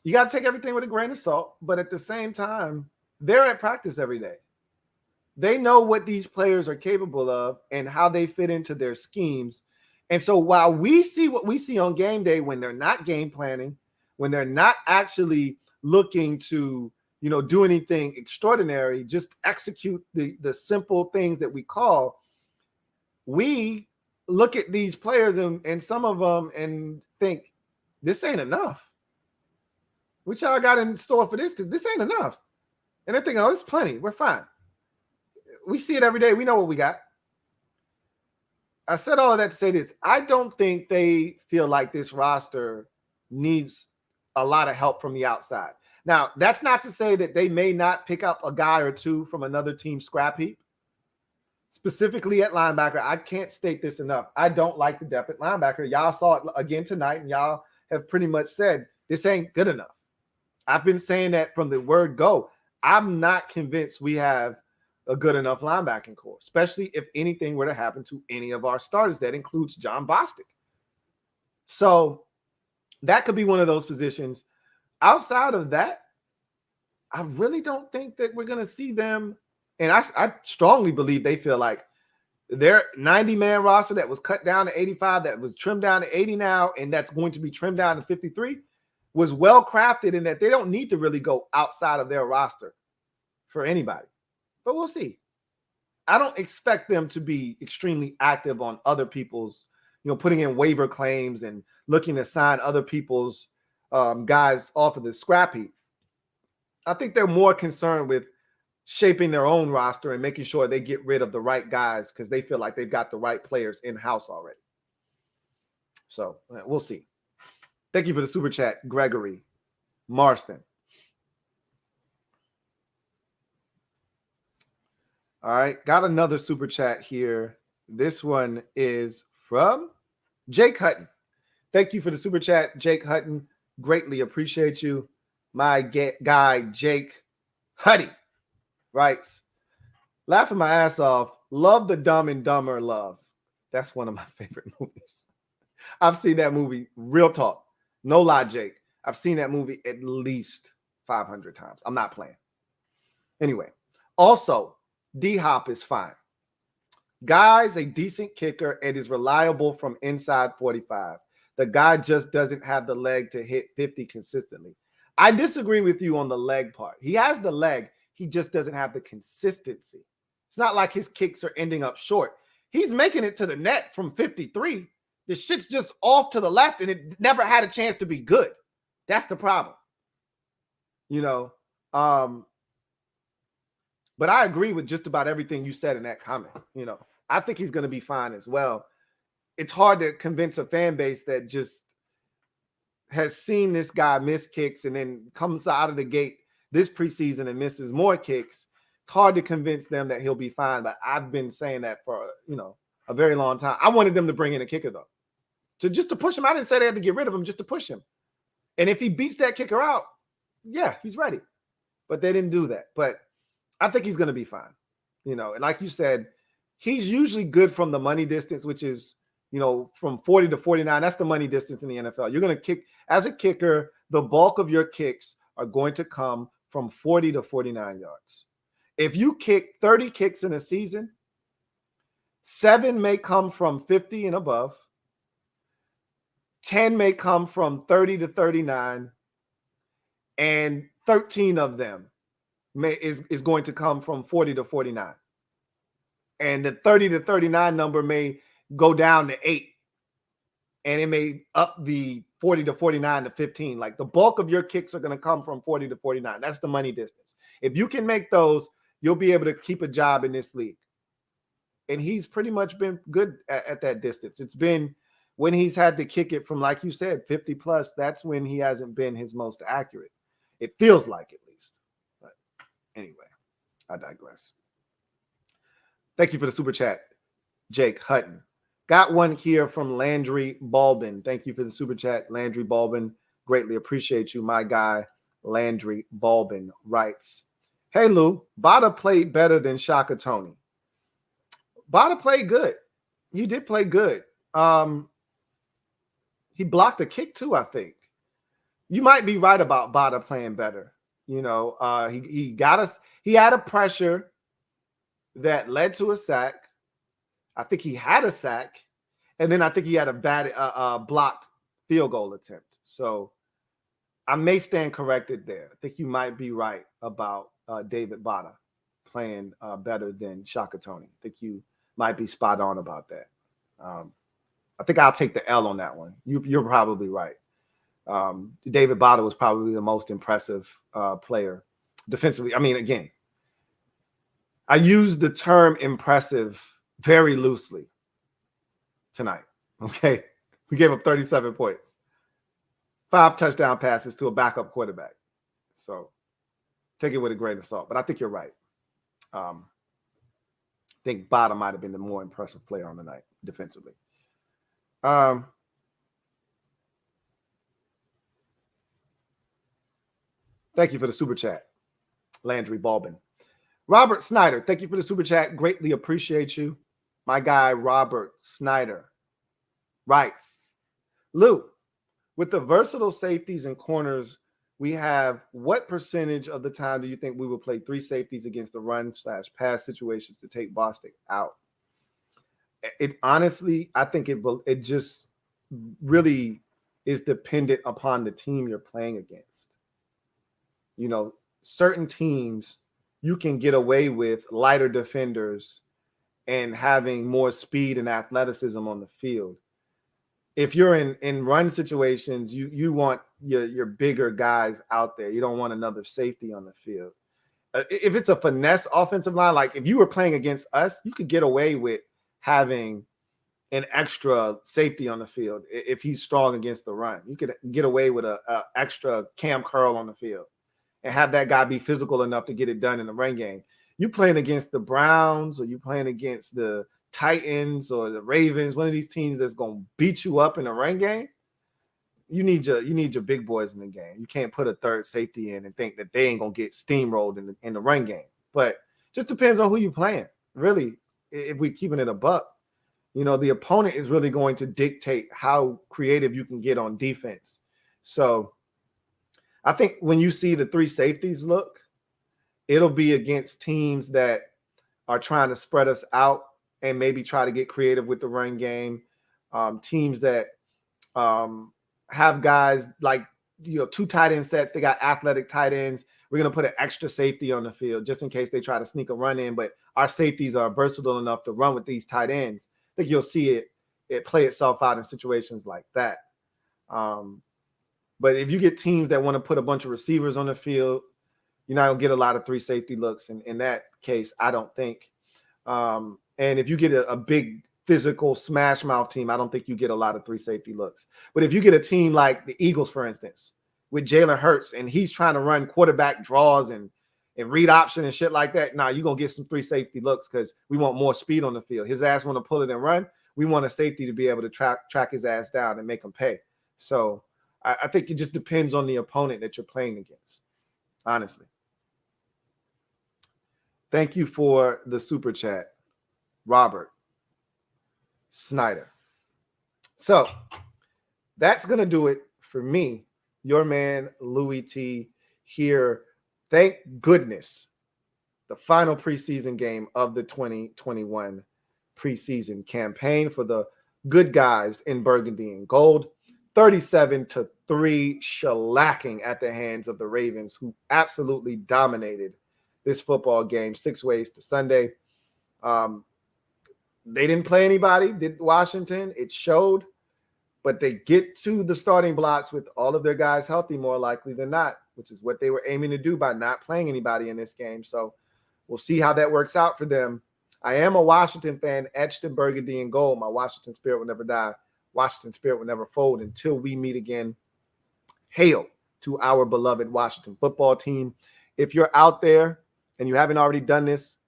you got to take everything with a grain of salt. But at the same time, they're at practice every day. They know what these players are capable of and how they fit into their schemes. And so while we see what we see on game day, when they're not game planning, when they're not actually looking to, you know, do anything extraordinary, just execute the simple things that we call, we look at these players and some of them and think, this ain't enough. What y'all got in store for this? Because this ain't enough. And they're thinking, oh, it's plenty. We're fine. We see it every day. We know what we got. I said all of that to say this. I don't think they feel like this roster needs a lot of help from the outside. Now, that's not to say that they may not pick up a guy or two from another team's scrap heap. Specifically at linebacker, I can't state this enough. I don't like the depth at linebacker. Y'all saw it again tonight, and y'all have pretty much said this ain't good enough. I've been saying that from the word go. I'm not convinced we have a good enough linebacking core, especially if anything were to happen to any of our starters. That includes John Bostic. So that could be one of those positions. Outside of that, I really don't think that we're going to see them. And I strongly believe they feel like their 90-man roster that was cut down to 85, that was trimmed down to 80 now, and that's going to be trimmed down to 53, was well crafted in that they don't need to really go outside of their roster for anybody. But we'll see. I don't expect them to be extremely active on other people's, you know, putting in waiver claims and looking to sign other people's guys off of the scrap heap. I think they're more concerned with shaping their own roster and making sure they get rid of the right guys because they feel like they've got the right players in-house already. So we'll see. Thank you for the super chat, Gregory Marston. All right, got another super chat here. This one is from Jake Hutton. Thank you for the super chat, Jake Hutton. Greatly appreciate you. My guy, Jake Hutty, writes, laughing my ass off. Love the Dumb and Dumber Love. That's one of my favorite movies. I've seen that movie, real talk. No lie, Jake. I've seen that movie at least 500 times. I'm not playing. Anyway, also, D-Hop is fine. Guy's a decent kicker and is reliable from inside 45. The guy just doesn't have the leg to hit 50 consistently. I disagree with you on the leg part. He has the leg. He just doesn't have the consistency. It's not like his kicks are ending up short. He's making it to the net from 53. The shit's just off to the left, and it never had a chance to be good. That's the problem. You know, but I agree with just about everything you said in that comment. You know, I think he's going to be fine as well. It's hard to convince a fan base that just has seen this guy miss kicks and then comes out of the gate this preseason and misses more kicks. It's hard to convince them that he'll be fine, but I've been saying that for, you know, a very long time. I wanted them to bring in a kicker, though, just to push him. I didn't say they had to get rid of him, just to push him. And if he beats that kicker out, yeah, he's ready. But they didn't do that. But I think he's going to be fine. You know, and like you said, he's usually good from the money distance, which is, you know, from 40 to 49. That's the money distance in the NFL. You're going to kick as a kicker. The bulk of your kicks are going to come from 40 to 49 yards. If you kick 30 kicks in a season, 7 may come from 50 and above. 10 may come from 30 to 39. And 13 of them is going to come from 40 to 49. And the 30 to 39 number may go down to 8. and it may up the 40 to 49 to 15. Like the bulk of your kicks are going to come from 40 to 49. That's the money distance. If you can make those, you'll be able to keep a job in this league. And he's pretty much been good at that distance. It's been when he's had to kick it from, like you said, 50 plus, that's when he hasn't been his most accurate. It feels like, at least. But anyway, I digress. Thank you for the super chat, Jake Hutton. Got one here from Landry Balbin. Thank you for the super chat, Landry Balbin. Greatly appreciate you. My guy, Landry Balbin, writes, hey, Lou, Bada played better than Shaka Tony. Bada played good. He did play good. He blocked a kick too, I think. You might be right about Bada playing better. You know, he got us. He had a pressure that led to a sack. I think he had a sack, and then I think he had a bad blocked field goal attempt. So I may stand corrected there. I think you might be right about David Bada playing better than Shaka Tony. I think you might be spot on about that. I think I'll take the L on that one. You're probably right. David Bada was probably the most impressive player defensively. I mean, again, I use the term impressive very loosely tonight. Okay. We gave up 37 points, 5 touchdown passes to a backup quarterback. So take it with a grain of salt, but I think you're right. I think Bada might have been the more impressive player on the night defensively. Thank you for the super chat, Landry Balbin. Robert Snyder, thank you for the super chat. Greatly appreciate you. My guy, Robert Snyder, writes, Lou, with the versatile safeties and corners we have, what percentage of the time do you think we will play 3 safeties against the run/pass situations to take Bostic out? It honestly, I think it just really is dependent upon the team you're playing against. You know, certain teams you can get away with lighter defenders and having more speed and athleticism on the field. If you're in run situations, you want your bigger guys out there. You don't want another safety on the field. If it's a finesse offensive line, like if you were playing against us, you could get away with having an extra safety on the field. If he's strong against the run, you could get away with a extra Cam Curl on the field and have that guy be physical enough to get it done in the run game. You playing against the Browns or you playing against the Titans or the Ravens, one of these teams that's going to beat you up in the run game, you need your big boys in the game. You can't put a third safety in and think that they ain't going to get steamrolled in the run game. But just depends on who you're playing. Really, if we're keeping it a buck, you know, the opponent is really going to dictate how creative you can get on defense. So I think when you see the 3 safeties look, it'll be against teams that are trying to spread us out and maybe try to get creative with the run game. Teams that have guys like, 2 tight end sets. They got athletic tight ends. We're going to put an extra safety on the field just in case they try to sneak a run in. But our safeties are versatile enough to run with these tight ends. I think you'll see it play itself out in situations like that. But if you get teams that want to put a bunch of receivers on the field, you're not going to get a lot of 3 safety looks. And in that case, I don't think. And if you get a big physical smash mouth team, I don't think you get a lot of 3 safety looks. But if you get a team like the Eagles, for instance, with Jalen Hurts, and he's trying to run quarterback draws and read option and shit like that, you're going to get some 3 safety looks because we want more speed on the field. His ass want to pull it and run. We want a safety to be able to track his ass down and make him pay. So I think it just depends on the opponent that you're playing against, honestly. Thank you for the super chat, Robert Snyder. So that's going to do it for me, your man, Louie T, here. Thank goodness. The final preseason game of the 2021 preseason campaign for the good guys in burgundy and gold. 37-3 shellacking at the hands of the Ravens, who absolutely dominated this football game 6 ways to Sunday. They didn't play anybody, did Washington. It showed. but they get to the starting blocks with all of their guys healthy more likely than not, which is what they were aiming to do by not playing anybody in this game. So we'll see how that works out for them. I am a Washington fan, etched in burgundy and gold. My Washington spirit will never die. Washington spirit will never fold until we meet again. Hail to our beloved Washington football team. If you're out there and you haven't already done this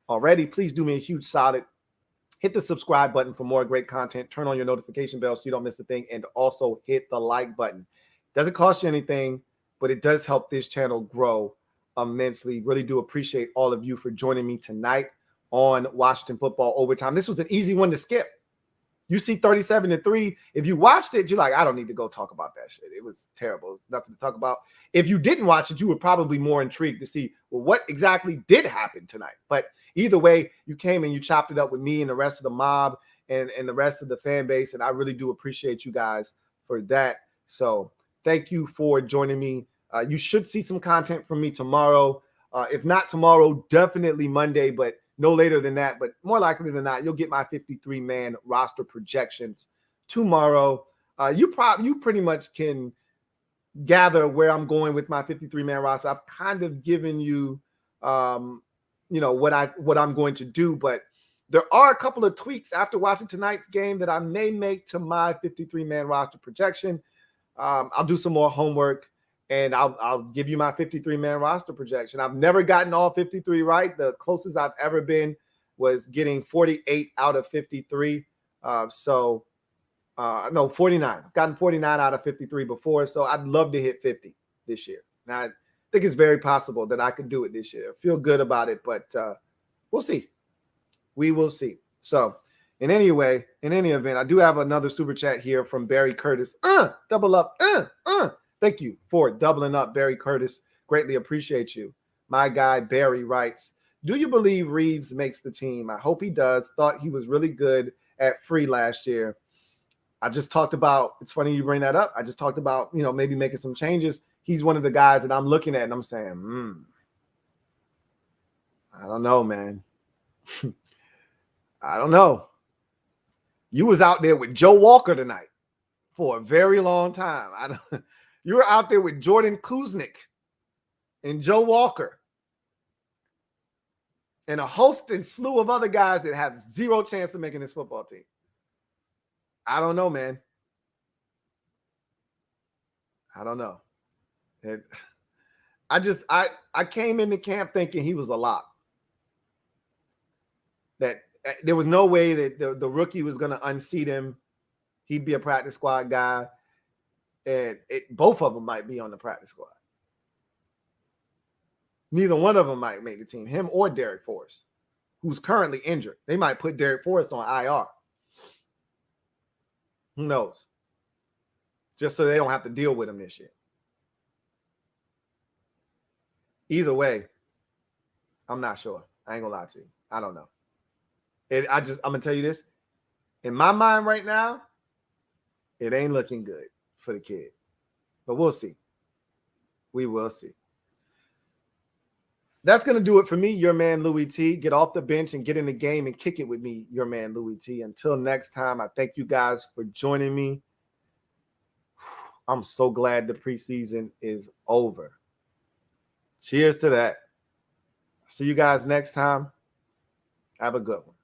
already, please do me a huge solid. Hit the subscribe button for more great content. Turn on your notification bell so you don't miss a thing. And also hit the like button. Doesn't cost you anything, but it does help this channel grow immensely. Really do appreciate all of you for joining me tonight on Washington Football Overtime. This was an easy one to skip. You see 37-3. If you watched it, you're like, I don't need to go talk about that shit. It was terrible. It's nothing to talk about. If you didn't watch it, you were probably more intrigued to see, well, what exactly did happen tonight? But either way, you came and you chopped it up with me and the rest of the mob and the rest of the fan base, and I really do appreciate you guys for that. So thank you for joining me. You should see some content from me tomorrow. If not tomorrow, definitely Monday, but no later than that. But more likely than not, you'll get my 53-man roster projections tomorrow. You pretty much can gather where I'm going with my 53-man roster. I've kind of given you, what I'm going to do, but there are a couple of tweaks after watching tonight's game that I may make to my 53-man roster projection. I'll do some more homework, and I'll give you my 53-man roster projection. I've never gotten all 53 right. The closest I've ever been was getting 48 out of 53. No, 49. I've gotten 49 out of 53 before, so I'd love to hit 50 this year. Now, I think it's very possible that I could do it this year. I feel good about it, but we'll see. We will see. So, in any event, I do have another super chat here from Barry Curtis. Double up. Thank you for doubling up, Barry Curtis. Greatly appreciate you. My guy, Barry, writes, do you believe Reeves makes the team? I hope he does. Thought he was really good at free last year. I just talked about, it's funny you bring that up. I just talked about, maybe making some changes. He's one of the guys that I'm looking at and I'm saying, I don't know, man. I don't know. You was out there with Joe Walker tonight for a very long time. You were out there with Jordan Kuznick and Joe Walker and a host and slew of other guys that have zero chance of making this football team. I don't know, man. I don't know. I came into camp thinking he was a lock. That there was no way that the rookie was going to unseat him. He'd be a practice squad guy. And both of them might be on the practice squad. Neither one of them might make the team, him or Derek Forrest, who's currently injured. They might put Derek Forrest on IR. Who knows? Just so they don't have to deal with him this year. Either way, I'm not sure. I ain't gonna lie to you. I don't know. I'm gonna tell you this. In my mind right now, it ain't looking good for the kid. But we'll see. We will see. That's going to do it for me, your man, Louie T. Get off the bench and get in the game and kick it with me, your man, Louie T. Until next time, I thank you guys for joining me. I'm so glad the preseason is over. Cheers to that. See you guys next time. Have a good one.